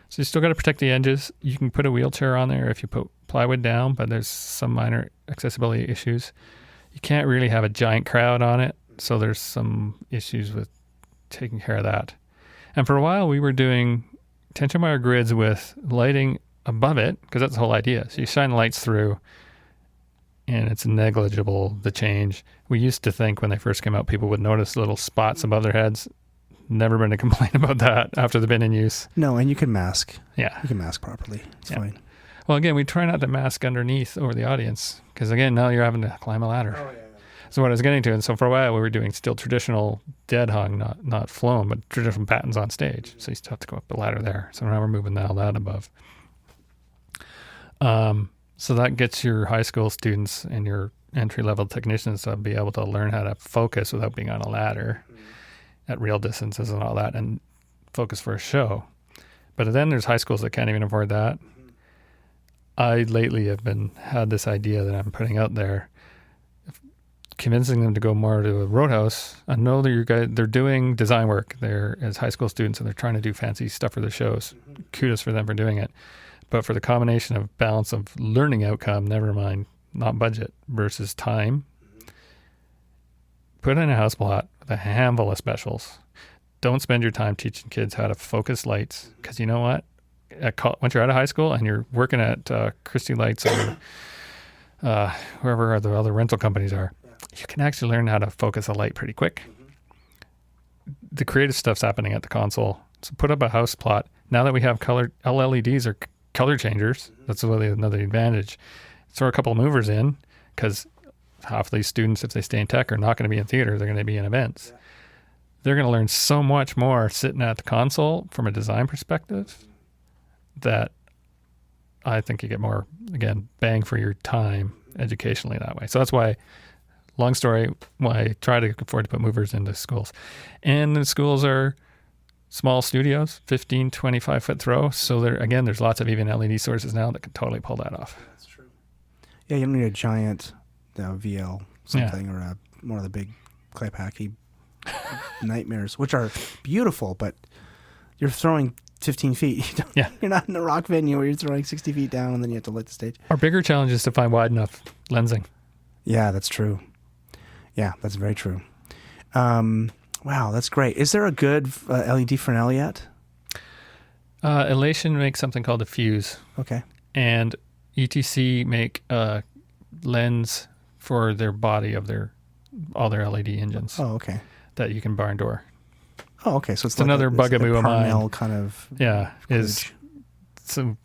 So you still got to protect the edges. You can put a wheelchair on there if you put plywood down, but there's some minor accessibility issues. You can't really have a giant crowd on it, so there's some issues with taking care of that. And for a while, we were doing tension wire grids with lighting above it, because that's the whole idea. So you shine lights through, and it's negligible, the change. We used to think when they first came out, people would notice little spots above their heads. Never been a complaint about that after they've been in use. No, and you can mask. Yeah. You can mask properly. It's fine. Well, again, we try not to mask underneath over the audience, because again, now you're having to climb a ladder. Oh, yeah. So what I was getting to, and so for a while we were doing still traditional dead hung, not flown, but traditional patterns on stage. So you still have to go up the ladder there. So now we're moving now that above. So that gets your high school students and your entry-level technicians to be able to learn how to focus without being on a ladder. at real distances and all that and focus for a show. But then there's high schools that can't even afford that. I lately have had this idea that I'm putting out there, convincing them to go more to a Roadhouse. I know that they're doing design work there as high school students, and they're trying to do fancy stuff for the shows. Kudos for them for doing it. But for the combination of balance of learning outcome, never mind, not budget, versus time, put in a house plot with a handful of specials. Don't spend your time teaching kids how to focus lights, because you know what? Once you're out of high school and you're working at Christie Lights or wherever the other rental companies are, you can actually learn how to focus a light pretty quick. The creative stuff's happening at the console. So put up a house plot. Now that we have color, LEDs are color changers. That's another advantage. Throw a couple of movers in, because half of these students, if they stay in tech, are not going to be in theater. They're going to be in events. They're going to learn so much more sitting at the console from a design perspective that I think you get more, again, bang for your time educationally that way. So that's why, long story, why I try to afford to put movers into schools. And the schools are small studios, 15, 25-foot throw. So there's lots of even LED sources now that can totally pull that off. That's true. Yeah, you don't need a giant VL something or one of the big Claypacky nightmares, which are beautiful, but you're throwing 15 feet. You're not in a rock venue where you're throwing 60 feet down and then you have to light the stage. Our bigger challenge is to find wide enough lensing. Yeah, that's true. Yeah, that's very true. Wow, that's great. Is there a good LED Fresnel yet? Elation makes something called a Fuse. Okay. And ETC make a lens for their body of all their LED engines. Oh, okay. That you can barn door. Oh, okay. So it's like another bugaboo of mine. Parnell kind of. Yeah, is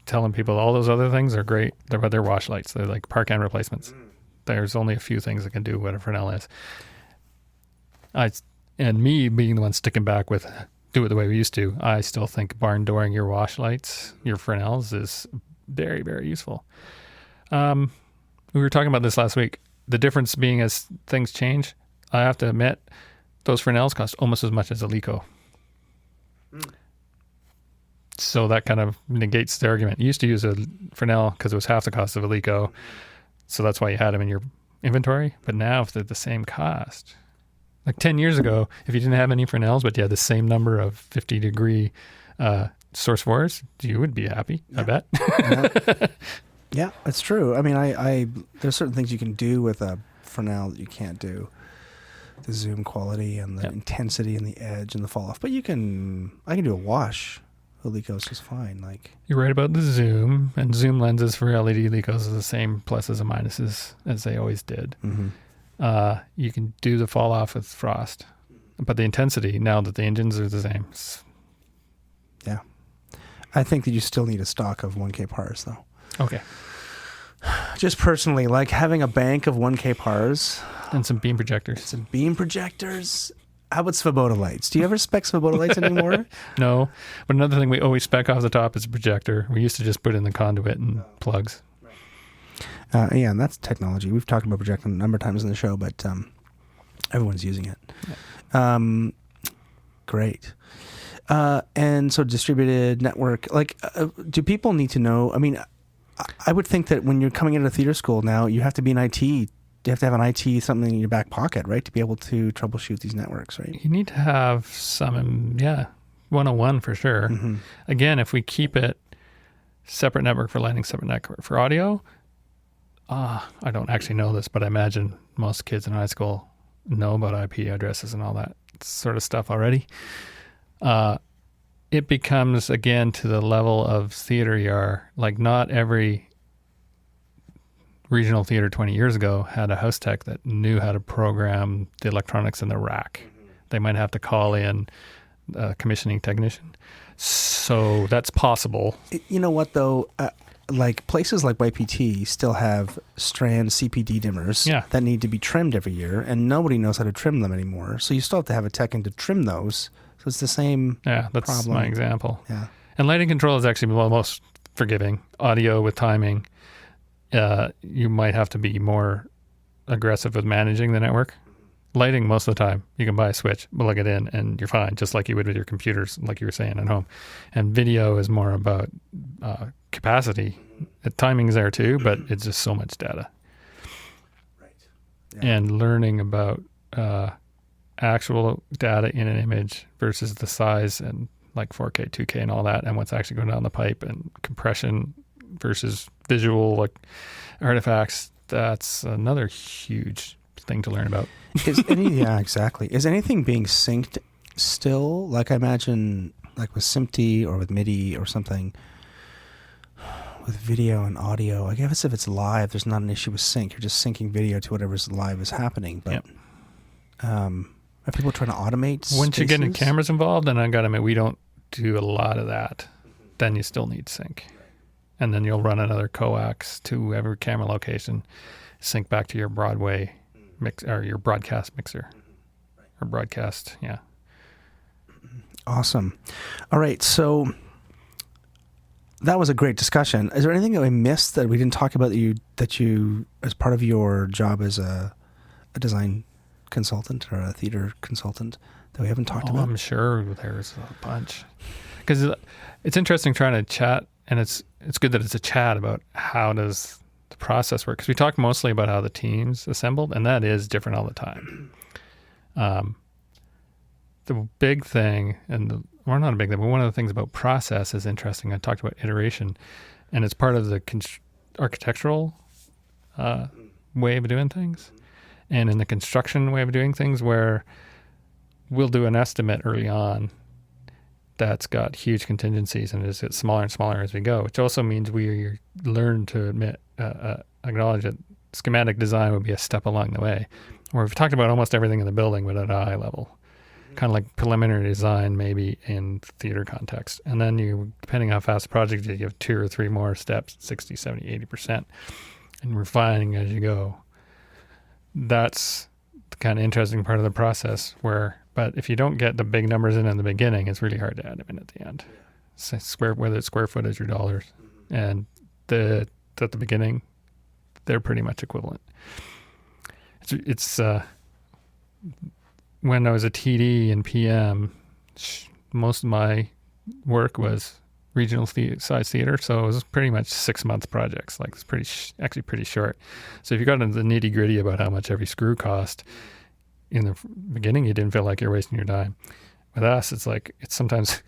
telling people all those other things are great. They're wash lights. They're like park end replacements. There's only a few things that can do what a Fresnel is. And me being the one sticking back with do it the way we used to, I still think barn dooring your wash lights, your Fresnels, is very, very useful. We were talking about this last week. The difference being as things change, I have to admit, those Fresnels cost almost as much as a Leco. So that kind of negates the argument. You used to use a Fresnel because it was half the cost of a Leco, so that's why you had them in your inventory. But now, if they're the same cost, like 10 years ago, if you didn't have any Fresnels, but you had the same number of 50-degree source 4s, you would be happy, I bet. Yeah, it's true. I mean, there's certain things you can do with a Fresnel that you can't do. The zoom quality and the intensity and the edge and the fall off. But I can do a wash. The Lecos is fine. You're right about the zoom, and zoom lenses for LED Lecos are the same pluses and minuses as they always did. Mm-hmm. You can do the fall off with frost, but the intensity, now that the engines are the same. Yeah. I think that you still need a stock of 1K PARs though. Okay. Just personally, like having a bank of 1K PARs. And some beam projectors. How about Svoboda lights? Do you ever spec Svoboda lights anymore? No. But another thing we always spec off the top is a projector. We used to just put in the conduit and plugs. Yeah, and that's technology. We've talked about projecting a number of times in the show, but everyone's using it. Yeah. Great. And so distributed network, do people need to know? I mean, I would think that when you're coming into theater school now, you have to be in IT. You have to have an IT something in your back pocket, right, to be able to troubleshoot these networks, right? You need to have some, 101 for sure. Mm-hmm. Again, if we keep it separate network for lighting, separate network for audio, I don't actually know this, but I imagine most kids in high school know about IP addresses and all that sort of stuff already. It becomes, again, to the level of theater you are. Like, not every regional theater 20 years ago had a house tech that knew how to program the electronics in the rack. They might have to call in a commissioning technician. So that's possible. You know what, though? Like places like YPT still have strand CPD dimmers that need to be trimmed every year, and nobody knows how to trim them anymore. So you still have to have a tech in to trim those. So it's the same that's problem. My example. Yeah. And lighting control is actually most forgiving. Audio with timing, you might have to be more aggressive with managing the network. lighting, most of the time, you can buy a switch, plug it in, and you're fine, just like you would with your computers, like you were saying at home. And video is more about capacity. The timing's there too, but it's just so much data. Right. Yeah. And learning about actual data in an image versus the size and like 4K, 2K and all that, and what's actually going down the pipe, and compression versus visual like artifacts, that's another huge thing to learn about. Yeah, exactly. Is anything being synced still? Like I imagine like with SMPTE or with MIDI or something, with video and audio, I guess if it's live, there's not an issue with sync. You're just syncing video to whatever's live is happening. But are people trying to automate Once you get in spaces? cameras involved, and I got to admit, we don't do a lot of that, then you still need sync. And then you'll run another coax to every camera location, sync back to your Broadway mix or your broadcast mixer or broadcast. Yeah. Awesome. All right. So that was a great discussion. Is there anything that we missed that we didn't talk about that you as part of your job as a design consultant or a theater consultant that we haven't talked about? I'm sure there's a bunch. Because it's interesting trying to chat, and it's good that it's a chat about how does the process work. Because we talked mostly about how the team's assembled, and that is different all the time. The big thing, or not a big thing, but one of the things about process is interesting. I talked about iteration, and it's part of the architectural way of doing things. And in the construction way of doing things, where we'll do an estimate early on that's got huge contingencies, and it gets smaller and smaller as we go, which also means we learn to acknowledge that schematic design would be a step along the way. Where we've talked about almost everything in the building, but at a high level. Kind of like preliminary design, maybe in theater context. And then you, depending on how fast the project is, you have 2 or 3 more steps, 60, 70, 80%, and refining as you go. That's the kind of interesting part of the process but if you don't get the big numbers in the beginning, it's really hard to add them in at the end. So whether it's square footage or dollars. And at the beginning, they're pretty much equivalent. It's when I was a TD and PM, most of my work was regional size theater, so it was pretty much 6-month projects. Like it's actually pretty short. So if you got into the nitty gritty about how much every screw cost in the beginning, you didn't feel like you're wasting your time. With us, it's like it's sometimes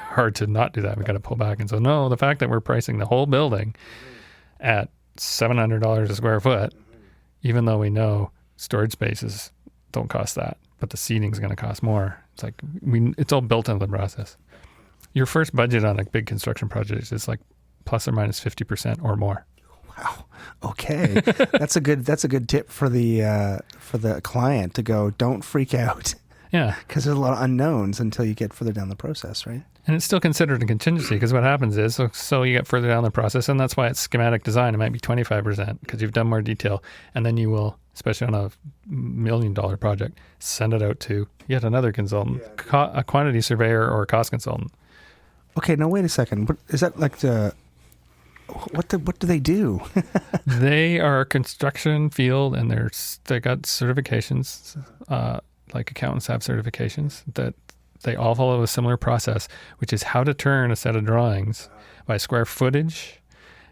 hard to not do that. We got to pull back and say, no, the fact that we're pricing the whole building at $700 a square foot, even though we know storage spaces don't cost that, but the seating is going to cost more. It's like it's all built into the process. Your first budget on a big construction project is like plus or minus 50% or more. Wow. Okay. That's a good tip for the client to go, don't freak out. Yeah. Because there's a lot of unknowns until you get further down the process, right? And it's still considered a contingency, because what happens is, so you get further down the process, and that's why it's schematic design. It might be 25% because you've done more detail, and then you will, especially on a $1 million project, send it out to yet another consultant, a quantity surveyor or a cost consultant. Okay, now wait a second. What is that like what do they do? They are a construction field, and they got certifications, like accountants have certifications, that they all follow a similar process, which is how to turn a set of drawings by square footage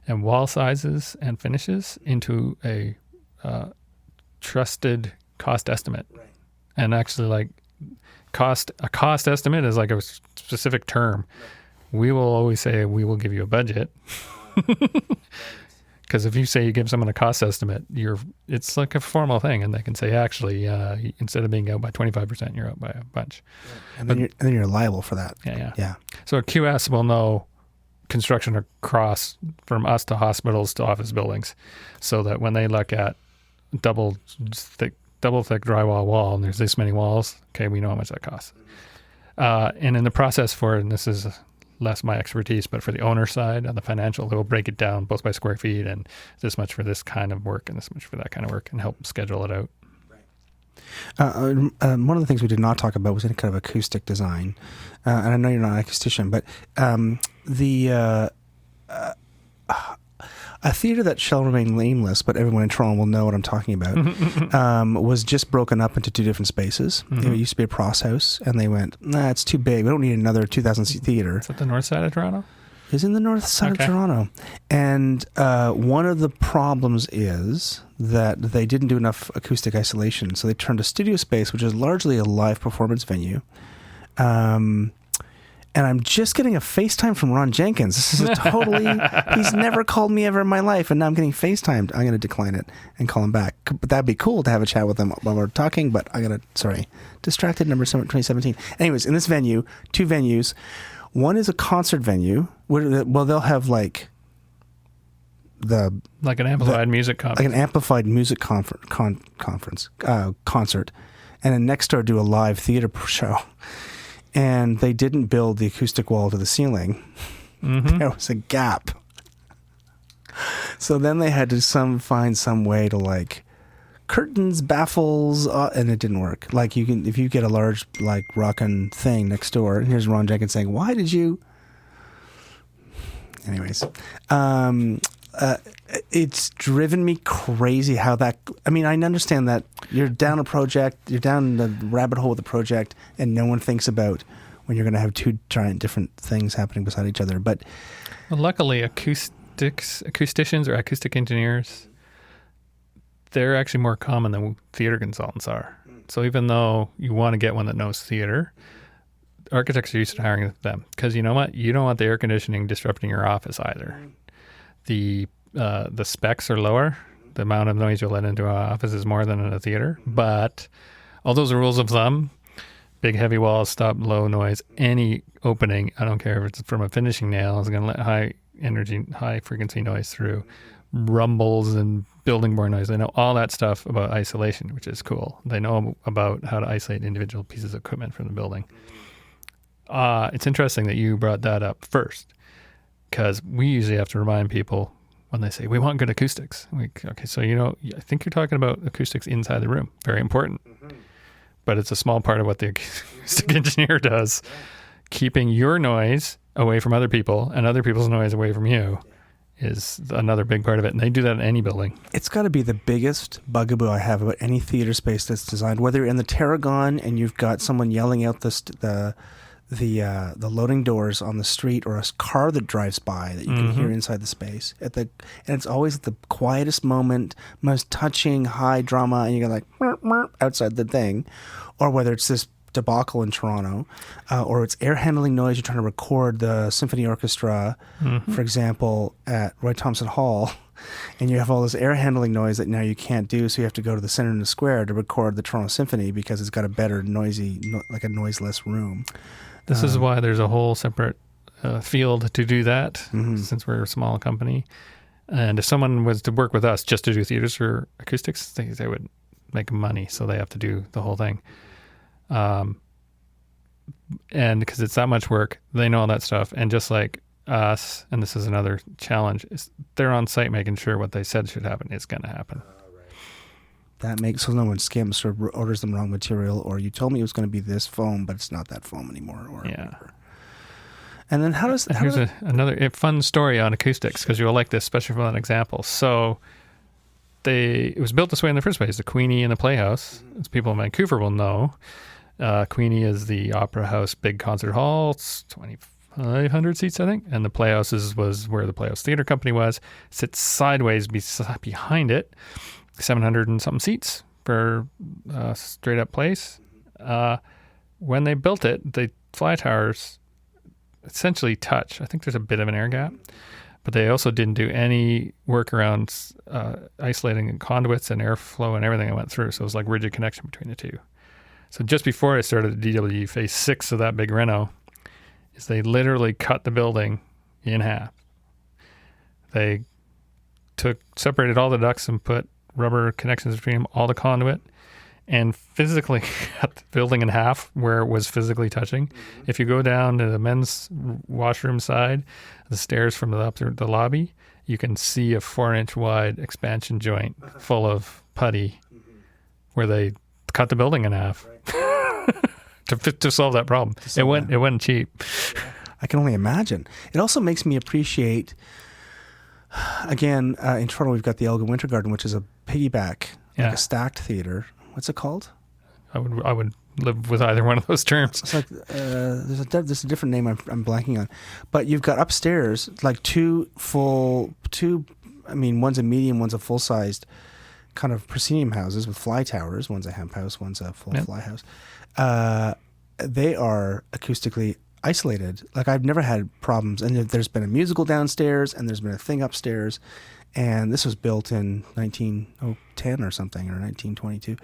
and wall sizes and finishes into a trusted cost estimate. Right. And actually, like a cost estimate is like a specific term. Right. We will always say we will give you a budget. Because if you say you give someone a cost estimate, it's like a formal thing, and they can say, actually, instead of being out by 25%, you're out by a bunch. And then you're liable for that. Yeah. So a QS will know construction across from us to hospitals to office buildings, so that when they look at double thick drywall wall, and there's this many walls, okay, we know how much that costs. And in the process for it, and this is less my expertise, but for the owner side on the financial, they'll break it down both by square feet and this much for this kind of work and this much for that kind of work, and help schedule it out. One of the things we did not talk about was any kind of acoustic design. And I know you're not an acoustician, but A theater that shall remain nameless, but everyone in Toronto will know what I'm talking about, was just broken up into two different spaces. It used to be a Pross House, and they went, nah, it's too big. We don't need another 2,000-seat theater. Is that the north side of Toronto? It's in the north side of Toronto. And one of the problems is that they didn't do enough acoustic isolation, so they turned to Studio Space, which is largely a live performance venue. And I'm just getting a FaceTime from Ron Jenkins. This is a totally... he's never called me ever in my life, and now I'm getting FaceTimed. I'm going to decline it and call him back. But that'd be cool to have a chat with him while we're talking, but I got to... Sorry. Distracted number 2017. Anyways, in this venue, two venues. One is a concert venue. Well, they'll have like... Like an amplified music conference. Like an amplified music concert. And then next door do a live theater show. And they didn't build the acoustic wall to the ceiling. There was a gap. So then they had to find some way to like curtains, baffles, and it didn't work. Like if you get a large like rockin' thing next door, and here's Ron Jenkins saying, "Why did you?" Anyways, it's driven me crazy how that... I mean, I understand that you're down a project, you're down the rabbit hole with a project, and no one thinks about when you're going to have two giant different things happening beside each other. But well, luckily, acousticians or acoustic engineers, they're actually more common than theater consultants are. So even though you want to get one that knows theater, architects are used to hiring them because you know what? You don't want the air conditioning disrupting your office either. The specs are lower. The amount of noise you'll let into an office is more than in a theater. But all those rules of thumb, big heavy walls, stop low noise, any opening, I don't care if it's from a finishing nail, is going to let high energy, high frequency noise through. Rumbles and building borne noise. They know all that stuff about isolation, which is cool. They know about how to isolate individual pieces of equipment from the building. It's interesting that you brought that up first, because we usually have to remind people when they say, we want good acoustics. Okay, so I think you're talking about acoustics inside the room. Very important. But it's a small part of what the acoustic engineer does. Keeping your noise away from other people and other people's noise away from you is another big part of it. And they do that in any building. It's got to be the biggest bugaboo I have about any theater space that's designed, whether you're in the Tarragon and you've got someone yelling out the loading doors on the street, or a car that drives by that you can hear inside the space. And it's always at the quietest moment, most touching, high drama, and you go like merp, merp, outside the thing. Or whether it's this debacle in Toronto, or it's air handling noise. You're trying to record the symphony orchestra, for example, at Roy Thompson Hall, and you have all this air handling noise that now you can't do, so you have to go to the center of the square to record the Toronto Symphony because it's got a better like a noiseless room. This is why there's a whole separate field to do that, since we're a small company. And if someone was to work with us just to do theaters or acoustics, they would make money, so they have to do the whole thing. And because it's that much work, they know all that stuff. And just like us, and this is another challenge, is they're on site making sure what they said should happen is going to happen. That makes so no one skims or orders them wrong material, or you told me it was going to be this foam, but it's not that foam anymore, or whatever. And then here's another fun story on acoustics, because you'll like this, especially from that example. So it was built this way in the first place. The Queenie and the Playhouse, as people in Vancouver will know, Queenie is the Opera House big concert hall. It's 2,500 seats, I think. And the Playhouse was where the Playhouse Theatre Company was. It sits sideways behind it. 700 and something seats for a straight up place. When they built it, the fly towers essentially touch. I think there's a bit of an air gap, but they also didn't do any work around isolating conduits and airflow and everything that went through. So it was like rigid connection between the two. So just before I started the DW phase 6 of that big reno, is they literally cut the building in half. They separated all the ducts and put rubber connections between them, all the conduit, and physically cut the building in half where it was physically touching. If you go down to the men's washroom side, the stairs from the lobby, you can see a 4-inch wide expansion joint full of putty where they cut the building in half to solve that problem. It wasn't cheap. I can only imagine. It also makes me appreciate Again, in Toronto, we've got the Elgin Winter Garden, which is a piggyback, Yeah. like a stacked theater. What's it called? I would live with either one of those terms. It's like there's a different name I'm blanking on, but you've got upstairs like two. I mean, one's a medium, one's a full-sized kind of proscenium houses with fly towers. One's a hemp house, one's a full fly house. They are acoustically isolated. Like I've never had problems, and there's been a musical downstairs, and there's been a thing upstairs, and this was built in 1910 or something, or 1922,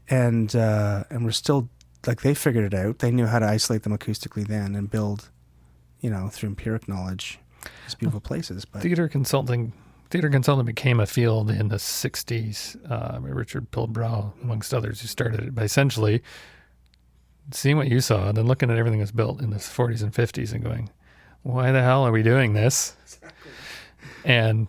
and we're still like they figured it out. They knew how to isolate them acoustically then and build, through empiric knowledge, these beautiful places. But Theater consulting became a field in the 60s. Richard Pilbrow, amongst others, who started it by essentially seeing what you saw and then looking at everything that's built in the 40s and 50s and going, why the hell are we doing this? Exactly. And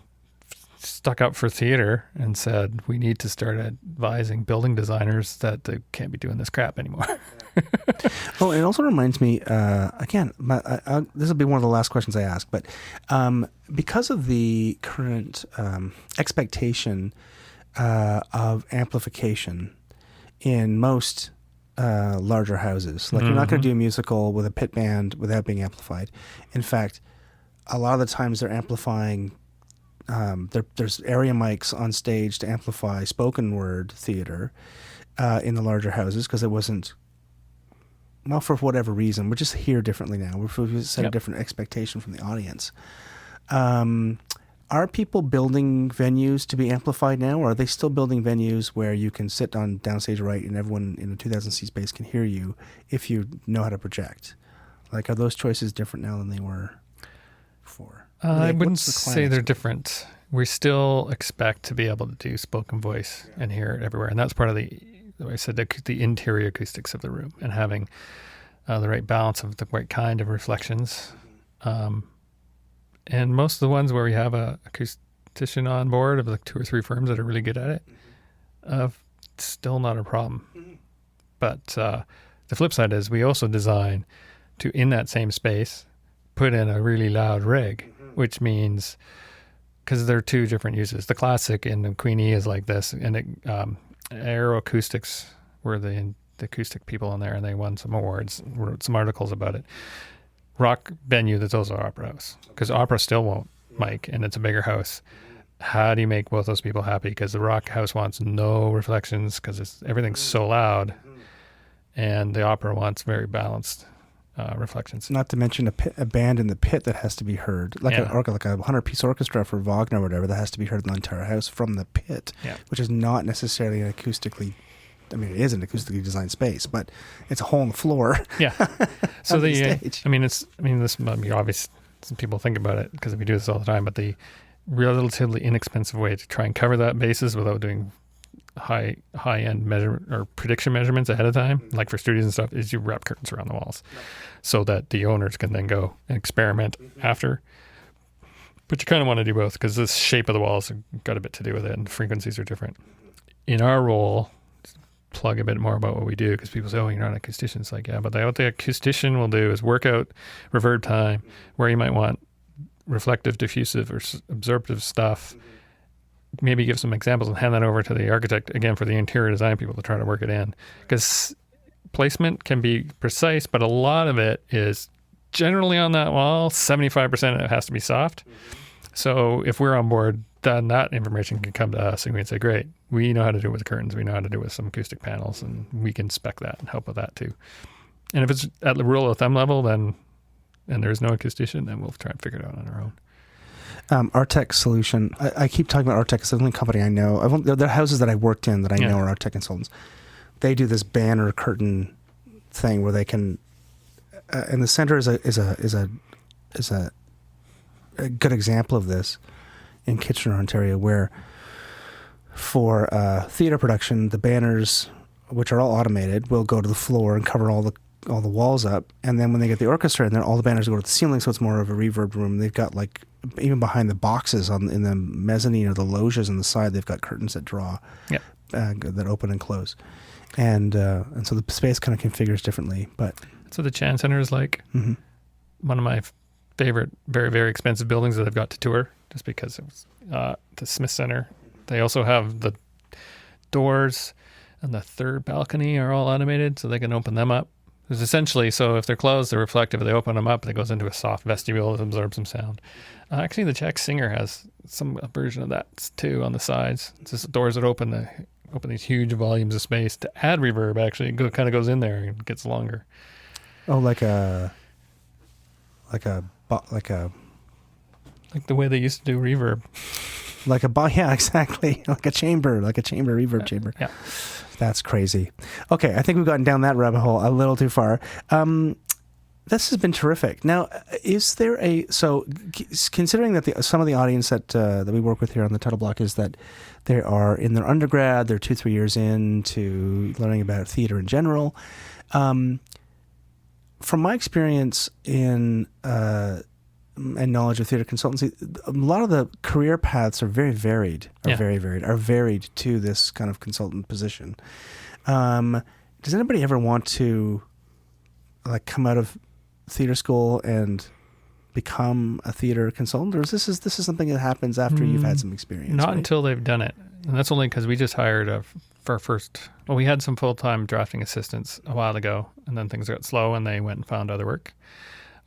stuck up for theater and said, we need to start advising building designers that they can't be doing this crap anymore. Oh, it also reminds me, again, this will be one of the last questions I ask, but because of the current expectation of amplification in most larger houses, like you're not going to do a musical with a pit band without being amplified. In fact, a lot of the times they're amplifying, there's area mics on stage to amplify spoken word theater in the larger houses because it wasn't, well, for whatever reason, we're just here differently now. We've set a different expectation from the audience. Are people building venues to be amplified now, or are they still building venues where you can sit on downstage right and everyone in a 2,000 seat space can hear you if you know how to project? Like, are those choices different now than they were before? I wouldn't say they're different. We still expect to be able to do spoken voice and hear it everywhere. And that's part of I said, the interior acoustics of the room and having the right balance of the right kind of reflections. And most of the ones where we have a acoustician on board of like 2 or 3 firms that are really good at it, still not a problem. But the flip side is we also design to, in that same space, put in a really loud rig, which means, because there are 2 different uses. The classic in the Queenie is like this, and Aeroacoustics were the acoustic people in there, and they won some awards, wrote some articles about it. Rock venue that's also opera house, because opera still won't mic and it's a bigger house. How do you make both those people happy? Because the rock house wants no reflections because everything's so loud, and the opera wants very balanced reflections. Not to mention a band in the pit that has to be heard, like a 100-piece orchestra for Wagner or whatever, that has to be heard in the entire house from the pit, which is not necessarily an acoustically. I mean, it is an acoustically designed space, but it's a hole in the floor. Yeah. So this might be obvious. Some people think about it because we do this all the time, but the relatively inexpensive way to try and cover that basis without doing high-end measure or prediction measurements ahead of time, like for studios and stuff, is you wrap curtains around the walls so that the owners can then go and experiment after. But you kind of want to do both because the shape of the walls have got a bit to do with it, and frequencies are different. In our role, plug a bit more about what we do, because people say, oh, you're not an acoustician. It's like, yeah, but what the acoustician will do is work out reverb time where you might want reflective, diffusive, or absorptive stuff. Maybe give some examples and hand that over to the architect, again, for the interior design people to try to work it in. Because placement can be precise, but a lot of it is generally on that wall. 75% of it has to be soft. So if we're on board, then that information can come to us and we can say, great, we know how to do it with the curtains. We know how to do it with some acoustic panels, and we can spec that and help with that too. And if it's at the rule of thumb level, and there's no acoustician, then we'll try and figure it out on our own. Artec Solution. I keep talking about Artec. It's the only company I know. There are houses that I worked in that I know are Artec consultants. They do this banner curtain thing where they can, and the center is a good example of this in Kitchener, Ontario, where for theater production, the banners, which are all automated, will go to the floor and cover all the walls up, and then when they get the orchestra in there, all the banners go to the ceiling, so it's more of a reverb room. They've got, like, even behind the boxes in the mezzanine or the loges on the side, they've got curtains that draw, that open and close, and so the space kind of configures differently. But so the Chan Center is like one of my favorite, very, very expensive buildings that I've got to tour. just because it was the Smith Center. They also have the doors and the third balcony are all automated, so they can open them up. It's essentially, so if they're closed, they're reflective. If they open them up, it goes into a soft vestibule that absorbs some sound. Actually, the Jack Singer has a version of that too on the sides. It's just doors that open these huge volumes of space to add reverb. Actually, it kind of goes in there and gets longer. Oh, like the way they used to do reverb. Yeah, exactly. Like a reverb chamber. Yeah. That's crazy. Okay, I think we've gotten down that rabbit hole a little too far. This has been terrific. Now, is there considering that some of the audience that we work with here on the Title Block is that they are in their undergrad, they're 2-3 years into learning about theater in general. From my experience in and knowledge of theater consultancy, a lot of the career paths are very varied. Are varied to this kind of consultant position. Does anybody ever want to come out of theater school and become a theater consultant, or is this something that happens after you've had some experience? Not until they've done it, and that's only because we just hired for our first. Well, we had some full-time drafting assistants a while ago, and then things got slow, and they went and found other work.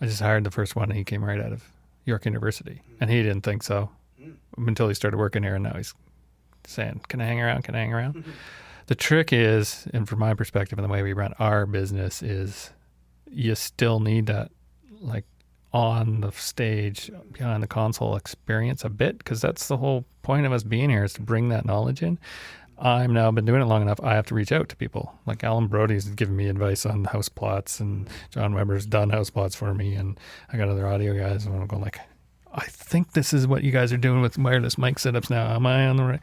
I just hired the first one, and he came right out of York University, and he didn't think so until he started working here, and now he's saying, "Can I hang around? Can I hang around?" Mm-hmm. The trick is, and from my perspective and the way we run our business is, you still need that on the stage, behind the console experience a bit, because that's the whole point of us being here, is to bring that knowledge in. I've now been doing it long enough, I have to reach out to people. Like Alan Brody's giving me advice on house plots, and John Weber's done house plots for me, and I got other audio guys, and I'm going I think this is what you guys are doing with wireless mic setups now. Am I on the right?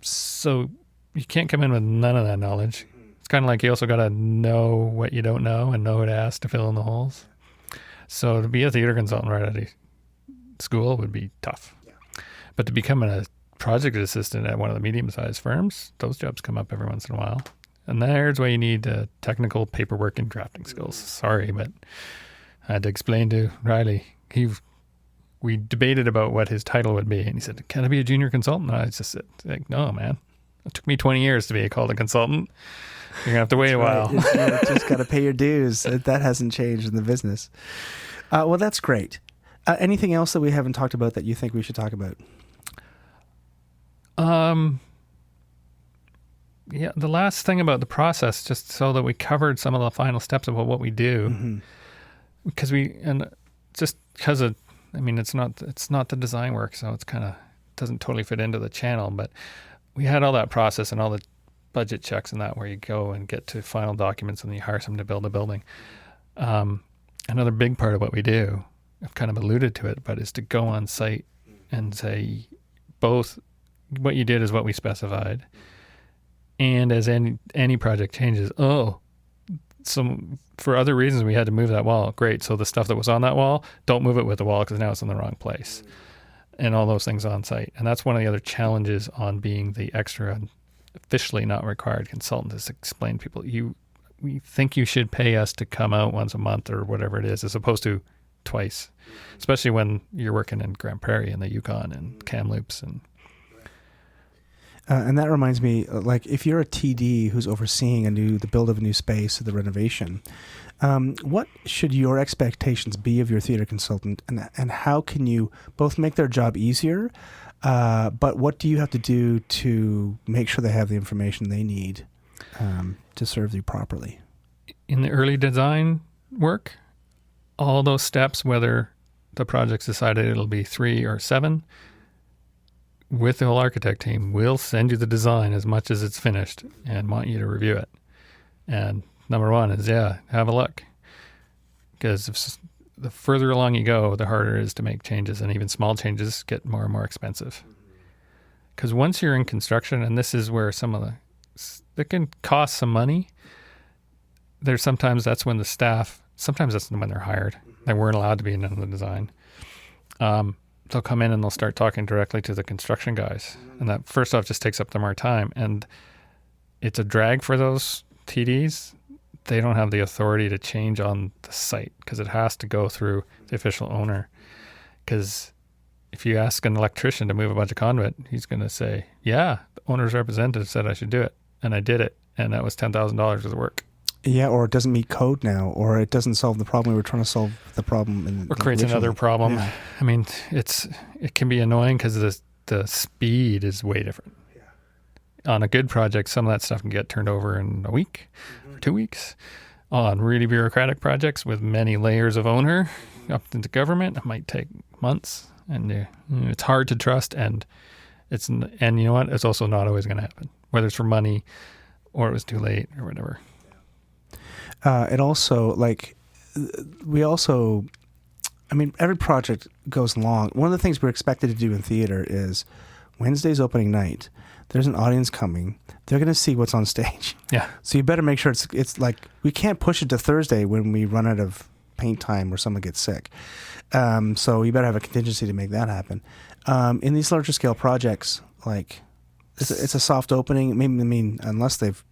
So you can't come in with none of that knowledge. It's kind of like you also got to know what you don't know and know who to ask to fill in the holes. So to be a theater consultant right out of school would be tough. Yeah. But to become a project assistant at one of the medium-sized firms, those jobs come up every once in a while. And there's where you need technical paperwork and drafting skills. Sorry, but I had to explain to Riley. We debated about what his title would be, and he said, "Can I be a junior consultant?" And I just said, "No, man. It took me 20 years to be called a consultant. You're going to have to wait a while." You just got to pay your dues. That hasn't changed in the business. Well, that's great. Anything else that we haven't talked about that you think we should talk about? Yeah, the last thing about the process, just so that we covered some of the final steps about what we do, because it's not the design work, so it's kind of doesn't totally fit into the channel, but we had all that process and all the budget checks and that, where you go and get to final documents and you hire someone to build a building. Another big part of what we do, I've kind of alluded to it, but is to go on site and say both what you did is what we specified, and as any project changes, for other reasons we had to move that wall. Great, so the stuff that was on that wall, don't move it with the wall because now it's in the wrong place. And all those things on site. And that's one of the other challenges on being the extra officially not required consultant, is to explain to people, we think you should pay us to come out once a month or whatever it is, as opposed to twice, especially when you're working in Grand Prairie and the Yukon and Kamloops. And that reminds me, if you're a TD who's overseeing the build of a new space or the renovation, what should your expectations be of your theater consultant, and how can you both make their job easier, but what do you have to do to make sure they have the information they need to serve you properly? In the early design work, all those steps, whether the project's decided it'll be 3 or 7, with the whole architect team, we'll send you the design as much as it's finished and want you to review it. And number one is, have a look. Because the further along you go, the harder it is to make changes, and even small changes get more and more expensive. Because once you're in construction, and this is where that can cost some money, that's when the staff, sometimes that's when they're hired. They weren't allowed to be in the design. They'll come in and they'll start talking directly to the construction guys. And that, first off, just takes up more time. And it's a drag for those TDs. They don't have the authority to change on the site because it has to go through the official owner. Because if you ask an electrician to move a bunch of conduit, he's going to say, yeah, the owner's representative said I should do it. And I did it. And that was $10,000 worth of work. Yeah, or it doesn't meet code now, or it doesn't solve the problem we were trying to solve the problem. Or creates another problem. Yeah. I mean, it can be annoying because the speed is way different. Yeah. On a good project, some of that stuff can get turned over in a week or 2 weeks. On really bureaucratic projects with many layers of owner up into government, it might take months, and it's hard to trust. And you know what? It's also not always going to happen, whether it's for money or it was too late or whatever. It also, every project goes long. One of the things we're expected to do in theater is Wednesday's opening night. There's an audience coming. They're going to see what's on stage. Yeah. So you better make sure it's like, we can't push it to Thursday when we run out of paint time or someone gets sick. So you better have a contingency to make that happen. In these larger scale projects, like it's a soft opening. Unless they've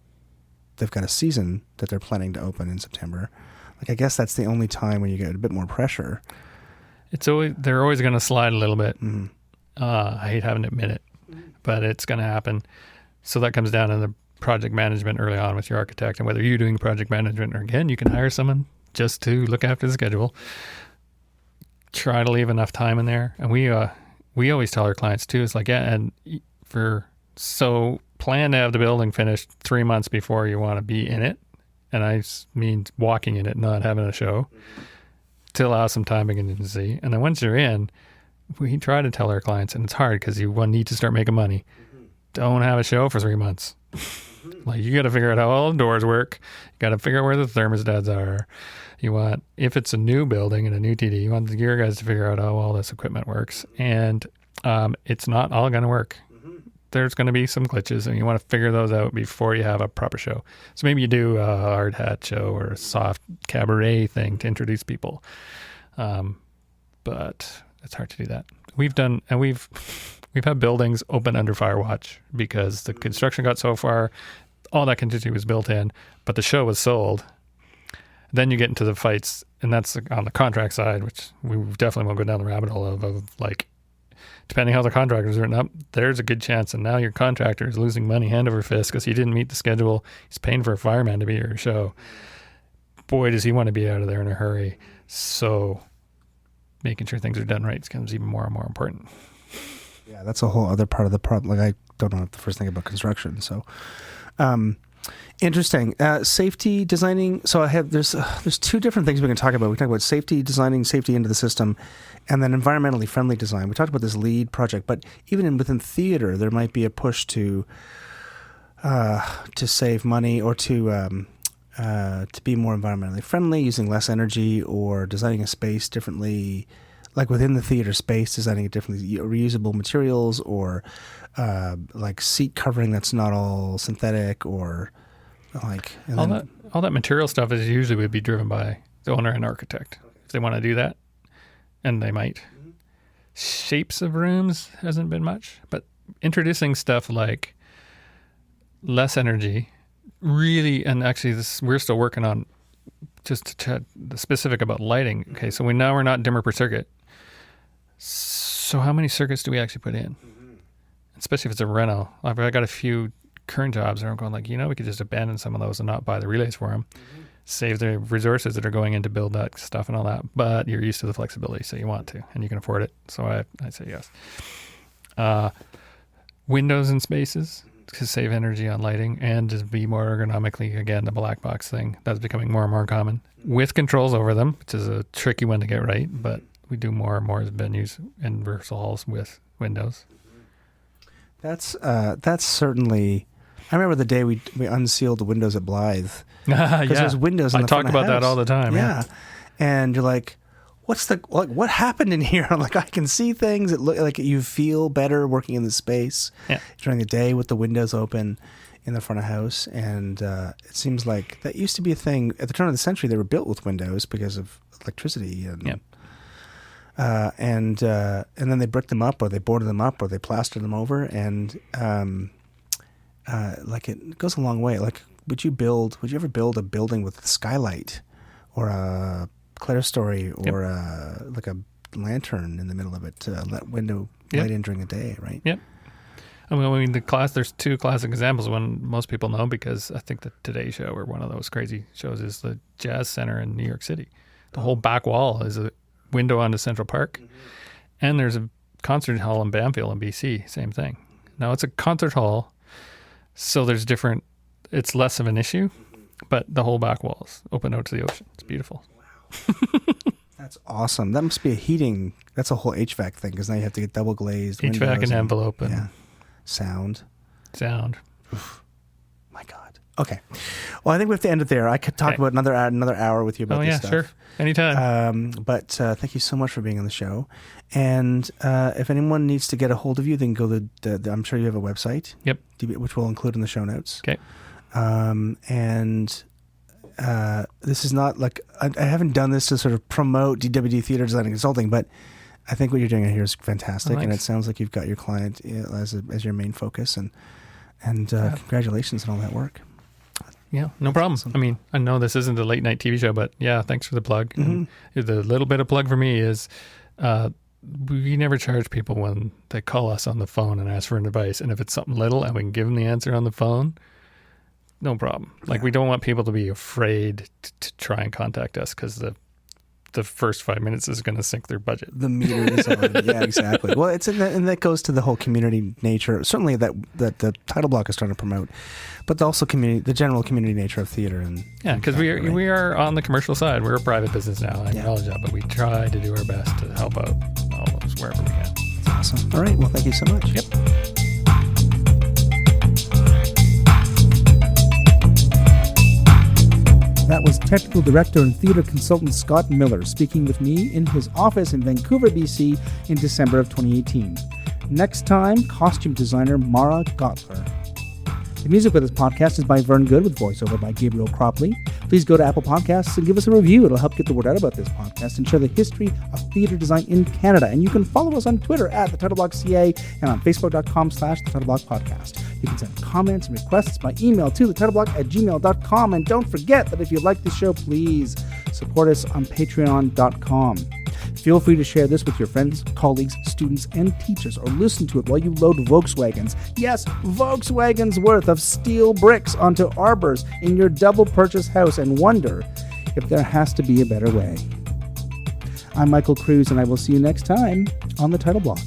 got a season that they're planning to open in September. Like, I guess that's the only time when you get a bit more pressure. They're always going to slide a little bit. Mm-hmm. I hate having to admit it, but it's going to happen. So that comes down to the project management early on with your architect, and whether you're doing project management or, again, you can hire someone just to look after the schedule. Try to leave enough time in there. And we always tell our clients too, it's like, plan to have the building finished 3 months before you want to be in it. And I mean walking in it, not having a show, to allow some time and contingency. And then once you're in, we try to tell our clients, and it's hard because you need to start making money. Don't have a show for 3 months. Like, you got to figure out how all the doors work. You got to figure out where the thermostats are. If it's a new building and a new TD, you want the gear guys to figure out how all this equipment works. And it's not all going to work. There's going to be some glitches, and you want to figure those out before you have a proper show. So maybe you do a hard hat show or a soft cabaret thing to introduce people. But it's hard to do that. We've had buildings open under fire watch because the construction got so far, all that contingency was built in, but the show was sold. Then you get into the fights, and that's on the contract side, which we definitely won't go down the rabbit hole of like, depending how the contractor is written up, there's a good chance. And now your contractor is losing money hand over fist because he didn't meet the schedule. He's paying for a fireman to be at your show. Boy, does he want to be out of there in a hurry. So making sure things are done right becomes even more and more important. Yeah, that's a whole other part of the problem. Like, I don't know the first thing about construction. So interesting. Safety designing. So there's two different things we can talk about. We talk about safety, designing safety into the system, and then environmentally friendly design. We talked about this LEED project, but even within theater, there might be a push to save money or to be more environmentally friendly, using less energy, or designing a space differently. Like within the theater space, designing it differently, reusable materials, or like seat covering that's not all synthetic, or like all that material stuff is usually would be driven by the owner and architect if they want to do that, and they might. Shapes of rooms hasn't been much, but introducing stuff like less energy, really, and actually we're still working on just to chat the specific about lighting. Okay, so we're not dimmer per circuit. So how many circuits do we actually put in? Especially if it's a reno. I got a few current jobs that are going like, we could just abandon some of those and not buy the relays for them. Save the resources that are going in to build that stuff and all that. But you're used to the flexibility, so you want to, and you can afford it. So I say yes. Windows and spaces to save energy on lighting and to be more ergonomically, again, the black box thing. That's becoming more and more common. With controls over them, which is a tricky one to get right, but we do more and more venues and rehearsal halls with windows. That's certainly. I remember the day we unsealed the windows at Blythe. Because there's windows in the front I talk about of the house. that all the time. Yeah. And you're like, what happened in here? I'm like, I can see things. It look like you feel better working in the space during the day with the windows open in the front of house. And it seems like that used to be a thing at the turn of the century. They were built with windows because of electricity and and then they bricked them up, or they boarded them up, or they plastered them over, and like it goes a long way. Like, would you ever build a building with a skylight, or a clerestory, or like a lantern in the middle of it to let window Yep. light in during the day, right? Yep. I mean, there's two classic examples. One most people know because I think the Today Show or one of those crazy shows is the Jazz Center in New York City. The whole back wall is a window onto Central Park. And there's a concert hall in Banfield in BC, same thing. Now it's a concert hall, so there's different, it's less of an issue, but the whole back wall is open out to the ocean. It's beautiful. That's awesome. That must be a heating, that's a whole HVAC thing, because now you have to get double glazed HVAC windows and envelope and yeah, sound. My God. Okay. Well, I think we have to end it there. I could talk Okay. about another hour with you about Oh, this yeah, stuff. sure. Anytime. But thank you so much for being on the show. And if anyone needs to get a hold of you, they can go to I'm sure you have a website. Yep. Which we'll include in the show notes. Okay. And this is not like I haven't done this to sort of promote DWD Theater Design and Consulting, but I think what you're doing here is fantastic, Oh, and it thanks. sounds like you've got your client as your main focus, and congratulations on all that work. Yeah, no problem. awesome. I mean, I know this isn't a late night TV show, but yeah, thanks for the plug. Mm-hmm. And the little bit of plug for me is we never charge people when they call us on the phone and ask for an advice. And if it's something little and we can give them the answer on the phone, no problem. Like we don't want people to be afraid to try and contact us because the first 5 minutes is going to sink their budget. The meter is on. Yeah, exactly. Well, it's and that goes to the whole community nature. Certainly that the title block is trying to promote, but also the general community nature of theater and Yeah, because we are on the commercial side. We're a private business now. I acknowledge that, but we try to do our best to help out all those wherever we can. Awesome. All right. Well, thank you so much. Yep. That was technical director and theater consultant Scott Miller speaking with me in his office in Vancouver, BC in December of 2018. Next time, costume designer Mara Gottler. The music for this podcast is by Vern Good with voiceover by Gabriel Cropley. Please go to Apple Podcasts and give us a review. It'll help get the word out about this podcast and share the history of theater design in Canada. And you can follow us on Twitter at TheTitleBlockCA and on Facebook.com/TheTitleBlockPodcast. You can send comments and requests by email to TheTitleBlock@gmail.com. And don't forget that if you like the show, please support us on Patreon.com. Feel free to share this with your friends, colleagues, students, and teachers, or listen to it while you load Volkswagens. Yes, Volkswagens worth of steel bricks onto arbors in your double purchase house and wonder if there has to be a better way. I'm Michael Cruz, and I will see you next time on The Title Block.